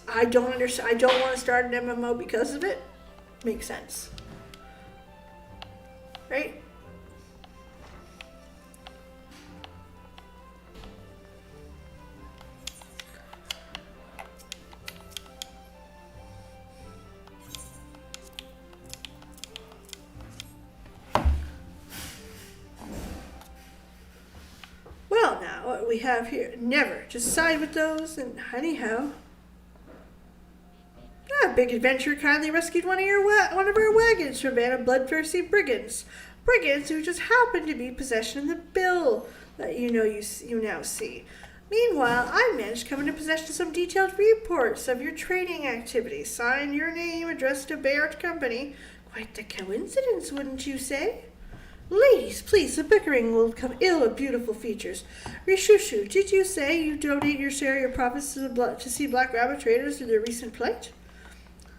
I don't understand. I don't want to start an MMO because of it. Makes sense. Right? Well, now, what we have here, never. Just side with those, and anyhow. Big Adventure kindly rescued one of our wagons from a band of bloodthirsty brigands. Brigands who just happened to be possession of the bill that you now see. Meanwhile, I managed to come into possession of some detailed reports of your trading activities. Signed your name, addressed to Bayard Company. Quite the coincidence, wouldn't you say? Ladies, please, the bickering will come ill of beautiful features. Rishushu, did you say you donate your share of your profits to see Black Rabbit traders through their recent plight?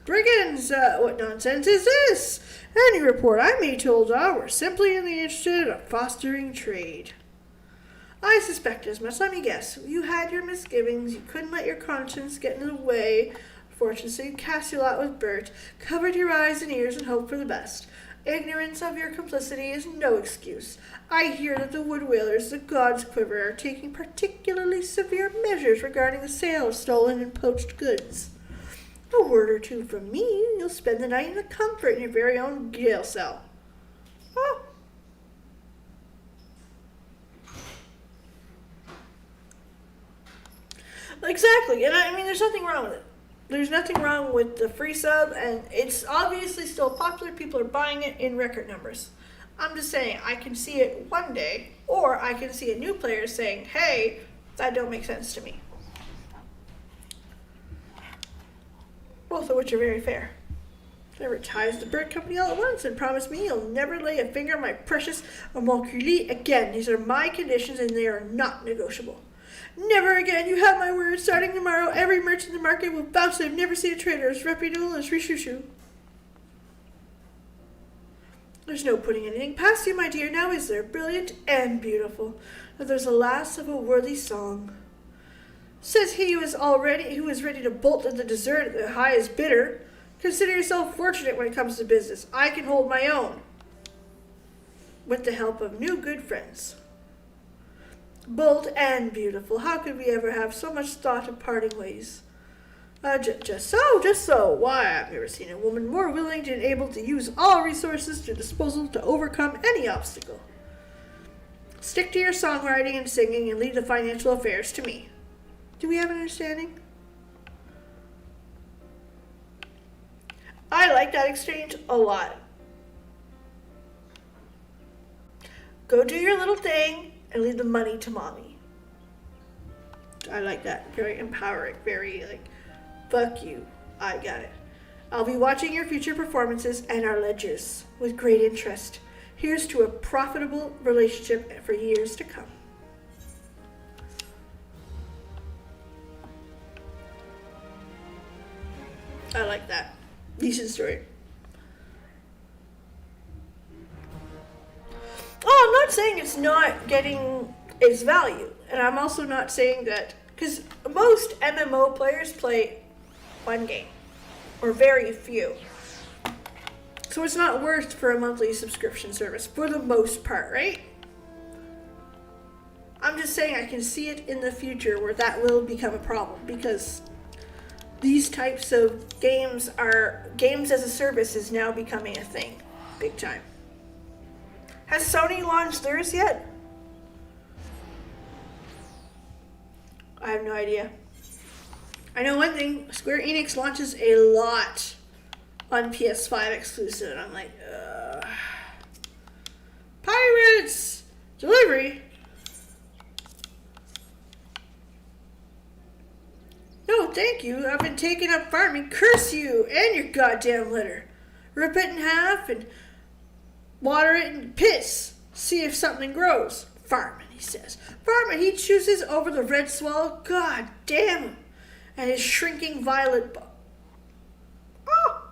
Brigands, what nonsense is this? Any report I may told we're simply interested in fostering trade. I suspect as much. Let me guess. You had your misgivings. You couldn't let your conscience get in the way. Fortunately, so you cast your lot with Bert, covered your eyes and ears, and hoped for the best. Ignorance of your complicity is no excuse. I hear that the Woodwhalers, the God's Quiver, are taking particularly severe measures regarding the sale of stolen and poached goods. A word or two from me, you'll spend the night in the comfort in your very own jail cell. Oh. Exactly, and I mean, there's nothing wrong with it. There's nothing wrong with the free sub, and it's obviously still popular. People are buying it in record numbers. I'm just saying, I can see it one day, or I can see a new player saying, hey, that don't make sense to me. Both of which are very fair. Advertise the bird company all at once and promise me you'll never lay a finger on my precious homunculi again. These are my conditions and they are not negotiable. Never again, you have my word. Starting tomorrow, every merchant in the market will vouch they've never seen a trader as reputable as Rishushu. There's no putting anything past you, my dear, now is there? Brilliant and beautiful. Now there's a lass of a worthy song. Says he who is ready to bolt at the dessert at the highest bidder. Consider yourself fortunate when it comes to business. I can hold my own. With the help of new good friends. Bold and beautiful. How could we ever have so much thought of parting ways? Just so. Why, I've never seen a woman more willing and able to use all resources to disposal to overcome any obstacle. Stick to your songwriting and singing and leave the financial affairs to me. Do we have an understanding? I like that exchange a lot. Go do your little thing and leave the money to mommy. I like that. Very empowering. Very like, fuck you. I got it. I'll be watching your future performances and our ledgers with great interest. Here's to a profitable relationship for years to come. I like that. Decent story. Oh, I'm not saying it's not getting its value. And I'm also not saying that, because most MMO players play one game, or very few. So it's not worth for a monthly subscription service, for the most part, right? I'm just saying I can see it in the future where that will become a problem, because these types of games as a service is now becoming a thing, big time. Has Sony launched theirs yet? I have no idea. I know one thing, Square Enix launches a lot on PS5 exclusive, and I'm like, Pirates! Delivery? No, thank you. I've been taking up farming. Curse you and your goddamn litter. Rip it in half and water it and piss. See if something grows. Farming, he says. Farming, he chooses over the red swallow. God damn him. And his shrinking violet Oh!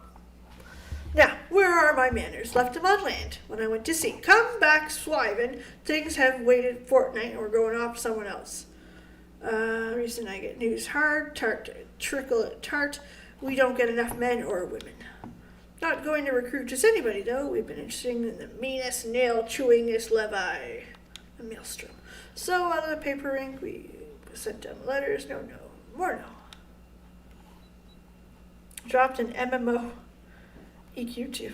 Now, where are my manners? Left them on land when I went to sea. Come back, swiving. Things have waited a fortnight and we're going off someone else. Reason I get news hard, tart, trickle at tart. We don't get enough men or women. Not going to recruit just anybody, though. We've been interested in the meanest, nail-chewingest Levi, a maelstrom. So, out of the paper ink, we sent them letters. No, more no. Dropped an MMO EQ2.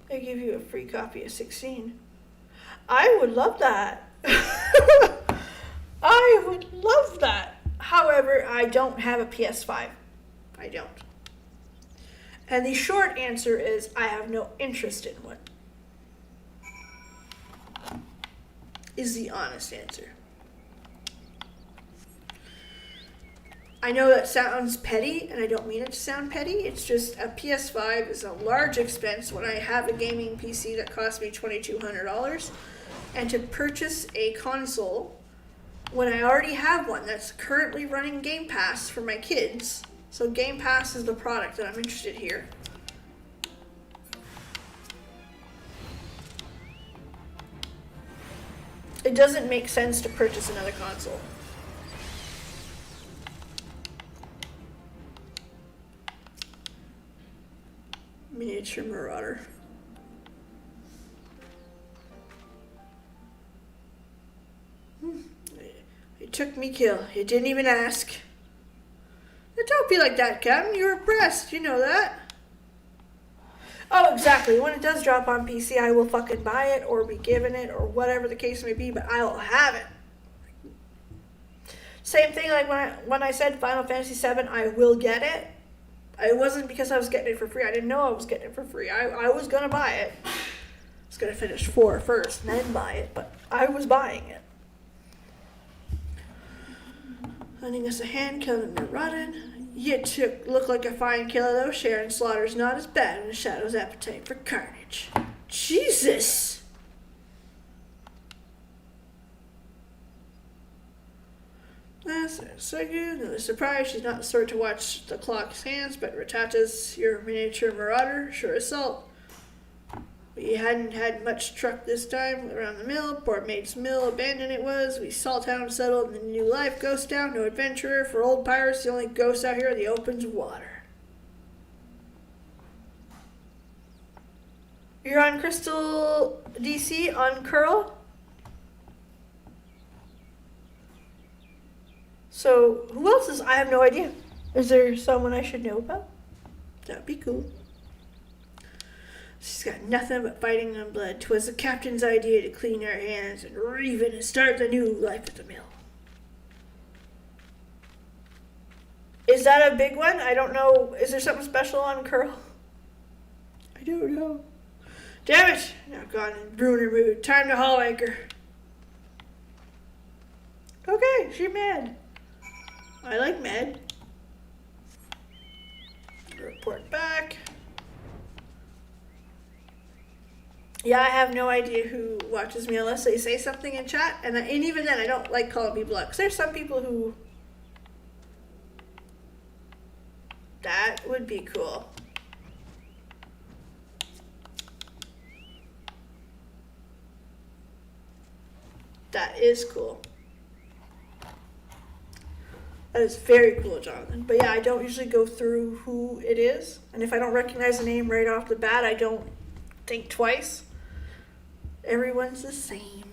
They give you a free copy of 16. I would love that. I would love that. However, I don't have a PS5. I don't. And the short answer is I have no interest in one. Is the honest answer. I know that sounds petty, and I don't mean it to sound petty. It's just a PS5 is a large expense when I have a gaming PC that cost me $2,200. And to purchase a console when I already have one that's currently running Game Pass for my kids. So Game Pass is the product that I'm interested here. It doesn't make sense to purchase another console. Miniature Marauder. It took me kill. You didn't even ask. Don't be like that, Captain. You're oppressed. You know that. Oh, exactly. When it does drop on PC, I will fucking buy it or be given it or whatever the case may be, but I'll have it. Same thing like when I said Final Fantasy VII, I will get it. It wasn't because I was getting it for free. I didn't know I was getting it for free. I was going to buy it. I was going to finish 4 first and then buy it, but I was buying it. Lending us a hand, killing the rotten. You look like a fine killer, though. Sharon Slaughter's not as bad in the Shadow's appetite for carnage. Jesus! That's so good. Another surprise. She's not the sort to watch the clock's hands, but Ratata's your miniature marauder. Sure as salt. We hadn't had much truck this time around the mill. Poor mate's mill, abandoned it was. We Salttown settled in the new life. Ghost town, no adventurer. For old pirates, the only ghosts out here are the open's water. You're on Crystal DC on Curl? So, who else is? I have no idea. Is there someone I should know about? That'd be cool. She's got nothing but fighting and blood. 'Twas the captain's idea to clean our hands and reven and start the new life at the mill. Is that a big one? I don't know. Is there something special on Curl? I don't know. Damn it! Now gone and ruined her mood. Time to haul anchor. Okay, she mad. I like mad. Report back. Yeah, I have no idea who watches me unless they say something in chat, and even then, I don't like calling people out. 'Cause there's some people who... That would be cool. That is cool. That is very cool, Jonathan. But yeah, I don't usually go through who it is. And if I don't recognize the name right off the bat, I don't think twice. Everyone's the same.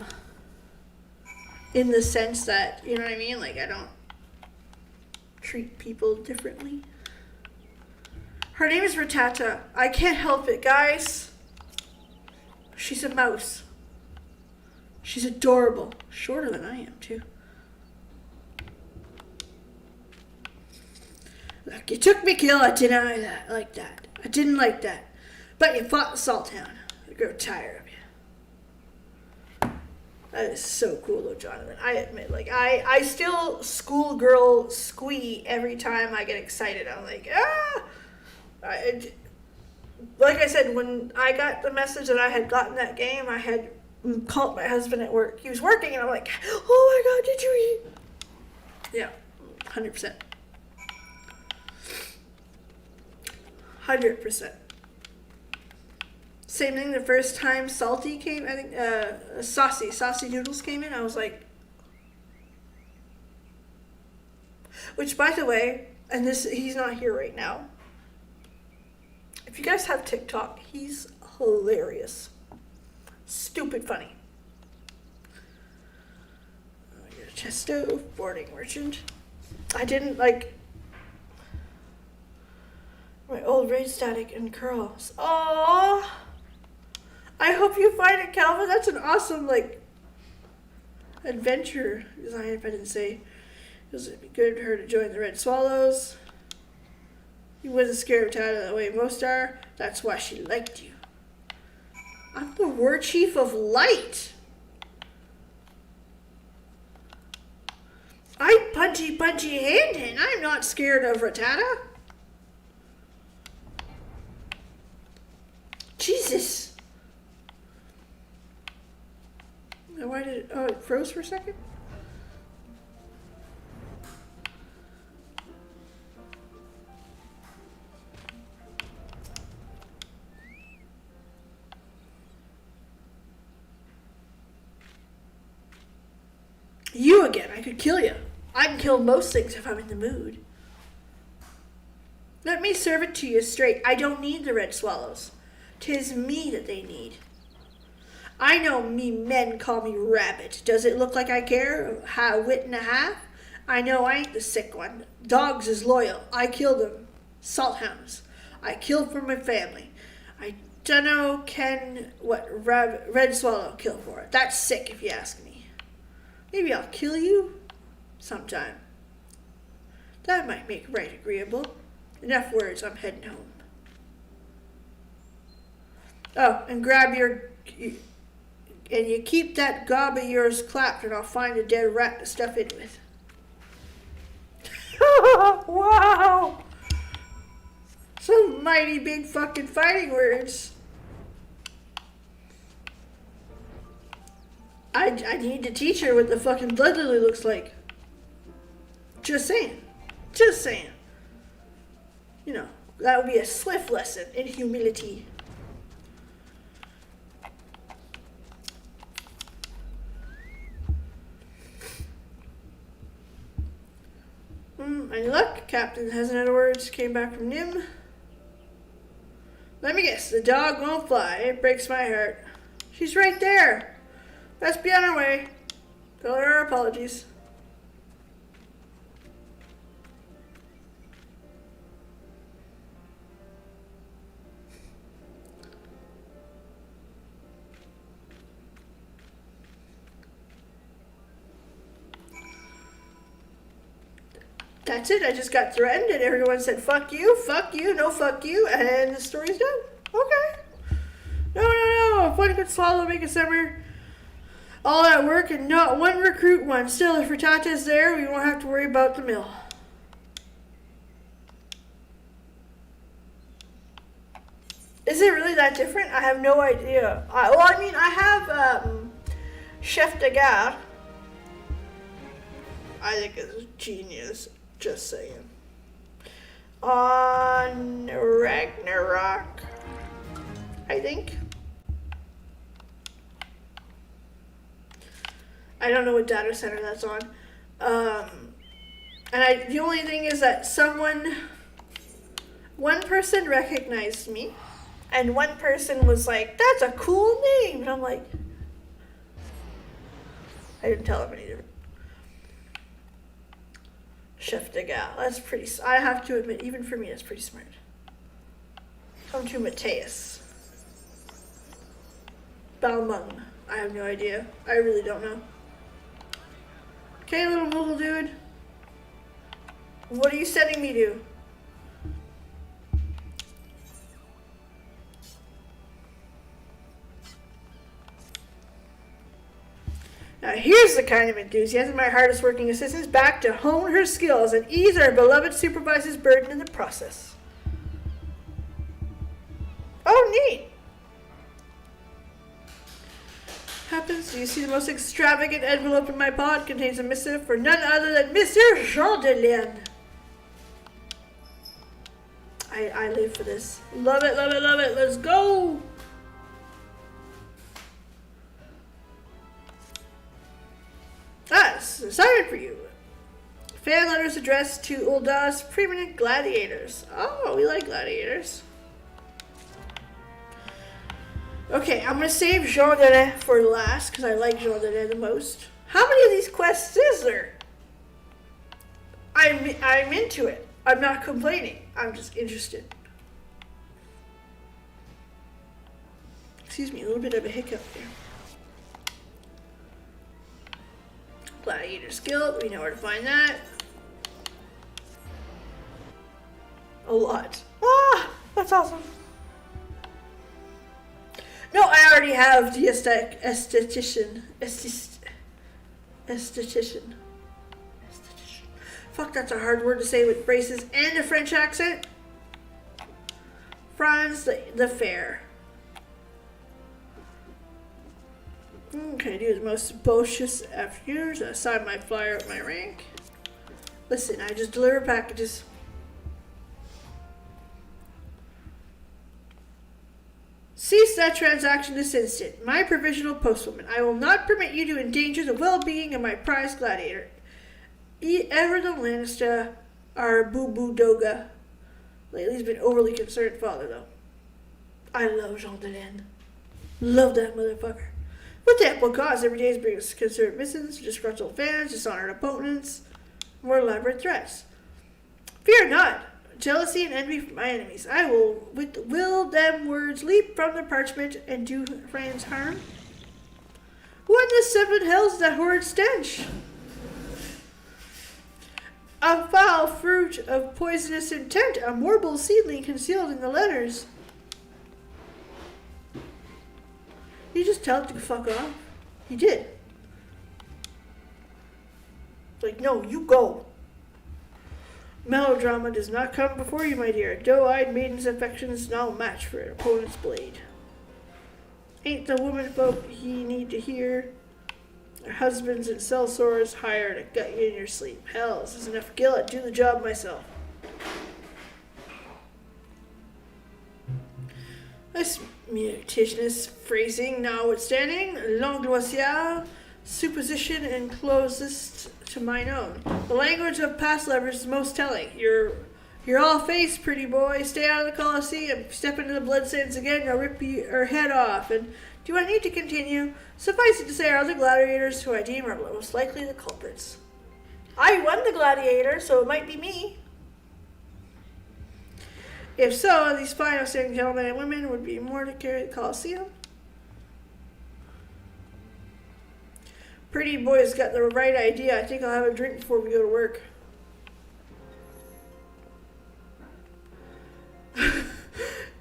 In the sense that, you know what I mean? Like, I don't treat people differently. Her name is Ratata. I can't help it, guys. She's a mouse. She's adorable. Shorter than I am, too. Look, you took me kill. I didn't like that. I didn't like that. But you fought Salthound. I grow tired of you. That is so cool, though, Jonathan. I admit, like, I still schoolgirl squee every time I get excited. I'm like, ah! Like I said, when I got the message that I had gotten that game, I had called my husband at work. He was working, and I'm like, oh my God, did you eat? Yeah, 100%. 100%. Same thing the first time Salty came, I think, Saucy Noodles came in, I was like, which, by the way, and he's not here right now. If you guys have TikTok, he's hilarious. Stupid funny. I get a chest stove, boarding merchant. I didn't like my old raid static and curls. Aww. I hope you find it, Calvin. That's an awesome, like, adventure design, if I didn't say. It would be good for her to join the Red Swallows. You wasn't scared of Tata the way most are. That's why she liked you. I'm the Warchief of Light. I punchy hand. I'm not scared of Ratata. Jesus. Why did it... Oh, it froze for a second? You again. I could kill you. I can kill most things if I'm in the mood. Let me serve it to you straight. I don't need the red swallows. 'Tis me that they need. I know me men call me rabbit. Does it look like I care? Wit and a half? I know I ain't the sick one. Dogs is loyal. I kill them. Salthounds. I kill for my family. I dunno what red swallow kill for. That's sick if you ask me. Maybe I'll kill you sometime. That might make right agreeable. Enough words, I'm heading home. Oh, and grab and you keep that gob of yours clapped, and I'll find a dead rat to stuff it with. Wow! Some mighty big fucking fighting words. I need to teach her what the fucking blood lily looks like. Just saying. Just saying. You know, that would be a swift lesson in humility. Any luck? Captain hasn't had words. Came back from Nim. Let me guess. The dog won't fly. It breaks my heart. She's right there. Best be on her way. Tell her our apologies. That's it. I just got threatened and everyone said, fuck you, no fuck you, and the story's done. Okay. No. If one could swallow, make a summer. All at work and not one recruit one. Still, if Ratata's there, we won't have to worry about the mill. Is it really that different? I have no idea. I have Chef de Gare. I think it's genius. Just saying. On Ragnarok, I think. I don't know what data center that's on. The only thing is that one person recognized me, and one person was like, "That's a cool name," and I'm like, I didn't tell him any different. Chef de Gare. That's pretty. I have to admit, even for me, that's pretty smart. Come to Mateus. Balmung. I have no idea. I really don't know. Okay, little Moogle dude. What are you sending me to? Now here's the kind of enthusiasm my hardest working assistant's back to hone her skills and ease our beloved supervisor's burden in the process. Oh, neat. Happens, do you see the most extravagant envelope in my pod contains a missive for none other than Mr. Jean-Delien. I live for this. Love it, love it, love it. Let's go. That's assignment for you. Fan letters addressed to Ulda's preeminent gladiators. Oh, we like gladiators. Okay, I'm gonna save Jean Delin for last because I like Jean Delin the most. How many of these quests is there? I'm into it. I'm not complaining. I'm just interested. Excuse me, a little bit of a hiccup here. Gladiator's Guild, we know where to find that. A lot. Ah, that's awesome. No, I already have the esthetician. Fuck, that's a hard word to say with braces and a French accent. Franz the Fair. Can I do the most boisterous afternoons? I sign my flyer with my rank. Listen, I just deliver packages. Cease that transaction this instant. My provisional postwoman. I will not permit you to endanger the well-being of my prized gladiator. Ever the Lannister, our boo-boo doga. Lately he's been overly concerned father, though. I love Jean Delin. Love that motherfucker. With ample cause, every day brings concerned missions, disgruntled fans, dishonored opponents, more elaborate threats. Fear not. Jealousy and envy from my enemies. I will, with will them words, leap from the parchment and do friends harm. What in the seven hells is that horrid stench? A foul fruit of poisonous intent, a mortal seedling concealed in the letters. You just tell it to fuck off. He did. Like, no, you go. Melodrama does not come before you, my dear. Doe-eyed maiden's affection is no match for an opponent's blade. Ain't the woman folk ye need to hear? Their husbands and sellswords hire to gut you in your sleep. Hell, this is enough gillet. Do the job myself. This mutationist phrasing notwithstanding, Languoisier, supposition and closest to mine own. The language of past lovers is most telling. You're all face, pretty boy. Stay out of the Colosseum. Step into the blood sands again, I'll rip your head off. And do I need to continue? Suffice it to say, our other gladiators who I deem are most likely the culprits. I won the gladiator, so it might be me. If so, these fine outstanding gentlemen and women would be more to carry the Colosseum. Pretty boy's got the right idea. I think I'll have a drink before we go to work.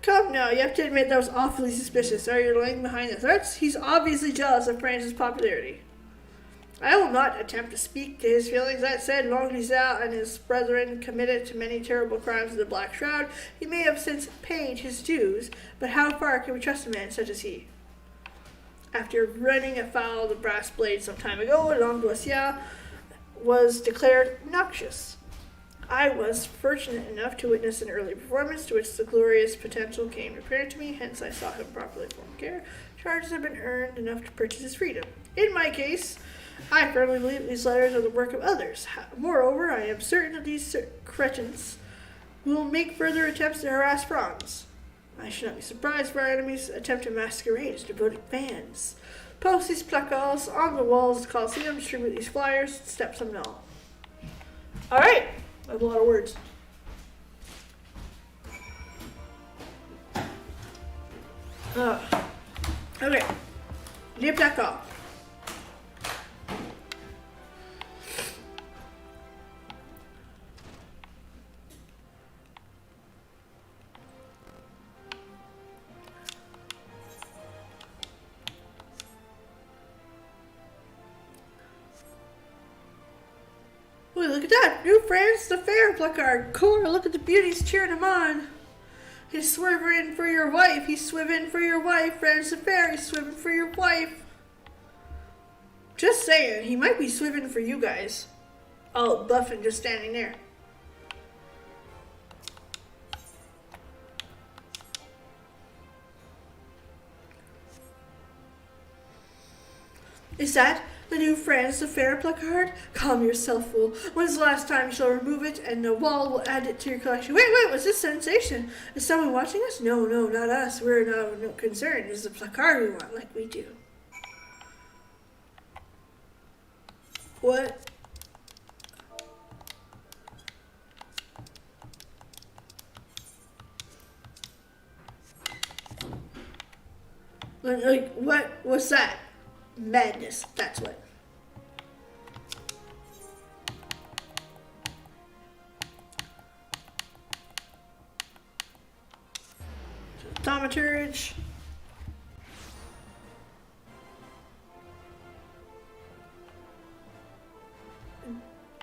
Come now, you have to admit that was awfully suspicious. Are you lying behind the threats? He's obviously jealous of France's popularity. I will not attempt to speak to his feelings. That said, Long Giselle and his brethren committed to many terrible crimes of the Black Shroud. He may have since paid his dues, but how far can we trust a man such as he? After running afoul of the brass blade some time ago, Long Giselle was declared noxious. I was fortunate enough to witness an early performance to which the glorious potential came apparent to me, hence I saw him properly formed care. Charges have been earned enough to purchase his freedom. In my case, I firmly believe these letters are the work of others. Moreover, I am certain that these cretins will make further attempts to harass Franz. I should not be surprised if our enemies attempt to masquerade as devoted fans. Post these placards on the walls of the Coliseum, distribute these flyers, steps them all. Alright, I have a lot of words. Okay, les placards. Ooh, look at that. New France the Fair placard. Cora, look at the beauties cheering him on. He's swerving for your wife. He's swimming for your wife. France the Fair, he's swimming for your wife. Just saying, he might be swimming for you guys. Oh, Buffin just standing there. Is that the new France the Fair placard? Calm yourself, fool. When's the last time you shall remove it and the wall will add it to your collection? Wait, what's this sensation? Is someone watching us? No, not us. We're no concerned. It's the placard we want, like we do. What? Like, what was that? Madness, that's what. Thaumaturge.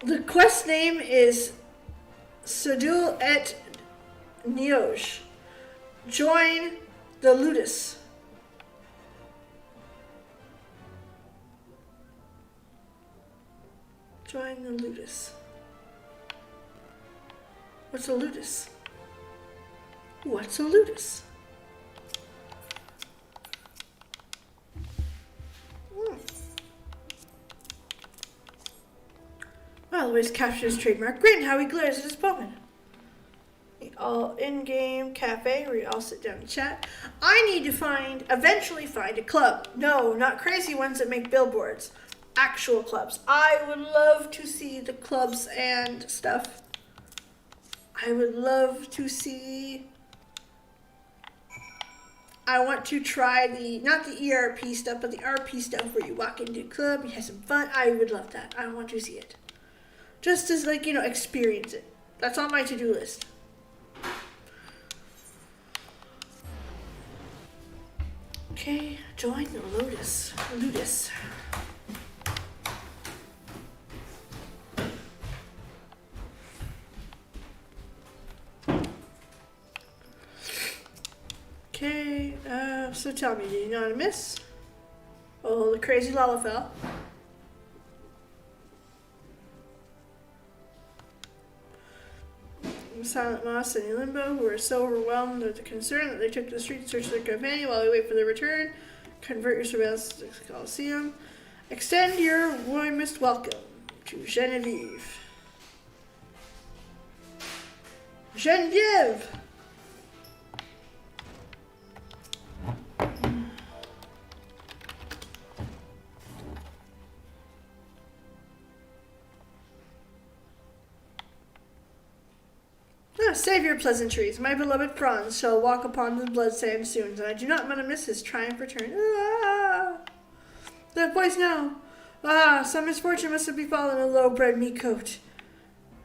The quest name is Sedul et Niosh. Join the Ludus. Join the Ludus. What's a Ludus? What's a Ludus? Well, Luis captured his trademark grin, how he glares at his opponent. The all in-game cafe where you all sit down and chat. I need to eventually find a club. No, not crazy ones that make billboards. Actual clubs. I would love to see the clubs and stuff. I would love to see. I want to try not the ERP stuff, but the RP stuff where you walk into a club, you have some fun. I would love that. I want to see it. Just as, experience it. That's on my to-do list. Okay, join the Ludus. Okay, so tell me, do you know how to miss? Oh, the crazy Lalafell. Silent Moss and Limbo, who are so overwhelmed with the concern that they took to the street to search their companion while they wait for their return. Convert your surveillance to the Coliseum. Extend your warmest welcome to Genevieve. Genevieve! Save your pleasantries. My beloved Franz shall walk upon the blood sand soon, and I do not want to miss his triumph return. Ah! That voice now. Ah, some misfortune must have befallen a low-bred meat-coat.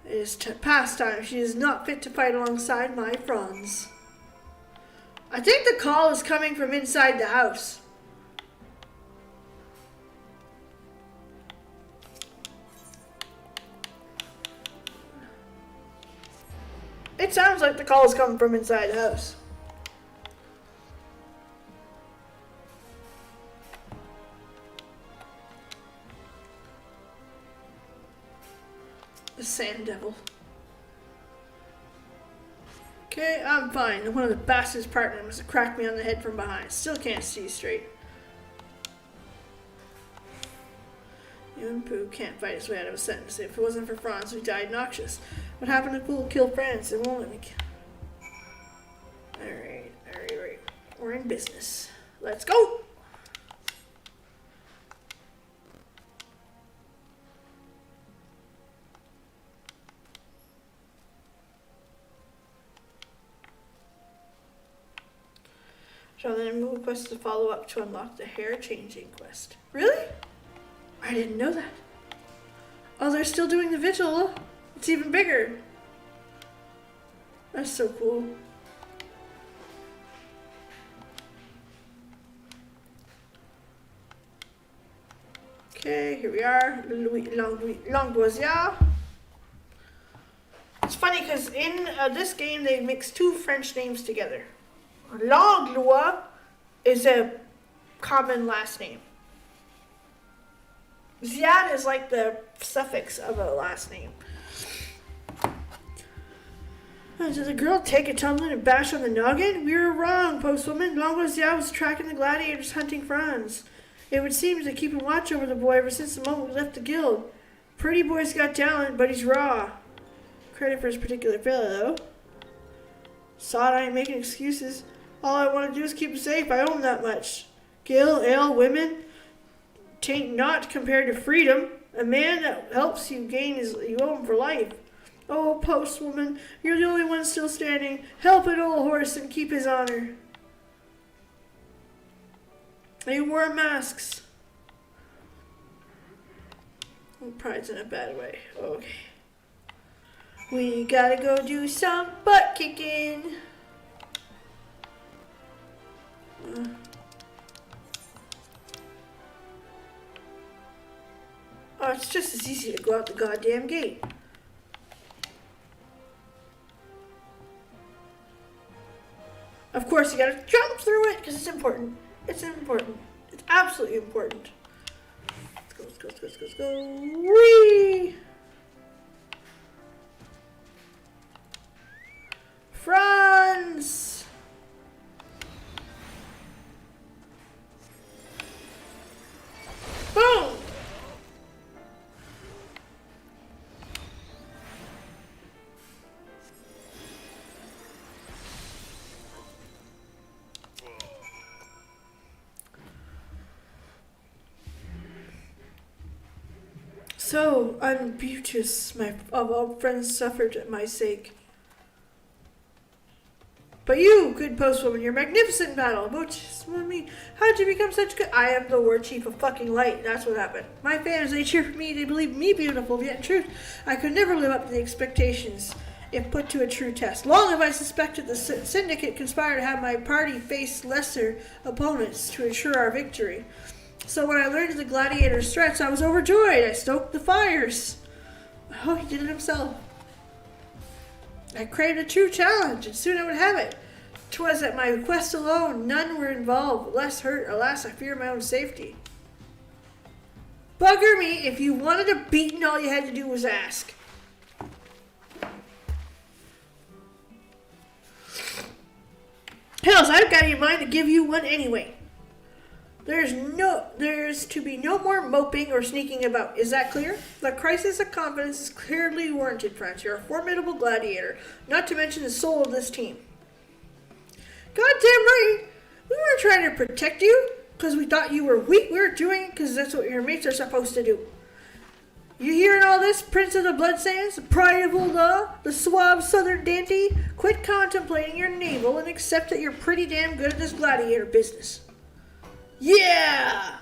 It is past time. She is not fit to fight alongside my Franz. I think the call is coming from inside the house. It sounds like the call is coming from inside the house. The sand devil. Okay, I'm fine. One of the bastard's partners must have cracked me on the head from behind. Still can't see straight. You and Pooh can't fight his way out of a sentence. If it wasn't for Franz, we died noxious. What happened to Pooh kill Franz? It won't let me kill. Alright. We're in business. Let's go! Shall then request to follow up to unlock the hair changing quest. Really? I didn't know that. Oh, they're still doing the vigil. It's even bigger. That's so cool. Okay, here we are. Langloisier. It's funny because in this game they mix two French names together. Langlois is a common last name. Ziad is like the suffix of a last name. Did the girl take a tumbling and bash on the noggin? We were wrong, postwoman. Langlois was tracking the gladiators hunting Franz. It would seem to keep a watch over the boy ever since the moment we left the guild. Pretty boy's got talent, but he's raw. Credit for his particular failure, though. Sod, I ain't making excuses. All I want to do is keep him safe. I owe him that much. Gil, ale, women, tain't naught compared to freedom. A man that helps you gain you owe him for life. Oh, postwoman, you're the only one still standing. Help an old horse and keep his honor. They wore masks. Pride's in a bad way. Okay. We gotta go do some butt kicking. Oh, it's just as easy to go out the goddamn gate. Of course, you gotta jump through it because it's important. It's important. It's absolutely important. Let's go. Whee! Franz! Boom! So unbeauteous, my of all friends suffered at my sake. But you, good postwoman, you're magnificent in battle. How'd you become such good? I am the Warchief of fucking light. That's what happened. My fans, they cheer for me. They believe me beautiful. Yet in truth, I could never live up to the expectations if put to a true test. Long have I suspected the syndicate conspired to have my party face lesser opponents to ensure our victory. So when I learned of the gladiator's threats, I was overjoyed. I stoked the fires. Oh, he did it himself. I craved a true challenge, and soon I would have it. 'Twas at my quest alone, none were involved. Less hurt, alas, I fear my own safety. Bugger me, if you wanted a beating, all you had to do was ask. Hells, I've got it in mind to give you one anyway. There's to be no more moping or sneaking about. Is that clear? The crisis of confidence is clearly warranted, Franz. You're a formidable gladiator, not to mention the soul of this team. Goddamn right. We weren't trying to protect you because we thought you were weak. We were doing it because that's what your mates are supposed to do. You hearing all this, Prince of the Bloodsands, the pride of Ul'dah, the suave southern dandy? Quit contemplating your navel and accept that you're pretty damn good at this gladiator business. Yeah!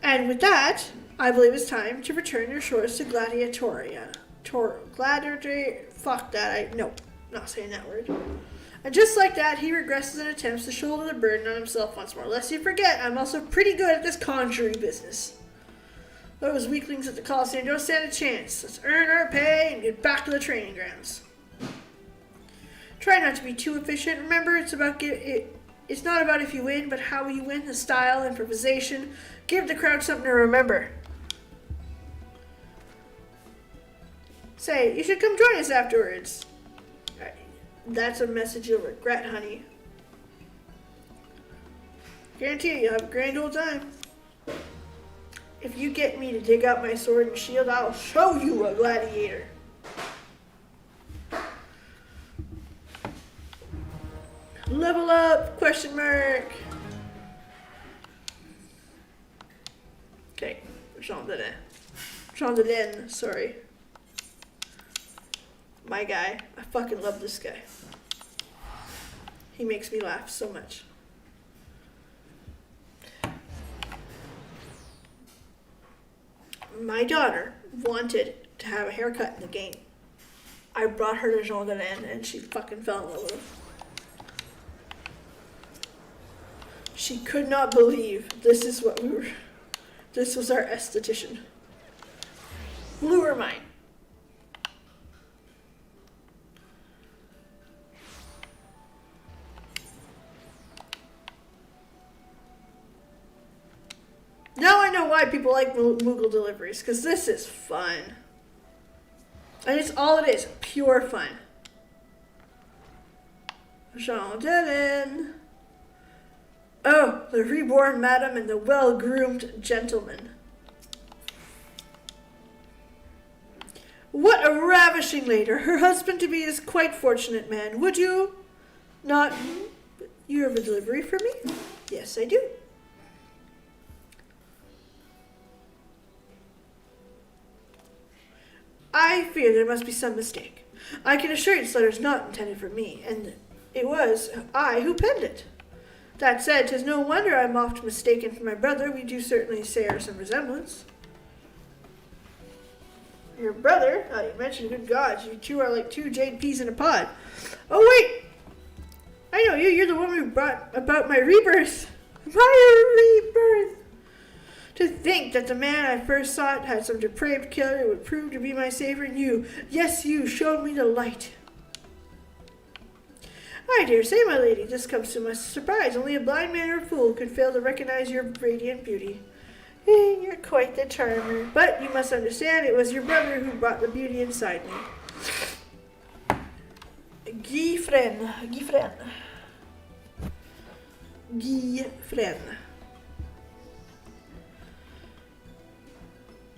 And with that, I believe it's time to return your shores to Gladiatoria. Fuck that, no, not saying that word. And just like that, he regresses and attempts to shoulder the burden on himself once more. Lest you forget, I'm also pretty good at this conjuring business. Those weaklings at the Coliseum don't stand a chance. Let's earn our pay and get back to the training grounds. Try not to be too efficient. Remember, it's not about if you win, but how you win, the style, improvisation. Give the crowd something to remember. Say, you should come join us afterwards. That's a message you'll regret, honey. Guarantee you, you'll have a grand old time. If you get me to dig out my sword and shield, I'll show you a gladiator. Level up, question mark. Okay, Jean Deden, sorry. My guy. I fucking love this guy. He makes me laugh so much. My daughter wanted to have a haircut in the game. I brought her to Jean Deden and she fucking fell in love with him. She could not believe this was our esthetician. Blew her mind. Now I know why people like Moogle deliveries, because this is fun. And it's all it is, pure fun. Jean Deden. Oh, the reborn madam and the well-groomed gentleman. What a ravishing lady. Her husband-to-be is quite fortunate man. Would you not... You have a delivery for me? Yes, I do. I fear there must be some mistake. I can assure you this letter is not intended for me, and it was I who penned it. That said, 'tis no wonder I'm oft mistaken for my brother. We do certainly share some resemblance. Your brother? Oh, you mentioned, good gods, you two are like two jade peas in a pod. Oh, wait! I know you. You're the one who brought about my rebirth. My rebirth! To think that the man I first sought had some depraved killer who would prove to be my savior, and you, yes, you, showed me the light. I dare say, my lady, this comes to my surprise. Only a blind man or a fool could fail to recognize your radiant beauty. You're quite the charmer. But you must understand, it was your brother who brought the beauty inside me. Guy Fren.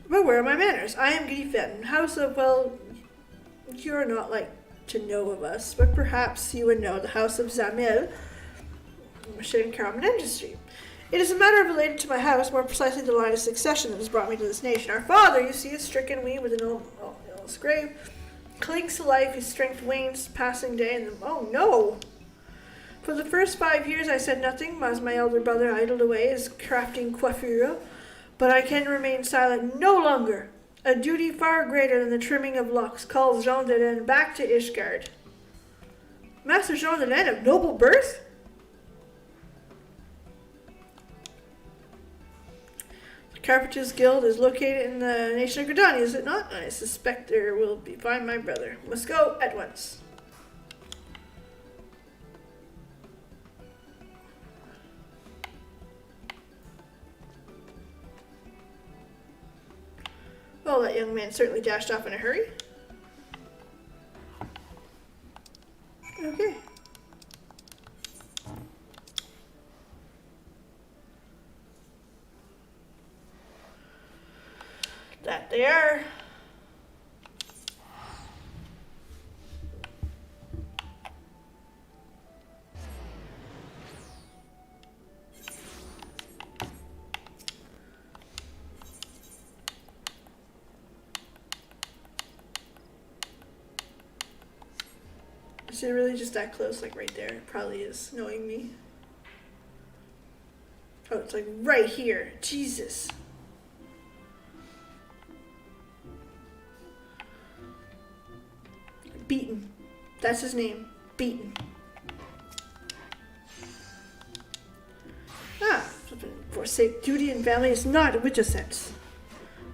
But where are my manners? I am Guy Fren, house of, well, you're not like to know of us, but perhaps you would know the house of Zamel, Shenanigans Industry. It is a matter related to my house, more precisely the line of succession that has brought me to this nation. Our father, you see, is stricken, we with an illness grave, clings to life, his strength wanes, passing day, and oh no! For the first 5 years I said nothing, as my elder brother idled away his crafting coiffure, but I can remain silent no longer. A duty far greater than the trimming of locks calls Jean Deden back to Ishgard. Master Jean Deden of noble birth? The Carpenters Guild is located in the nation of Gridania, is it not? I suspect there will find my brother. Must go at once. Well, that young man certainly dashed off in a hurry. Okay. That they are. Is it really just that close, like right there? It probably is, knowing me. Oh, it's like right here. Jesus. Beaten. That's his name. Beaten. forsake duty and family is not a witch sense.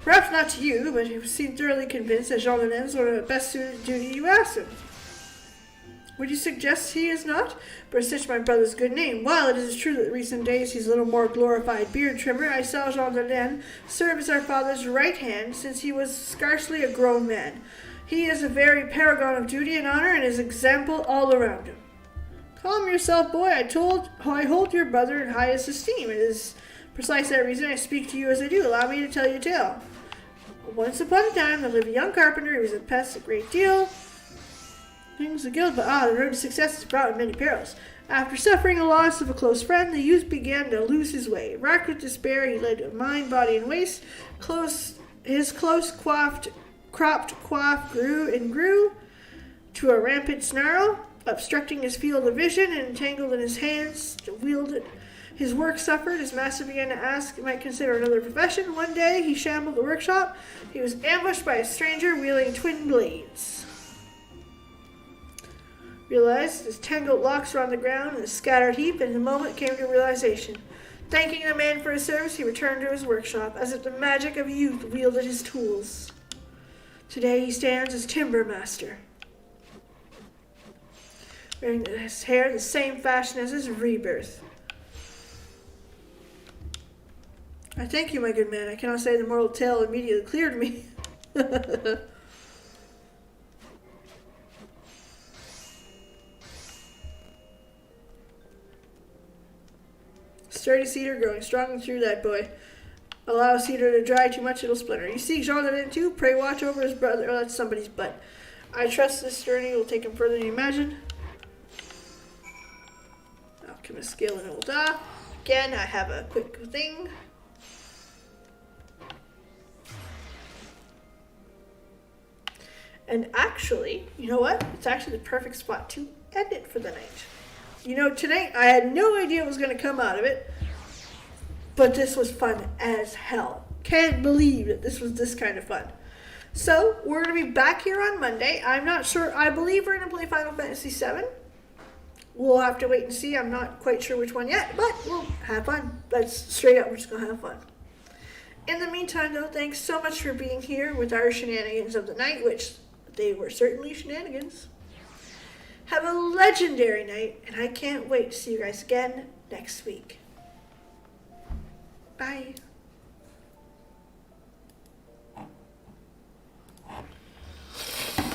Perhaps not to you, but he seemed thoroughly convinced that Jean Valin was best suited to duty you asked him. Would you suggest he is not? But such my brother's good name. While it is true that in recent days he's a little more glorified beard trimmer, I saw Jean Valin serve as our father's right hand since he was scarcely a grown man. He is a very paragon of duty and honor, and is example all around him. Calm yourself, boy. I hold your brother in highest esteem. It is precisely that reason I speak to you as I do. Allow me to tell you a tale. Once upon a time, there lived a young carpenter. He was a pest a great deal. Things the guild, but the road to success is brought with many perils. After suffering the loss of a close friend, the youth began to lose his way. Racked with despair, he led to mind, body, and waist. His close cropped coif grew and grew to a rampant snarl, obstructing his field of vision and entangled in his hands to wield it. His work suffered. His master began to ask if he might consider another profession. One day, he shambled the workshop. He was ambushed by a stranger wielding twin blades. Realized his tangled locks were on the ground in a scattered heap, and in a moment came to realization. Thanking the man for his service, he returned to his workshop, as if the magic of youth wielded his tools. Today he stands as timber master, wearing his hair the same fashion as his rebirth. I thank you, my good man. I cannot say the moral tale immediately cleared me. Sturdy cedar growing strong through that boy. Allow a cedar to dry too much, it'll splinter. You see Jean Valin too? Pray watch over his brother. Oh, that's somebody's butt. I trust this journey will take him further than you imagine. Alchemist skill and old Again, I have a quick thing. And actually, you know what? It's actually the perfect spot to end it for the night. You know, tonight I had no idea what was going to come out of it, but this was fun as hell. Can't believe that this was this kind of fun. So, we're going to be back here on Monday. I'm not sure. I believe we're going to play Final Fantasy VII. We'll have to wait and see. I'm not quite sure which one yet, but we'll have fun. That's straight up. We're just going to have fun. In the meantime, though, thanks so much for being here with our shenanigans of the night, which they were certainly shenanigans. Have a legendary night, and I can't wait to see you guys again next week. Bye.